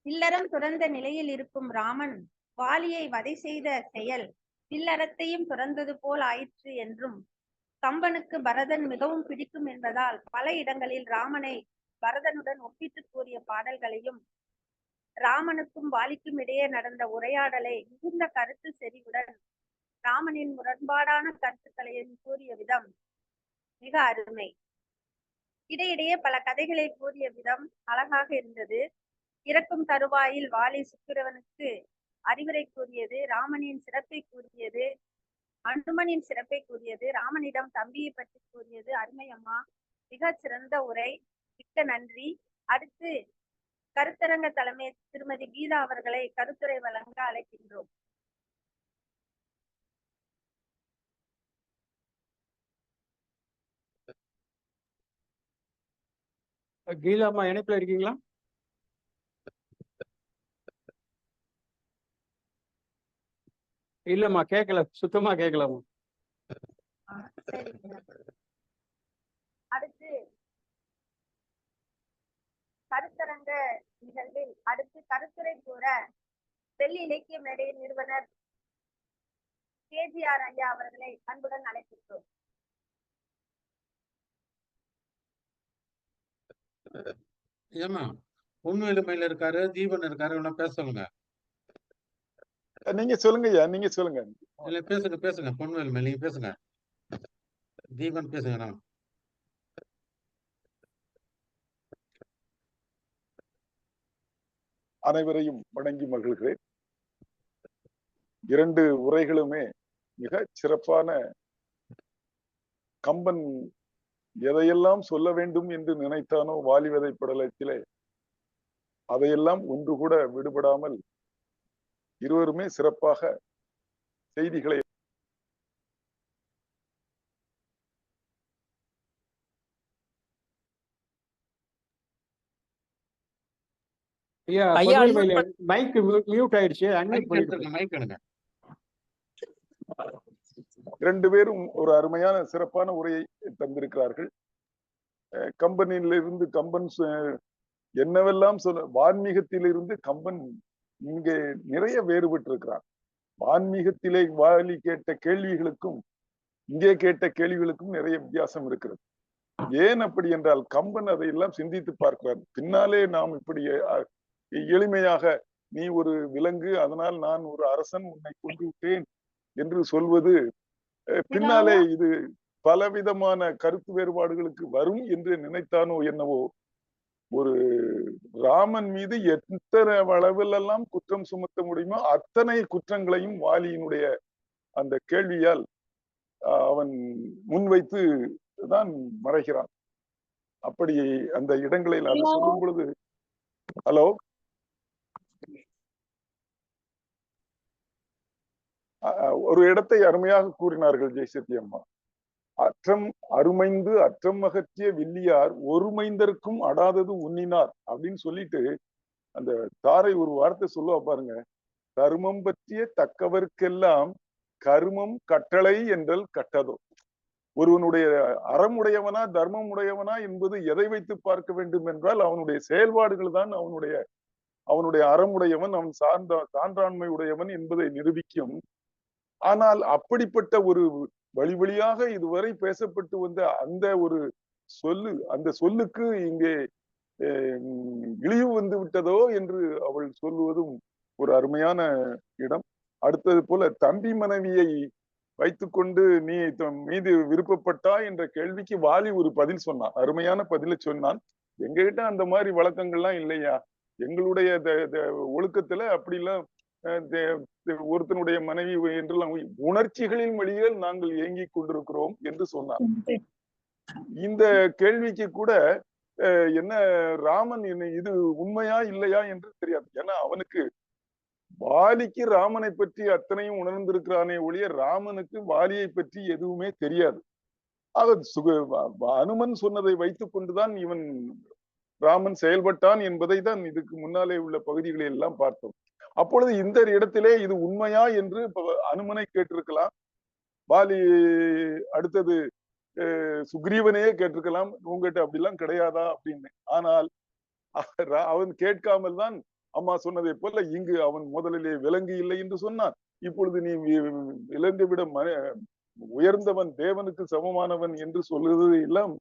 இல்லறம் துறந்த நிலையில் இருக்கும் ராமன் வாலியை வதை செய்த செயல் இல்லறத்தையும் துறந்தது போல் ஆயிற்று என்றும், கம்பனுக்கு பரதன் மிகவும் பிடிக்கும் என்பதால் பல இடங்களில் ராமனை பரதனுடன் ஒப்பிட்டு கூறிய பாடல்களையும், ராமனுக்கும் வாலிக்கும் இடையே நடந்த உரையாடலை மிகுந்த கருத்து செறிவுடன் ராமனின் முரண்பாடான கருத்துக்களையும் கூறிய விதம் மிக அருமை. இடையிடையே பல கதைகளை கூறிய விதம் அழகாக இருந்தது. இறக்கும் தருவாயில் வாலி சுக்கிரவனுக்கு அறிவுரை கூறியது, ராமனின் சிறப்பை கூறியது, அனுமனின் சிறப்பை கூறியது, ராமனிடம் தம்பியை பற்றி கூறியது. அருமை அம்மா, மிக சிறந்த உரை, மிக்க நன்றி. அடுத்து கருத்தரங்க தலைமை திருமதி கீதா அவர்களை கருத்துரை வழங்க அழைக்கின்றோம். கீதாம்மா இணைப்புல இருக்கீங்களா? இல்லம்மா, கேட்கல, சுத்தமா கேட்கலாமா. அடுத்து கருத்தரங்க நிகழ்வில் அடுத்து கருத்துரை கூற வெள்ளி இலக்கிய மேடையின் நிறுவனர் KGR ஐயா அவர்களை அன்புடன் அழைக்கின்றோம். ஏமா பொன்வேலுமையில இருக்காரு, தீபன் இருக்காரு, இவெல்லாம் பேச சொல்லுங்க. நீங்க சொல்லுங்க ஐயா, நீங்க சொல்லுங்க. இல்ல பேசுங்க பேசுங்க, பொன்வேலுமை நீங்க பேசுங்க, தீபன் பேசுங்க. நான் அனைவரையும் வணங்கி மகிழ்கிறேன். இரண்டு உரைகளுமே மிக சிறப்பான, கம்பன் எதையெல்லாம் சொல்ல வேண்டும் என்று நினைத்தானோ வாலி வதைப்படலத்திலே அதையெல்லாம் ஒன்று கூட விடுபடாமல் இருவருமே சிறப்பாக செய்திகளை மைக் மியூட் ஆயிடுச்சு, அன்மியூட் பண்ணிட்டு மைக் எடுங்க. 2 பேரும் ஒரு அருமையான சிறப்பான உரையை தந்திருக்கிறார்கள். கம்பனிலிருந்து கம்பன் என்னவெல்லாம் சொல்ல, வான்மீகத்திலிருந்து கம்பன் இங்கே நிறைய வேறுபட்டு இருக்கிறார். வான்மீகத்திலே வாலி கேட்ட கேள்விகளுக்கும் இங்கே கேட்ட கேள்விகளுக்கும் நிறைய வித்தியாசம் இருக்கிறது. ஏன் அப்படி என்றால் கம்பன் அதையெல்லாம் சிந்தித்து பார்க்கிறார். பின்னாலே நாம் இப்படி எளிமையாக நீ ஒரு விலங்கு, அதனால் நான் ஒரு அரசன், உன்னை கொன்று விட்டேன் என்று சொல்வது பின்னாலே இது பலவிதமான கருத்து வேறுபாடுகளுக்கு வரும் என்று நினைத்தானோ என்னவோ. ஒரு ராமன் மீது எத்தனை அளவிலெல்லாம் குற்றம் சுமத்த முடியுமோ அத்தனை குற்றங்களையும் வாலியினுடைய அந்த கேள்வியால் அவன் முன்வைத்து தான் மறைகிறான். அப்படி அந்த இடங்களில் அது சொல்லும் பொழுது, ஹலோ, ஒரு இடத்தை அருமையாக கூறினார்கள் ஜெயசக்தி அம்மா. அற்றம் அருமைந்து அற்றம் அகற்றிய வில்லியார் ஒருமைந்தருக்கும் அடாதது உண்ணினார் அப்படின்னு சொல்லிட்டு அந்த தாரை ஒரு வார்த்தை சொல்லுவா பாருங்க. கருமம் பற்றிய தக்கவர்க்கெல்லாம் கருமம் கட்டளை என்றல் கட்டதோ. ஒருவனுடைய அறமுடையவனா தர்மம் உடையவனா என்பது எதை வைத்து பார்க்க வேண்டும் என்றால் அவனுடைய செயல்பாடுகள் தான் அவனுடைய அறமுடையவன், அவன் சான்றாண்மை உடையவன் என்பதை நிரூபிக்கும். ஆனால் அப்படிப்பட்ட ஒரு வழி வழியாக இதுவரை பேசப்பட்டு வந்த அந்த ஒரு அந்த சொல்லுக்கு இங்கே இழிவு வந்து விட்டதோ என்று அவள் சொல்லுவதும் ஒரு அருமையான இடம். அடுத்தது போல தம்பி மனைவியை வைத்துக்கொண்டு நீ மீது விருப்பப்பட்டா என்ற கேள்விக்கு வாலி ஒரு பதில் சொன்னான். அருமையான பதில சொன்னான். எங்ககிட்ட அந்த மாதிரி வழக்கங்கள்லாம் இல்லையா, எங்களுடைய ஒழுக்கத்துல அப்படிலாம் ஒருத்தனுடைய மனைவி என்றெல்லாம் உணர்ச்சிகளின் வழியில் நாங்கள் இயங்கிக் கொண்டிருக்கிறோம் என்று சொன்னார். இந்த கேள்விக்கு கூட என்ன ராமன் இது உண்மையா இல்லையா என்று தெரியாது. ஏன்னா அவனுக்கு வாலிக்கு ராமனை பற்றி அத்தனையும் உணர்ந்திருக்கிறானே ஒழிய ராமனுக்கு வாலியை பற்றி எதுவுமே தெரியாது. அனுமன் சொன்னதை வைத்துக் கொண்டுதான் இவன் ராமன் செயல்பட்டான் என்பதை தான் இதுக்கு முன்னாலே உள்ள பகுதிகளை எல்லாம் பார்த்தோம். அப்பொழுது இந்த இடத்திலே இது உண்மையா என்று அனுமனை கேட்டிருக்கலாம், வாலி அடுத்தது சுக்ரீவனையே கேட்டிருக்கலாம், உங்ககிட்ட அப்படிலாம் கிடையாதா அப்படின்னு. ஆனால் அவன் கேட்காமல் தான் அம்மா சொன்னதை போல இங்கு அவன் முதலிலே விலங்கு இல்லை என்று சொன்னான். இப்பொழுது நீ விலங்கு விட உயர்ந்தவன், தேவனுக்கு சமமானவன் என்று சொல்லுவது எல்லாம்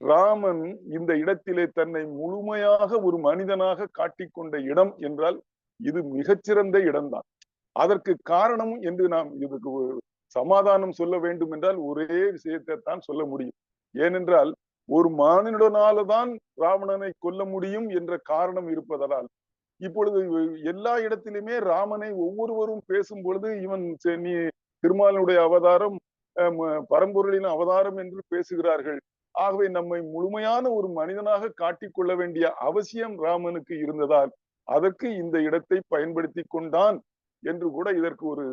ராமன் இந்த இடத்திலே தன்னை முழுமையாக ஒரு மனிதனாக காட்டிக்கொண்ட இடம் என்றால் இது மிகச்சிறந்த இடம்தான். அதற்கு காரணம் என்று நாம் இதுக்கு சமாதானம் சொல்ல வேண்டும் என்றால் ஒரே விஷயத்தை தான் சொல்ல முடியும். ஏனென்றால் ஒரு மானிடனால்தான் ராவணனை கொல்ல முடியும் என்ற காரணம் இருப்பதால் இப்பொழுது எல்லா இடத்திலுமே ராமனை ஒவ்வொருவரும் பேசும் பொழுது இவன் நீ திருமாலினுடைய அவதாரம், பரம்பொருளின் அவதாரம் என்று பேசுகிறார்கள். ஆகவே நம்மை முழுமையான ஒரு மனிதனாக காட்டிக்கொள்ள வேண்டிய அவசியம் ராமனுக்கு இருந்ததால் அதற்கு இந்த இடத்தை பயன்படுத்தி கொண்டான் என்று கூட இதற்கு ஒரு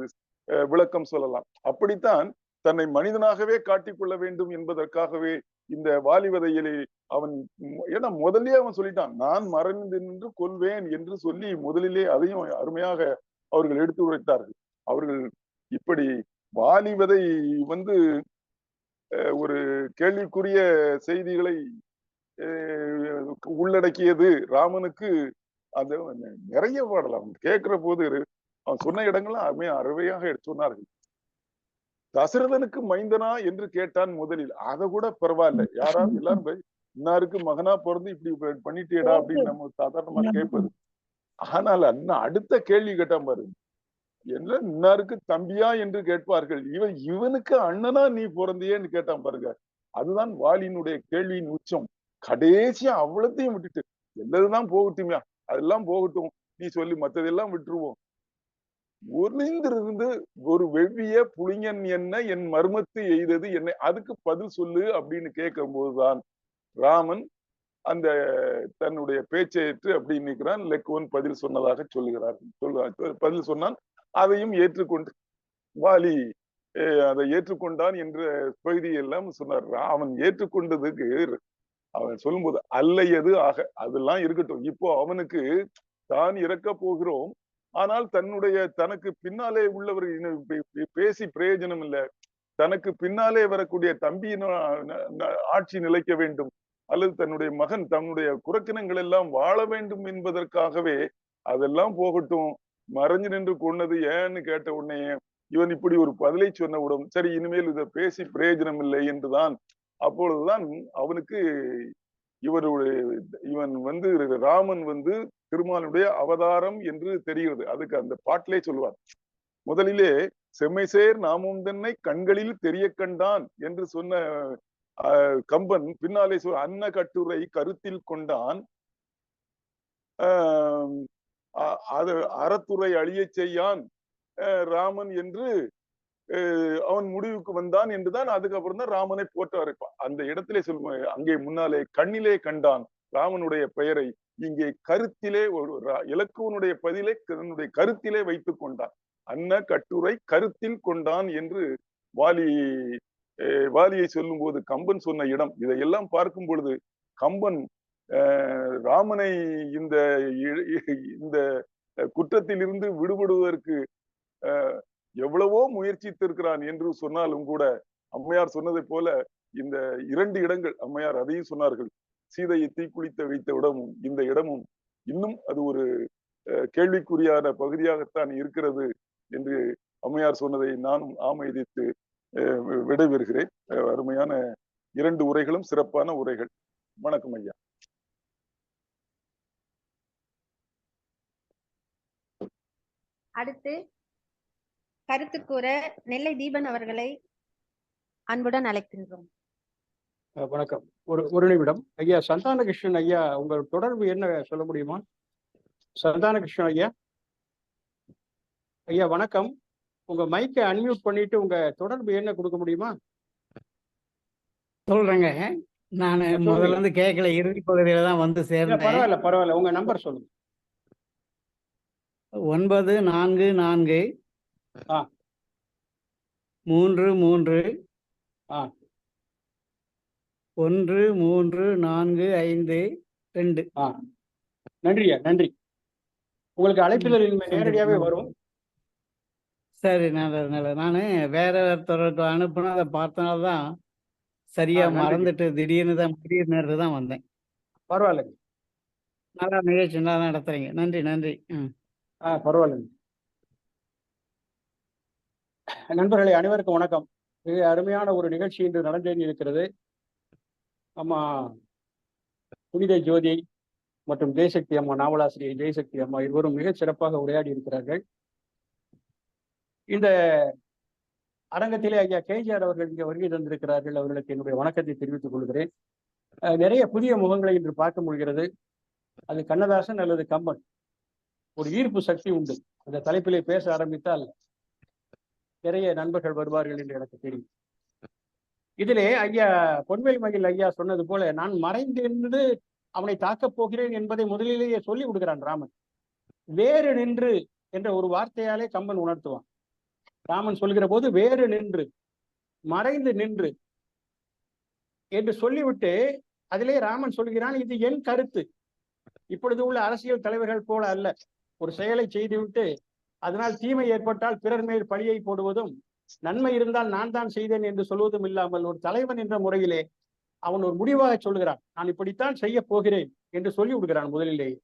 விளக்கம் சொல்லலாம். அப்படித்தான் தன்னை மனிதனாகவே காட்டிக்கொள்ள வேண்டும் என்பதற்காகவே இந்த வாலிவதையிலே அவன், ஏன்னா முதலே அவன் சொல்லிட்டான், நான் மறைந்து நின்று கொள்வேன் என்று சொல்லி முதலிலே அதையும் அருமையாக அவர்கள் எடுத்து உரைத்தார்கள். அவர்கள் இப்படி வாலிவதை ஒரு கேள்விக்குரிய செய்திகளை உள்ளடக்கியது. ராமனுக்கு அது நிறைய பாடலாம் கேட்கிற போது அவன் சொன்ன இடங்கள்லாம் அருமையாக சொன்னார்கள். தசரதனுக்கு மைந்தனா என்று கேட்டான் முதலில். அதை கூட பரவாயில்ல, யாராவது எல்லாரும் இன்னாருக்கு மகனா பிறந்து இப்படி பண்ணிட்டேடா அப்படின்னு நம்ம சாதாரணமா கேட்பது. ஆனால் அடுத்த கேள்வி கேட்டான் பாரு, என்ன இன்னாருக்கு தம்பியா என்று கேட்பார்கள், இவனுக்கு அண்ணனா நீ பிறந்தியேன்னு கேட்டான் பாருங்க. அதுதான் வாலியினுடைய கேள்வியின் உச்சம். கடைசியா அவ்வளத்தையும் விட்டுட்டு எல்லாதான் போகட்டுமே, அதெல்லாம் போகட்டும், நீ சொல்லி மற்றதெல்லாம் விட்டுருவோம், ஒளிந்திருந்து ஒரு வெவ்விய புளிங்கன் என்ன என் மர்மத்து எய்தது என்னை, அதுக்கு பதில் சொல்லு அப்படின்னு கேட்கும் போதுதான் ராமன் அந்த தன்னுடைய பேச்சையற்று அப்படி நிற்கிறான். லெக்குவன் பதில் சொன்னதாக பதில் சொன்னான். அதையும் ஏற்றுக்கொண்டு வாலி அதை ஏற்றுக்கொண்டான் என்ற பகுதியெல்லாம் சொன்னார். அவன் ஏற்றுக்கொண்டதுக்கு அவன் சொல்லும்போது அல்லையது ஆக அதெல்லாம் இருக்கட்டும், இப்போ அவனுக்கு தான் இறக்க போகிறோம், ஆனால் தனக்கு பின்னாலே உள்ளவர் பேசி பிரயோஜனம் இல்லை, தனக்கு பின்னாலே வரக்கூடிய தம்பியின் ஆட்சி நிலைக்க வேண்டும், அல்லது தன்னுடைய மகன் தன்னுடைய குரக்கினங்கள் எல்லாம் வாழ வேண்டும் என்பதற்காகவே அதெல்லாம் போகட்டும், மறைஞ்சு நின்று கொன்னது ஏன்னு கேட்ட உடனே இவன் இப்படி ஒரு பதிலை சொன்னவுடன் சரி இனிமேல் இதை பேசி பிரயோஜனம் இல்லை என்றுதான் அப்பொழுதுதான் அவனுக்கு இவன் வந்து ராமன் வந்து திருமாலுடைய அவதாரம் என்று தெரிகிறது. அதுக்கு அந்த பாட்டிலே சொல்லுவார், முதலிலே செம்மைசேர் நாமும் தன்னை கண்களில் தெரிய கண்டான் என்று சொன்ன கம்பன் பின்னாலே அன்ன கட்டுரை கருத்தில் கொண்டான், அது அறத்துறை அழிய செய்யான் ராமன் என்று அவன் முடிவுக்கு வந்தான் என்றுதான் அதுக்கப்புறம் தான் ராமனை போற்ற வரைப்பான். அந்த இடத்திலே சொல்லுவாங்க, அங்கே முன்னாலே கண்ணிலே கண்டான் ராமனுடைய பெயரை, இங்கே கருத்திலே ஒரு இலக்குவனுடைய பதிலை தன்னுடைய கருத்திலே வைத்துக் கொண்டான். அன்ன கட்டுரை கருத்தில் கொண்டான் என்று வாலியை சொல்லும் போது கம்பன் சொன்ன இடம், இதையெல்லாம் பார்க்கும் பொழுது கம்பன் ராமனை இந்த குற்றத்தில் இருந்து விடுபடுவதற்கு எவ்வளவோ முயற்சித்திருக்கிறான் என்று சொன்னாலும் கூட அம்மையார் சொன்னதை போல இந்த 2 இடங்கள் அம்மையார் அதையும் சொன்னார்கள், சீதையை தீக்குளித்த வைத்த இடமும் இந்த இடமும் இன்னும் அது ஒரு கேள்விக்குறியான பகுதியாகத்தான் இருக்கிறது என்று அம்மையார் சொன்னதை நானும் ஆமோதித்து விடைபெறுகிறேன். அருமையான 2 உரைகளும் சிறப்பான உரைகள். வணக்கம் ஐயா. அடுத்து கருத்து கூற நெல்லை தீபன் அவர்களை அன்புடன் அழைக்கின்றோம். வணக்கம். ஒரு நிமிடம் ஐயா. சந்தான கிருஷ்ணன் ஐயா, உங்கள் தொடர்பு என்ன சொல்ல முடியுமா? சந்தான கிருஷ்ணன் ஐயா, ஐயா வணக்கம். உங்க மைக்கை அன்மியூட் பண்ணிட்டு உங்க தொடர்பு என்ன கொடுக்க முடியுமா? சொல்றேங்க. நான் முதல்ல இருந்து கேட்கல, இறுதி பகுதியில தான் வந்து சேர்ந்தேன். பரவாயில்ல உங்க நம்பர் சொல்லுங்க. 944 33 13452. நன்றியா, நன்றி. உங்களுக்கு அழைப்புதல் நேரடியாவே வரும். சரி, நல்லது. நான் வேற ஒருத்தருக்கு அனுப்புனதை பார்த்தனால்தான் சரியா மறந்துட்டு திடீர்னு தான் வந்தேன். பரவாயில்ல, நல்லா நிகழ்ச்சி நல்லா நடத்துறீங்க. நன்றி. பரவாயில்ல. நண்பர்களே அனைவருக்கும் வணக்கம். மிக அருமையான ஒரு நிகழ்ச்சி இன்று நடந்தேறி இருக்கிறது. அம்மா புனித ஜோதி மற்றும் ஜெயசக்தி அம்மா, நாவலாசிரியர் ஜெயசக்தி அம்மா இருவரும் மிக சிறப்பாக உரையாடி இருக்கிறார்கள். இந்த அரங்கத்திலே ஐயா கேஜிஆர் அவர்கள் இங்கே வருகை தந்திருக்கிறார்கள். அவர்களுக்கு என்னுடைய வணக்கத்தை தெரிவித்துக் கொள்கிறேன். நிறைய புதிய முகங்களை இன்று பார்க்க முடிகிறது. அது கண்ணதாசன் அல்லது கம்பன். ஒரு ஈர்ப்பு சக்தி உண்டு. அந்த தலைப்பிலே பேச ஆரம்பித்தால் நிறைய நண்பர்கள் வருவார்கள் என்று எனக்கு தெரியும். இதிலே ஐயா பொன்வேல் மகிழ் ஐயா சொன்னது போல, நான் மறைந்திருந்து அவனை தாக்கப் போகிறேன் என்பதை முதலிலேயே சொல்லி விடுகிறான் ராமன். வேறு நின்று என்ற ஒரு வார்த்தையாலே கம்பன் உணர்த்துவான். ராமன் சொல்கிற போது வேறு நின்று, மறைந்து நின்று என்று சொல்லிவிட்டு அதிலே ராமன் சொல்கிறான், இது என் கருத்து. இப்பொழுது உள்ள அரசியல் தலைவர்கள் போல அல்ல. ஒரு செயலை செய்துவிட்டு அதனால் தீமை ஏற்பட்டால் பிறர் மேல் பழியை போடுவதும், நன்மை இருந்தால் நான் தான் செய்தேன் என்று சொல்வதும் இல்லாமல், ஒரு தலைவன் என்ற முறையிலே அவன் ஒரு முடிவாக சொல்கிறான், நான் இப்படித்தான் செய்ய போகிறேன் என்று சொல்லி விடுகிறான் முதலிலேயே.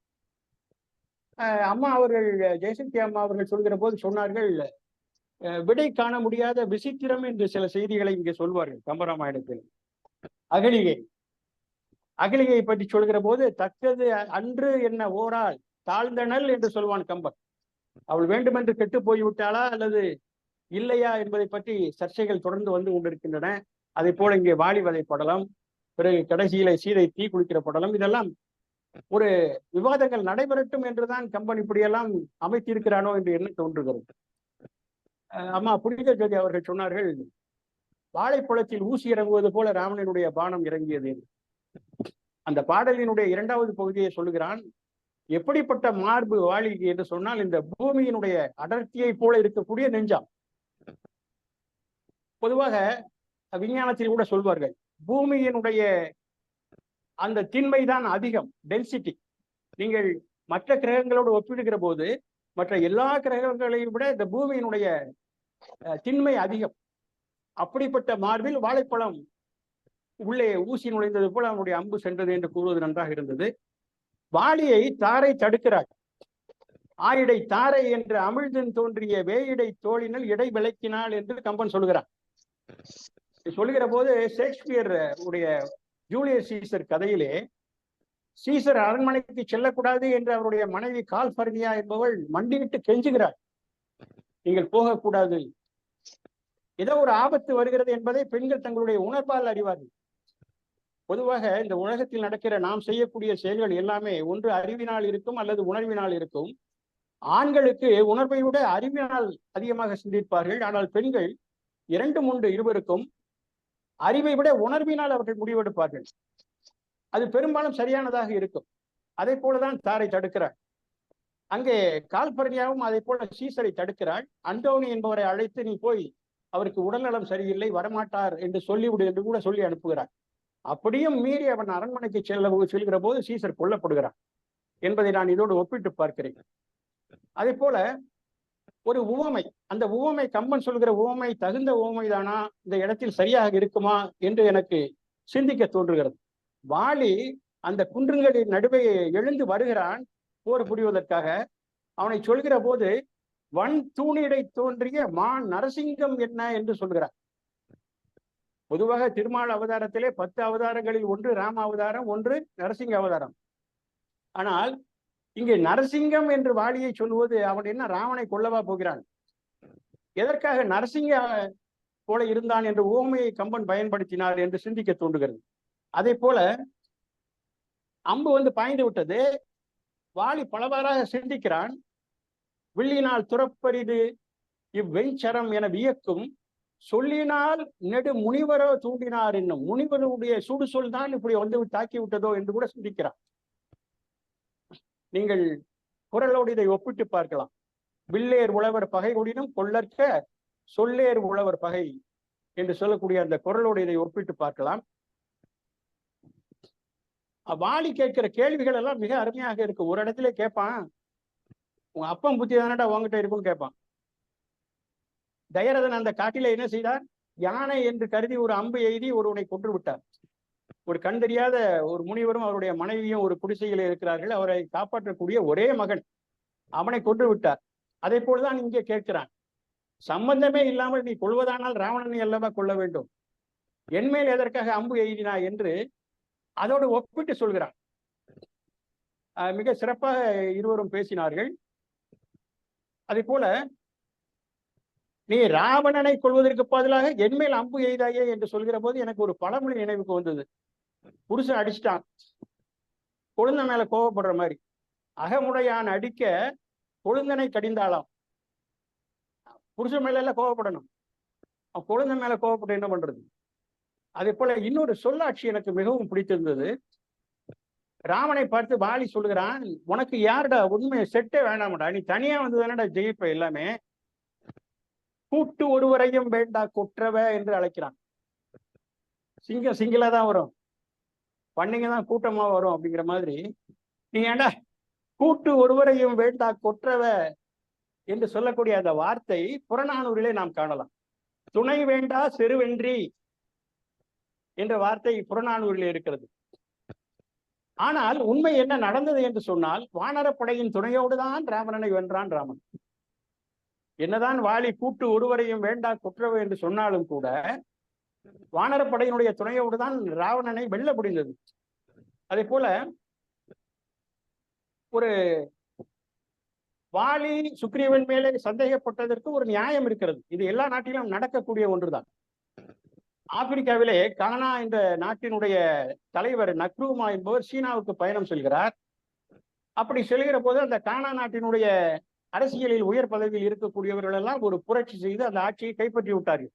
அம்மா அவர்கள், ஜெயசக்தி அம்மா அவர்கள் சொல்கிற போது சொன்னார்கள், விடை காண முடியாத விசித்திரம் என்று சில செய்திகளை இங்கே சொல்வார்கள் கம்பராமாயணத்தில். அகலிகை பற்றி சொல்கிற போது, தக்கது அன்று என்ன ஓரால் தாழ்ந்தனல் என்று சொல்வான் கம்பன். அவள் வேண்டுமென்று கெட்டு போய்விட்டாளா அல்லது இல்லையா என்பதை பற்றி சர்ச்சைகள் தொடர்ந்து வந்து கொண்டிருக்கின்றன. அதை போல இங்கே வாலி வதை படலம், பிறகு கடைசியில சீதை தீ குளிக்கிற படலம், இதெல்லாம் ஒரு விவாதங்கள் நடைபெறட்டும் என்றுதான் கம்பன் இப்படியெல்லாம் அமைத்திருக்கிறானோ என்று என்ன தோன்றுகிறது. அம்மா புனித ஜோதி அவர்கள் சொன்னார்கள், வாழைப்பழத்தில் ஊசி இறங்குவது போல ராமனினுடைய பானம் இறங்கியது. அந்த பாடலினுடைய 2வது பகுதியை சொல்லுகிறான், எப்படிப்பட்ட மார்பு வாலிக்கு என்று சொன்னால், இந்த பூமியினுடைய அடர்த்தியை போல இருக்கக்கூடிய நெஞ்சாம். பொதுவாக விஞ்ஞானத்தில் கூட சொல்வார்கள், பூமியினுடைய அந்த திண்மைதான் அதிகம், டென்சிட்டி. நீங்கள் மற்ற கிரகங்களோடு ஒப்பிடுகிற போது மற்ற எல்லா கிரகங்களையும் விட இந்த பூமியினுடைய திண்மை அதிகம். அப்படிப்பட்ட மார்பில் வாழைப்பழம் உள்ளே ஊசி நுழைந்தது போல அவனுடைய அம்பு சென்றது என்று கூறுவது நன்றாக இருந்தது. வாலியை தாரை தடுக்கிறார். ஆயிடை தாரை என்று அமிழ்தன் தோன்றிய வேயிடை தோழினல் இடை விளக்கினாள் என்று கம்பன் சொல்கிறார். சொல்லுகிற போது ஷேக்ஸ்பியர் உடைய ஜூலியஸ் சீசர் கதையிலே சீசர் அரண்மனைக்கு செல்லக்கூடாது என்று அவருடைய மனைவி கால்பர்னியா என்பவள் மண்டியிட்டு கெஞ்சுகிறார், நீங்கள் போகக்கூடாது, ஏதோ ஒரு ஆபத்து வருகிறது என்பதை பெண்கள் தங்களுடைய உணர்வால் அறிவார்கள். பொதுவாக இந்த உலகத்தில் நடக்கிற நாம் செய்யக்கூடிய செயல்கள் எல்லாமே ஒன்று அறிவினால் இருக்கும் அல்லது உணர்வினால் இருக்கும். ஆண்களுக்கு உணர்வை விட அறிவினால் அதிகமாக சிந்திப்பார்கள். ஆனால் பெண்கள் இரண்டும் உண்டு இருவருக்கும். அறிவை விட உணர்வினால் அவர்கள் முடிவெடுப்பார்கள். அது பெரும்பாலும் சரியானதாக இருக்கும். அதை போலதான் தாரை தடுக்கிறார். அங்கே கால்பர்னியாவும் அதை போல சீசரை தடுக்கிறாள். அந்தோனி என்பவரை அழைத்து நீ போய் அவருக்கு உடல்நலம் சரியில்லை, வரமாட்டார் என்று சொல்லிவிடு என்று கூட சொல்லி அனுப்புகிறார். அப்படியும் மீறி அவன் அரண்மனைக்கு செல்கிற போது சீசர் கொல்லப்படுகிறான் என்பதை நான் இதோடு ஒப்பிட்டு பார்க்கிறேன். அதே போல ஒரு உவமை, அந்த உவமை கம்பன் சொல்கிற உவமை தகுந்த உவமை தானா, இந்த இடத்தில் சரியாக இருக்குமா என்று எனக்கு சிந்திக்க தோன்றுகிறது. வாலி அந்த குன்றுகளின் நடுவே எழுந்து வருகிறான் போர் புரிவதற்காக. அவனை சொல்கிற போது வன் தூணிடை தோன்றிய மான் நரசிங்கம் என்ன என்று சொல்கிறார். பொதுவாக திருமால் அவதாரத்திலே 10 அவதாரங்களில் ஒன்று ராம அவதாரம், ஒன்று நரசிங்க அவதாரம். ஆனால் இங்கே நரசிங்கம் என்று வாலியை சொல்லுவது அவன் என்ன ராவனை கொல்லவா போகிறான்? எதற்காக நரசிங்க போல இருந்தான் என்ற உவமையை கம்பன் பயன்படுத்தினார் என்று சிந்திக்க தோன்றுகிறது. அதே போல அம்பு வந்து பாய்ந்து விட்டது. வாலி பலவாறாக சிந்திக்கிறான். வில்லினால் துறப்பரிது இவ்வெஞ்சரம் என வியக்கும் சொல்லினால் நெடு முனிவரோ தூண்டினார் என்னும் முனிவருடைய சுடு சொல் தான் இப்படி வந்து தாக்கி விட்டதோ என்று கூட சிந்திக்கிறான். நீங்கள் குரலோடு இதை ஒப்பிட்டு பார்க்கலாம். வில்லேர் உழவர் பகை கொடினும் கொள்ளற்க சொல்லேர் உழவர் பகை என்று சொல்லக்கூடிய அந்த குரலோடு இதை ஒப்பிட்டு பார்க்கலாம். வாலி கேட்கிற கேள்விகள் எல்லாம் மிக அருமையாக இருக்கு. ஒரு இடத்துல கேட்பான், உங்க அப்பம் புத்தி தானடா உங்ககிட்ட இருக்குன்னு கேட்பான். தயரதன் அந்த காட்டில என்ன செய்தார்? யானை என்று கருதி ஒரு அம்பு எய்தி ஒருவனை கொன்று விட்டார். ஒரு கண் தெரியாத ஒரு முனிவரும் அவருடைய மனைவியும் ஒரு குடிசையில் இருக்கிறார்கள். அவரை காப்பாற்றக்கூடிய ஒரே மகன், அவனை கொன்று விட்டார். அதே போலதான் இங்கே கேட்கிறான், சம்பந்தமே இல்லாமல் நீ கொள்வதானால் ராவணனை அல்லவா கொள்ள வேண்டும், என்மேல் எதற்காக அம்பு எய்தினா என்று அதோடு ஒப்பிட்டு சொல்கிறான். மிக சிறப்பாக இருவரும் பேசினார்கள். அதே போல நீ ராவணனை கொள்வதற்கு பதிலாக என்மேல் அம்பு எய்தாயே என்று சொல்கிற போது எனக்கு ஒரு பழமொழி நினைவுக்கு வந்தது. புருஷன் அடிச்சிட்டான், கொழுந்த மேல கோவப்படுற மாதிரி. அகமுடையான் அடிக்க கொழுந்தனை கடிந்தாளாம். புருஷன் மேல எல்லாம் கோவப்படணும், கொழுந்த மேல கோவப்பட்டு என்ன பண்றது? அதே போல இன்னொரு சொல்லாட்சி எனக்கு மிகவும் பிடித்திருந்தது. ராவனை பார்த்து வாலி சொல்லுகிறான், உனக்கு யாருடா உண்மை செட்டே வேண்டாமடா, நீ தனியா வந்து தானடா ஜெயிப்ப, எல்லாமே கூட்டு ஒருவரையும் வேண்டா கொற்றவ என்று அழைக்கிறான். சிங்கம் சிங்கிளா தான் வரும், பண்ணிங்க தான் கூட்டமா வரும் அப்படிங்கிற மாதிரி நீ ஏண்டா கூட்டு ஒருவரையும் வேண்டா கொற்றவ என்று சொல்லக்கூடிய அந்த வார்த்தை புறநானூரிலே நாம் காணலாம். துணை வேண்டா செருவென்றி என்ற வார்த்தை புறநானூரிலே இருக்கிறது. ஆனால் உண்மை என்ன நடந்தது என்று சொன்னால், வானரப்படையின் துணையோடு தான் ராவணனை வென்றான் ராமன். என்னதான் வாலி கூட்டு ஒருவரையும் வேண்டா கொற்றவ என்று சொன்னாலும் கூட வானரப்படையினுடைய துணையோடு தான் ராவணனை வெல்ல முடிந்தது. அதே போல ஒரு வாலி சுக்ரீவன் மேலே சந்தேகப்பட்டதற்கு ஒரு நியாயம் இருக்கிறது. இது எல்லா நாட்டிலும் நடக்கக்கூடிய ஒன்றுதான். ஆப்பிரிக்காவிலே கானா என்ற நாட்டினுடைய தலைவர் நக்ரூமா என்பவர் சீனாவுக்கு பயணம் செல்கிறார். அப்படி செல்கிற போது அந்த கானா நாட்டினுடைய அரசியலில் உயர் பதவியில் இருக்கக்கூடியவர்கள் எல்லாம் ஒரு புரட்சி செய்து அந்த ஆட்சியை கைப்பற்றி விட்டார்கள்.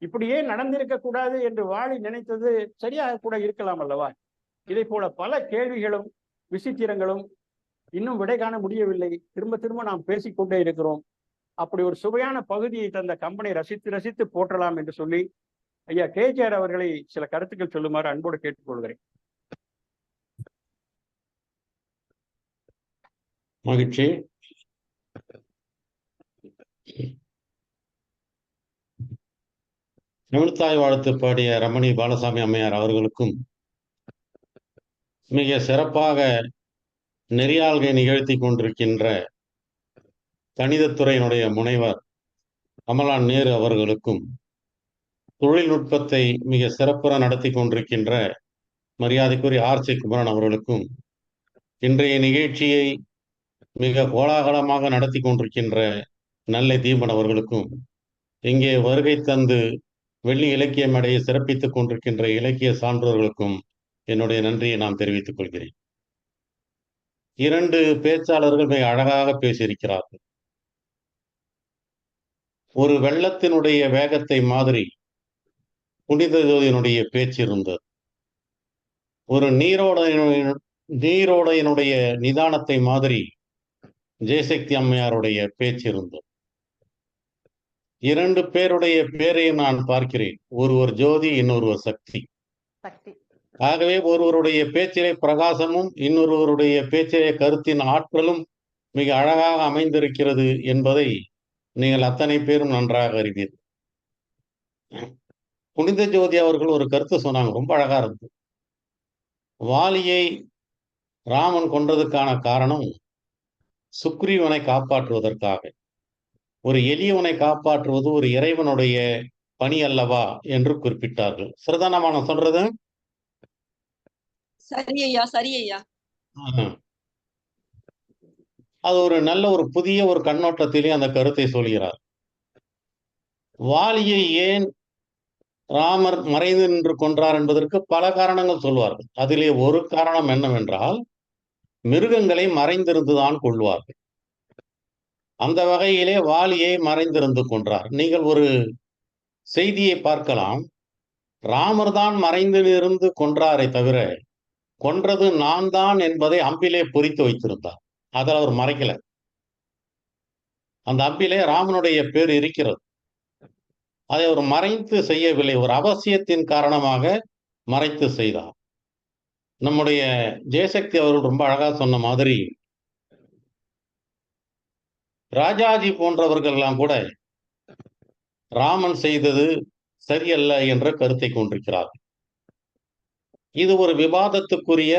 இப்படியே நடந்திருக்க கூடாது என்று வாலி நினைத்தது சரியாக கூட இருக்கலாம் அல்லவா? இதை போல பல கேள்விகளும் விசித்திரங்களும் இன்னும் விடை காண முடியவில்லை. திரும்ப திரும்ப நாம் பேசிக்கொண்டே இருக்கிறோம். அப்படி ஒரு சுவையான பகுதியை தந்த கம்பனை ரசித்து ரசித்து போற்றலாம் என்று சொல்லி ஐயா கேஜிஆர் அவர்களை சில கருத்துக்கள் சொல்லுமாறு அன்போடு கேட்டுக்கொள்கிறேன். மகிழ்ச்சி. தமிழ்த்தாய் வாழ்த்து பாடிய ரமணி பாலசாமி அம்மையார் அவர்களுக்கும், மிக சிறப்பாக நெறியாள்கை நிகழ்த்தி கொண்டிருக்கின்ற கணிதத்துறையினுடைய முனைவர் கமலான் நேரு அவர்களுக்கும், தொழில்நுட்பத்தை மிக சிறப்புற நடத்தி கொண்டிருக்கின்ற மரியாதைக்குரிய ஆர்சி குமரன் அவர்களுக்கும், இன்றைய நிகழ்ச்சியை மிக கோலாகலமாக நடத்தி கொண்டிருக்கின்ற நல்லை தீபன் அவர்களுக்கும், இங்கே வருகை தந்து வெள்ளி இலக்கிய மேடையை சிறப்பித்துக் கொண்டிருக்கின்ற இலக்கிய சான்றோர்களுக்கும் என்னுடைய நன்றியை நான் தெரிவித்துக் கொள்கிறேன். 2 பேச்சாளர்கள் மிக அழகாக பேசியிருக்கிறார்கள். ஒரு வெள்ளத்தினுடைய வேகத்தை மாதிரி புனித ஜோதியினுடைய பேச்சு இருந்தது. ஒரு நீரோடையினுடைய நிதானத்தை மாதிரி ஜெயசக்தி அம்மையாருடைய பேச்சு இருந்தது. 2 பேருடைய பேரையும் நான் பார்க்கிறேன். ஒருவர் ஜோதி, இன்னொருவர் சக்தி. ஆகவே ஒருவருடைய பேச்சிலே பிரகாசமும், இன்னொருவருடைய பேச்சிலே கருத்தின் ஆற்றலும் மிக அழகாக அமைந்திருக்கிறது என்பதை நீங்கள் அத்தனை பேரும் நன்றாக அறிவீர்கள். புனித ஜோதி அவர்கள் ஒரு கருத்து சொன்னாங்க, ரொம்ப அழகா இருந்தது. வாலியை ராமன் கொன்றதுக்கான காரணம் சுக்ரீவனை காப்பாற்றுவதற்காக. ஒரு எளியவனை காப்பாற்றுவது ஒரு இறைவனுடைய பணி அல்லவா என்று குறிப்பிட்டார்கள். சரிதானமா நான் சொல்றது? சரி ஐயா, சரி ஐயா. அது ஒரு நல்ல ஒரு புதிய ஒரு கண்ணோட்டத்திலே அந்த கருத்தை சொல்கிறார். வாலியை ஏன் ராமர் மறைந்து நின்று கொன்றார் என்பதற்கு பல காரணங்கள் சொல்வார்கள். அதிலே ஒரு காரணம் என்னவென்றால், மிருகங்களை மறைந்திருந்துதான் கொள்வார்கள். அந்த வகையிலே வாலியை மறைந்திருந்து கொன்றார். நீங்கள் ஒரு செய்தியை பார்க்கலாம். ராமர் தான் மறைந்து இருந்து கொன்றாரை தவிர, கொன்றது நான் தான் என்பதை அம்பிலே பொறித்து வைத்திருந்தார். அதில் அவர் மறைக்கல. அந்த அம்பிலே ராமனுடைய பேர் இருக்கிறது. அதை அவர் மறைத்து செய்யவில்லை. ஒரு அவசியத்தின் காரணமாக மறைத்து செய்தார். நம்முடைய ஜெயசக்தி அவர்கள் ரொம்ப அழகா சொன்ன மாதிரி, ராஜாஜி போன்றவர்கள் எல்லாம் கூட ராமன் செய்தது சரியல்ல என்ற கருத்தை கொண்டிருக்கிறார்கள். இது ஒரு விவாதத்துக்குரிய,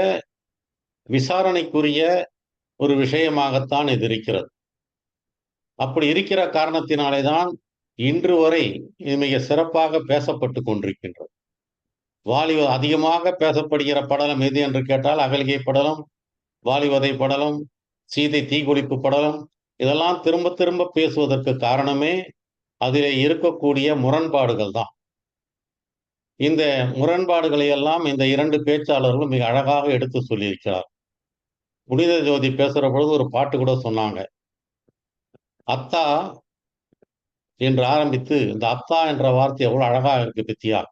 விசாரணைக்குரிய ஒரு விஷயமாகத்தான் இது இருக்கிறது. அப்படி இருக்கிற காரணத்தினாலே தான் இன்று வரை இது மிக சிறப்பாக பேசப்பட்டு கொண்டிருக்கின்றது. வாலி அதிகமாக பேசப்படுகிற படலம் எது என்று கேட்டால் அகலிகை படலம், வாலிவதை படலம், சீதை தீக்குளிப்பு படலம், இதெல்லாம் திரும்ப திரும்ப பேசுவதற்கு காரணமே அதிலே இருக்கக்கூடிய முரண்பாடுகள் தான். இந்த முரண்பாடுகளை எல்லாம் இந்த 2 பேச்சாளர்களும் மிக அழகாக எடுத்து சொல்லியிருக்கிறார். புனித ஜோதி பேசுற பொழுது ஒரு பாட்டு கூட சொன்னாங்க. அத்தா என்று ஆரம்பித்து, இந்த அத்தா என்ற வார்த்தை எவ்வளவு அழகா இருக்கு பித்தியா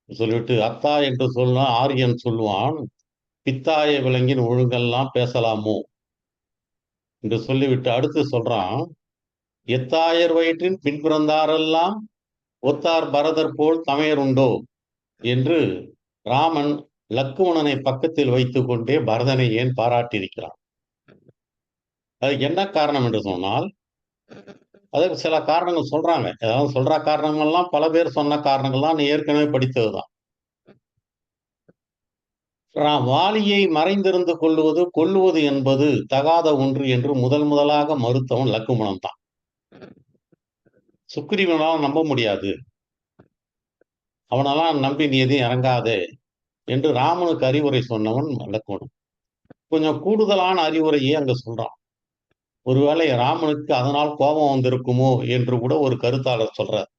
சொல்லிவிட்டு, அத்தா என்று சொன்னா ஆரியன் சொல்லுவான், பித்தாய விலங்கின் ஒழுங்கெல்லாம் பேசலாமோ என்று சொல்லிவிட்டு அடுத்து சொல்றான், எத்தாயர் வயிற்றின் பின்பிறந்தாரெல்லாம் ஒத்தார் பரதர் போல் தமையர் உண்டோ என்று ராமன் லக்குமணனை பக்கத்தில் வைத்துக் கொண்டே பரதனை ஏன் பாராட்டியிருக்கிறான். அதுக்கு என்ன காரணம் என்று சொன்னால், அதுக்கு சில காரணங்கள் சொல்றாங்க. ஏதாவது சொல்ற காரணங்கள்லாம் பல பேர் சொன்ன காரணங்கள்லாம் ஏற்கனவே படித்ததுதான். வாலியை மறைந்திருந்து கொல்லுவது என்பது தகாத ஒன்று என்று முதலாக மறுத்தவன் லக்குமணன் தான். சுக்ரீவனால் நம்ப முடியாது, அவனெல்லாம் நம்பி நீ எதையும் இறங்காதே என்று ராமனுக்கு அறிவுரை சொன்னவன் லக்குமணன். கொஞ்சம் கூடுதலான அறிவுரையே அங்க சொல்றான். ஒருவேளை ராமனுக்கு அதனால் கோபம் வந்திருக்குமோ என்று கூட ஒரு கருத்தாளர் சொல்றார்.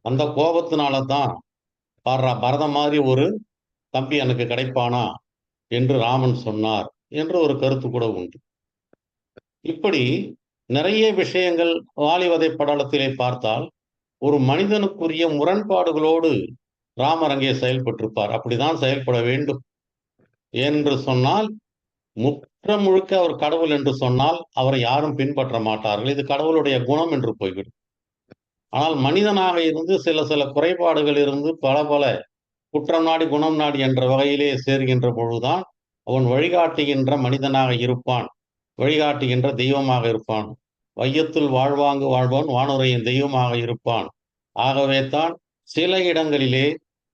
அந்த கோபத்தினால தான் பரதம் மாதிரி ஒரு தம்பி எனக்கு கிடைப்பானா என்று ராமன் சொன்னார் என்று ஒரு கருத்து கூட உண்டு. இப்படி நிறைய விஷயங்கள் வாலிவதை படலத்திலே பார்த்தால் ஒரு மனிதனுக்குரிய முரண்பாடுகளோடு ராமர் அங்கே செயல்பட்டிருப்பார். அப்படிதான் செயல்பட வேண்டும். என்று சொன்னால் முற்ற முழுக்க அவர் கடவுள் என்று சொன்னால் அவரை யாரும் பின்பற்ற மாட்டார்கள். இது கடவுளுடைய குணம் என்று போய்விடும். ஆனால் மனிதனாக இருந்து சில குறைபாடுகள் இருந்து பல குற்றம் நாடி குணம் நாடி என்ற வகையிலே சேர்கின்ற பொழுதுதான் அவன் வழிகாட்டுகின்ற மனிதனாக இருப்பான், வழிகாட்டுகின்ற தெய்வமாக இருப்பான். வையத்துள் வாழ்வாங்கு வாழ்வான் வானுரையின் தெய்வமாக இருப்பான். ஆகவே தான் சில இடங்களிலே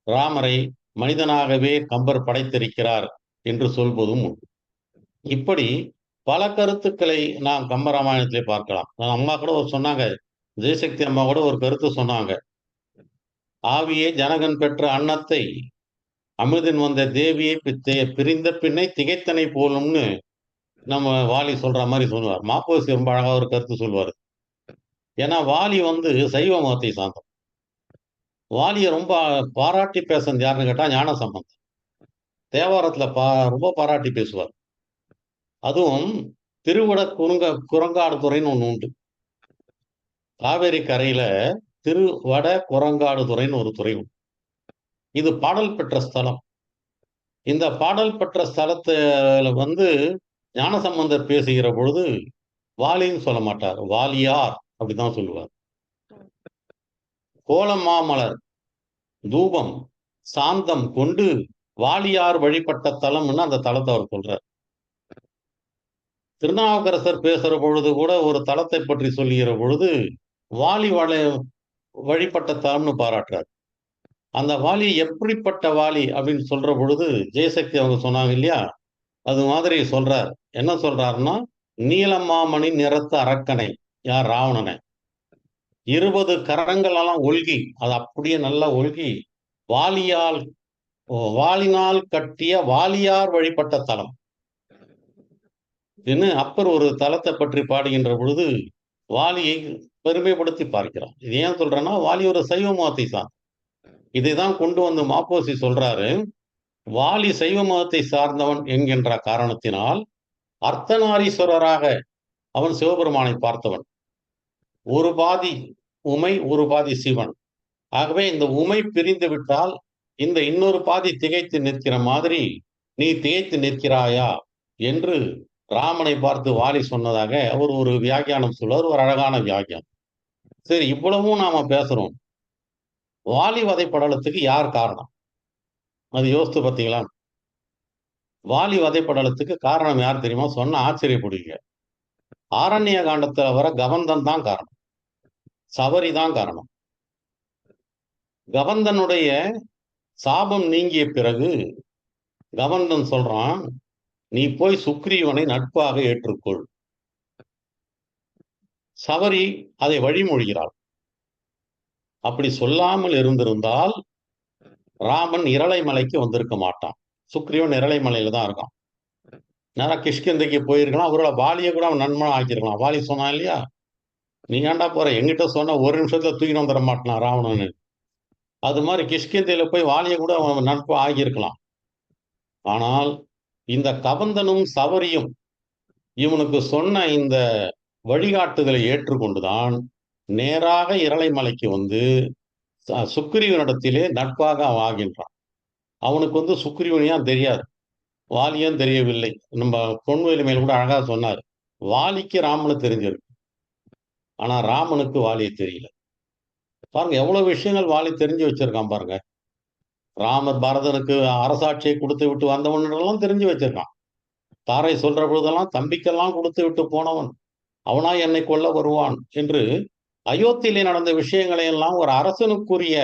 ராமரை மனிதனாகவே கம்பர் படைத்திருக்கிறார் என்று சொல்வதும் உண்டு. இப்படி பல கருத்துக்களை நாம் கம்பராமாயணத்திலே பார்க்கலாம். அம்மா கூட சொன்னாங்க, ஜெயசக்தி அம்மா கூட ஒரு கருத்து சொன்னாங்க. ஆவியே ஜனகன் பெற்ற அன்னத்தை அமிர்தன் வந்த தேவியை பிரிந்த பின்னை திகைத்தனை போலும்னு நம்ம வாலி சொல்ற மாதிரி சொல்லுவார். மாப்போசி ரொம்ப அழகா ஒரு கருத்து சொல்லுவார். ஏன்னா வாலி சைவ மதத்தை சார்ந்தவர். வாலியை ரொம்ப பாராட்டி பேசுறது யாருன்னு கேட்டா ஞானசம்பந்தர். தேவாரத்துல ரொம்ப பாராட்டி பேசுவார். அதுவும் திருவிட குரங்காடுதுறைன்னு ஒண்ணு உண்டு. காவேரி கரையில திருவட குரங்காடுதுறைன்னு ஒரு துறை உண்டு. இது பாடல் பெற்ற ஸ்தலம். இந்த பாடல் பெற்ற ஸ்தலத்துல ஞானசம்பந்தர் பேசுகிற பொழுது வாலின்னு சொல்ல மாட்டார், வாலியார் அப்படிதான் சொல்லுவார். கோலம் மாமலர் தூபம் சாந்தம் கொண்டு வாலியார் வழிபட்ட தலம்னு அந்த தலத்தை அவர் சொல்றார். திருநாவுக்கரசர் பேசுற பொழுது கூட ஒரு தலத்தை பற்றி சொல்லுகிற பொழுது வாலி வழிபட்ட தலம்னு பாராட்டுறார். அந்த வாலி எப்படிப்பட்ட வாலி அப்படின்னு சொல்ற பொழுது ஜெயசக்தி அவங்க சொன்னாங்க இல்லையா, அது மாதிரி சொல்றார். என்ன சொல்றாருன்னா, நீலமாமணி நிறத்த அரக்கனை, யார் ராவணனை 20 கரங்களெல்லாம் ஒல்கி, அது அப்படியே நல்லா ஒல்கி வாலினால் கட்டிய வாலியார் வழிபட்ட தலம் என்று அப்பர் ஒரு தலத்தை பற்றி பாடுகின்ற பொழுது வாலியை பெருமைப்படுத்தி பார்க்கிறான். இது ஏன் சொல்றேன்னா, வாலி ஒரு சைவ மதத்தை சார்ந்த. இதைதான் கொண்டு வந்து மாப்போசி சொல்றாரு, வாலி சைவ மதத்தை சார்ந்தவன் என்கின்ற காரணத்தினால் அர்த்தநாரீஸ்வரராக அவன் சிவபெருமானை பார்த்தவன். ஒரு பாதி உமை ஒரு பாதி சிவன். ஆகவே இந்த உமை பிரிந்து விட்டால் இந்த இன்னொரு பாதி திகைத்து நிற்கிற மாதிரி நீ திகைத்து நிற்கிறாயா என்று ராமனை பார்த்து வாலி சொன்னதாக அவர் ஒரு வியாக்கியானம் சொல்வார். ஒரு அழகான வியாக்கியானம். சரி, இவ்வளவும் நாம பேசுறோம். வாலி வதைப்படலத்துக்கு யார் காரணம்? அது யோசித்து பார்த்தீங்களா? வாலி வதைப்படலத்துக்கு காரணம் யார் தெரியுமா? சொன்ன ஆச்சரியப்படுவீங்க. ஆரண்ய காண்டத்துல வர கவந்தன் தான் காரணம், சபரி தான் காரணம். கவந்தனுடைய சாபம் நீங்கிய பிறகு கவந்தன் சொல்றான், நீ போய் சுக்ரீவனை நட்பாக ஏற்றுக்கொள். சபரி அதை வழிமொழிகிறாள். அப்படி சொல்லாமல் இருந்திருந்தால் ராமன் இரளை மலைக்கு வந்திருக்க மாட்டான். சுக்ரீவன் இரளை மலையில தான் இருக்கான். நேரம் கிஷ்கிந்தைக்கு போயிருக்கலாம். அவரோட வாலியை கூட அவன் நண்பனா ஆக்கியிருக்கலாம். வாலி சொன்னான் இல்லையா, நீ ஏன்டா போற, எங்கிட்ட சொன்ன ஒரு நிமிஷத்துல தூக்கிட்டு வந்துட மாட்டான் ராவணன். அது மாதிரி கிஷ்கிந்தையில போய் வாலியை கூட அவன் நட்பு ஆகியிருக்கலாம். ஆனால் இந்த கவந்தனும் சபரியும் இவனுக்கு சொன்ன இந்த வழிகாட்டுதலை ஏற்றுக்கொண்டுதான் நேராக இரளை மலைக்கு வந்து சுக்ரீவனிடத்திலே நட்பாக அவன் ஆகின்றான். அவனுக்கு சுக்ரீவனியா தெரியாது, வாலியும் தெரியவில்லை. நம்ம பொன்வேலி மேல் கூட அழகா சொன்னார், வாலிக்கு ராமனு தெரிஞ்சிருக்கு, ஆனா ராமனுக்கு வாலியை தெரியல. பாருங்க எவ்வளவு விஷயங்கள் வாலி தெரிஞ்சு வச்சிருக்கான் பாருங்க. ராமர் பரதனுக்கு அரசாட்சியை கொடுத்து விட்டு வந்தவனெல்லாம் தெரிஞ்சு வச்சிருக்கான். தாரை சொல்ற பொழுதெல்லாம் தம்பிக்கெல்லாம் கொடுத்து விட்டு போனவன், அவனா என்னை கொல்ல வருவான் என்று அயோத்தியிலே நடந்த விஷயங்களை எல்லாம் ஒரு அரசனுக்குரிய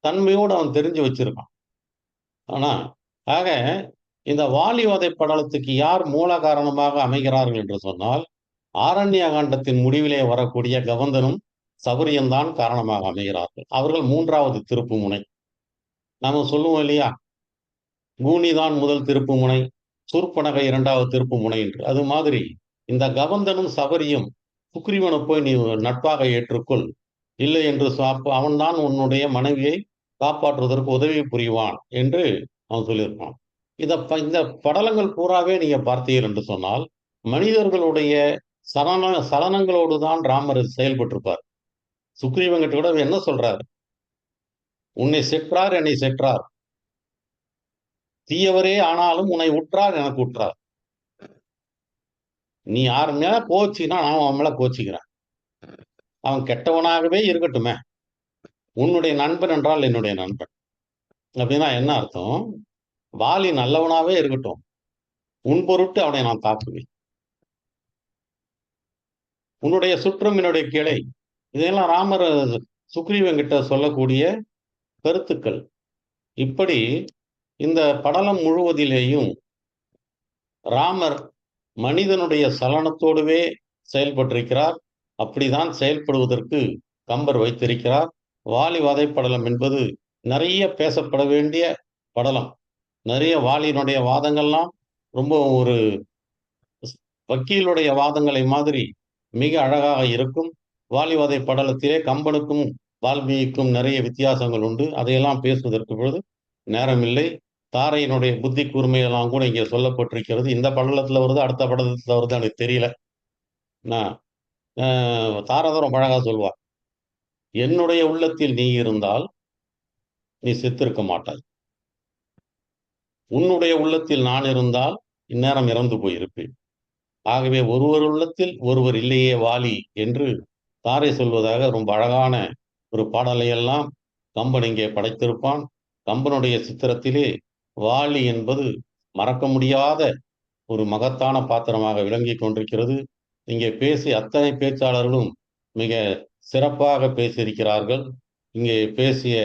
தன்மையோடு அவன் தெரிஞ்சு வச்சிருக்கான். ஆனா ஆக இந்த வாலி வதை படலத்துக்கு யார் மூல காரணமாக அமைகிறார்கள் என்று சொன்னால், ஆரண்ய காண்டத்தின் முடிவிலே வரக்கூடிய கவந்தனும் சபரியும் தான் காரணமாக அமைகிறார்கள். அவர்கள் 3வது திருப்பு முனை. நாம சொல்லுவோம் இல்லையா, கூனிதான் முதல் திருப்பு முனை, சூர்பனகை 2வது திருப்பு முனை என்று. அது மாதிரி இந்த கவந்தனும் சபரியும் சுக்ரீவனை போய் நீ நட்பாக ஏற்றுக்கொள், இல்லை என்று அவன்தான் உன்னுடைய மனைவியை காப்பாற்றுவதற்கு உதவி புரிவான் என்று அவன் சொல்லியிருப்பான். இந்த படலங்கள் பூராவே நீங்க பார்த்தீர்கள் என்று சொன்னால் மனிதர்களுடைய சலனங்களோடு தான் ராமர் செயல்பட்டிருப்பார். சுக்ரீவன்கிட்ட கூட என்ன சொல்றார், உன்னை செற்றார் என்னை செற்றார், தீயவரே ஆனாலும் உன்னை உற்றார் எனக்கு உற்றார். நீ யார் மேல கோச்சினா நான் அவன் மேல கோச்சிக்கிறேன், அவன் கெட்டவனாகவே இருக்கட்டுமே, உன்னுடைய நண்பன் என்றால் என்னுடைய நண்பன். அப்படின்னா என்ன அர்த்தம்? வாலி நல்லவனாவே இருக்கட்டும், உன் பொருட்டு அவனை நான் தாக்குவேன். உன்னுடைய சுற்றம் என்னுடைய கிளை. இதெல்லாம் ராமர் சுக்ரீவன் கிட்ட சொல்லக்கூடிய கருத்துக்கள். இப்படி இந்த படலம் முழுவதிலேயும் ராமர் மனிதனுடைய சலனத்தோடுவே செயல்பட்டிருக்கிறார். அப்படிதான் செயல்படுவதற்கு கம்பர் வைத்திருக்கிறார். வாலி வதைப்படலம் என்பது நிறைய பேசப்பட வேண்டிய படலம். நிறைய வாலியினுடைய வாதங்கள்லாம் ரொம்ப ஒரு வக்கீலுடைய வாதங்களை மாதிரி மிக அழகாக இருக்கும். வாலிவதை படலத்திலே கம்பனுக்கும் வால்மீகிக்கும் நிறைய வித்தியாசங்கள் உண்டு. அதையெல்லாம் பேசுவதற்கு பொழுது நேரமில்லை. தாரையினுடைய புத்தி கூர்மையெல்லாம் கூட இங்கே சொல்லப்பட்டிருக்கிறது. இந்த படலத்துல வருது, அடுத்த படலத்துல வருது, எனக்கு தெரியல. நான் தாரதரம் அழகா சொல்வார், என்னுடைய உள்ளத்தில் நீ இருந்தால் நீ செத்திருக்க மாட்டாய், உன்னுடைய உள்ளத்தில் நான் இருந்தால் இந்நேரம் இறந்து போயிருப்பேன். ஆகவே ஒருவர் உள்ளத்தில் ஒருவர் இல்லையே வாலி என்று தாரை சொல்வதாக ரொம்ப அழகான ஒரு பாடலையெல்லாம் கம்பன் இங்கே படைத்திருப்பான். கம்பனுடைய சித்திரத்திலே வாலி என்பது மறக்க முடியாத ஒரு மகத்தான பாத்திரமாக விளங்கி கொண்டிருக்கிறது. இங்கே பேசிய அத்தனை பேச்சாளர்களும் மிக சிறப்பாக பேசியிருக்கிறார்கள். இங்கே பேசிய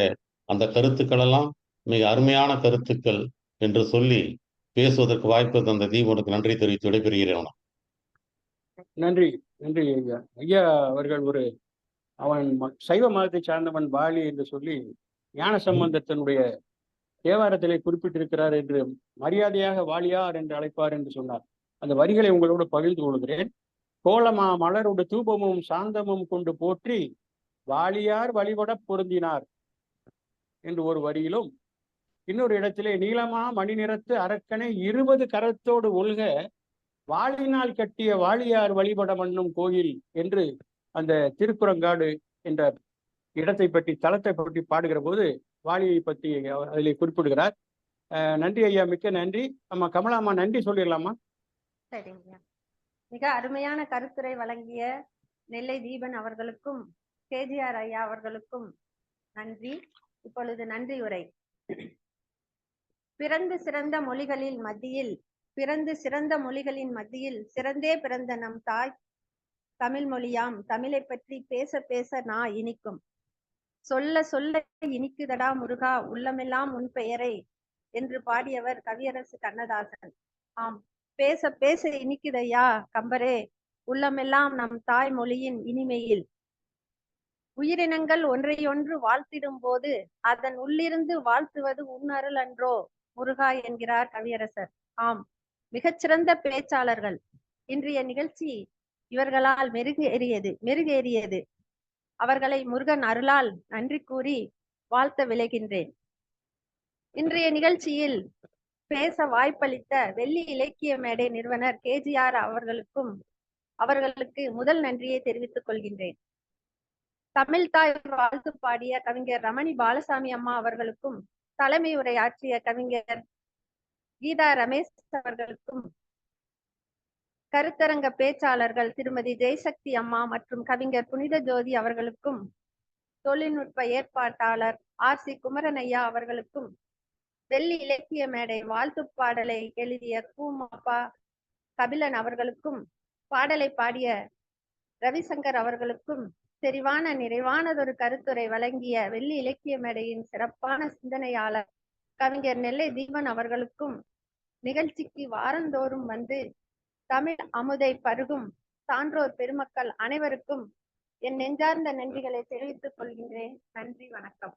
அந்த கருத்துக்கள் எல்லாம் மிக அருமையான கருத்துக்கள் என்று சொல்லி பேசுவதற்கு வாய்ப்பு தந்த தீபனுக்கு நன்றி தெரிவித்து விடைபெறுகிறேன். நன்றி, நன்றி ஐயா. ஐயா அவர்கள் அவன் சைவ மதத்தை சார்ந்தவன் வாலி என்று சொல்லி ஞான சம்பந்தத்தினுடைய தேவாரத்திலே குறிப்பிட்டிருக்கிறார் என்று மரியாதையாக வாலியார் என்று அழைப்பார் என்று சொன்னார். அந்த வரிகளை உங்களோடு பகிர்ந்து கொள்கிறேன். கோலமா மலரோடு தூபமும் சாந்தமும் கொண்டு போற்றி வாலியார் வழிபட பொருந்தினார் என்று ஒரு வரியிலும், இன்னொரு இடத்திலே நீளமா மணி நிறத்து அரக்கனை 20 கரத்தோடு ஒல்க வாளினால் கட்டிய வாளியார் வழிபட மண்ணும் கோயில் என்று அந்த திருக்குறங்காடு என்ற இடத்தை பற்றி, தலத்தை பற்றி பாடுகிற போது வாலியை பற்றி அதில் குறிப்பிடுகிறார். நன்றி ஐயா, மிக்க நன்றி. அம்மா கமலாம்மா நன்றி சொல்லிடலாமா? சரிங்க. மிக அருமையான கருத்துரை வழங்கிய நெல்லை தீபன் அவர்களுக்கும் கேஜிஆர் ஐயா அவர்களுக்கும் நன்றி. இப்பொழுது நன்றி உரை. பிறந்து சிறந்த மொழிகளின் மத்தியில் சிறந்தே பிறந்த நம் தாய் தமிழ் மொழியாம். தமிழை பற்றி பேச பேச நான் இனிக்கும், சொல்ல சொல்ல இனிக்குதடா முருகா உள்ளமெல்லாம் உன் பெயரை என்று பாடியவர் கவியரசு கண்ணதாசன். ஆம், பேச பேச இனிக்குதையா கம்பரே உள்ளமெல்லாம் நம் தாய் மொழியின் இனிமையில். உயிரினங்கள் ஒன்றையொன்று வாழ்த்திடும் போது அதன் உள்ளிருந்து வாழ்த்துவது உன்னருள் அன்றோ முருகா என்கிறார் கவியரசர். ஆம், மிகச்சிறந்த பேச்சாளர்கள். இன்றைய நிகழ்ச்சி இவர்களால் மெருகேறியது. அவர்களை முருகன் அருளால் நன்றி கூறி வாழ்த்த விளைகின்றேன். இன்றைய நிகழ்ச்சியில் பேச வாய்ப்பளித்த வெள்ளி இலக்கிய மேடை நிறுவனர் கேஜிஆர் அவர்களுக்கு முதல் நன்றியை தெரிவித்துக் கொள்கின்றேன். தமிழ் தாய் வாழ்த்து பாடிய கவிஞர் ரமணி பாலசாமி அம்மா அவர்களுக்கும், தலைமை உரை ஆற்றிய கவிஞர் கீதா ரமேஷ் அவர்களுக்கும், கருத்தரங்க பேச்சாளர்கள் திருமதி ஜெயசக்தி அம்மா மற்றும் கவிஞர் புனித ஜோதி அவர்களுக்கும், தொழில்நுட்ப ஏற்பாட்டாளர் RC குமரன் ஐயா அவர்களுக்கும், வெள்ளி இலக்கிய மேடை வாழ்த்து பாடலை எழுதிய கூமாப்பா கபிலன் அவர்களுக்கும், பாடலை பாடிய ரவிசங்கர் அவர்களுக்கும், செறிவான நிறைவானதொரு கருத்துரை வழங்கிய வெள்ளி இலக்கிய மேடையின் சிறப்பான சிந்தனையாளர் கவிஞர் நெல்லை தீபன் அவர்களுக்கும், நிகழ்ச்சிக்கு வாரந்தோறும் வந்து தமிழ் அமுதை பருகும் சான்றோர் பெருமக்கள் அனைவருக்கும் என் நெஞ்சார்ந்த நன்றிகளை தெரிவித்துக் கொள்கின்றேன். நன்றி, வணக்கம்.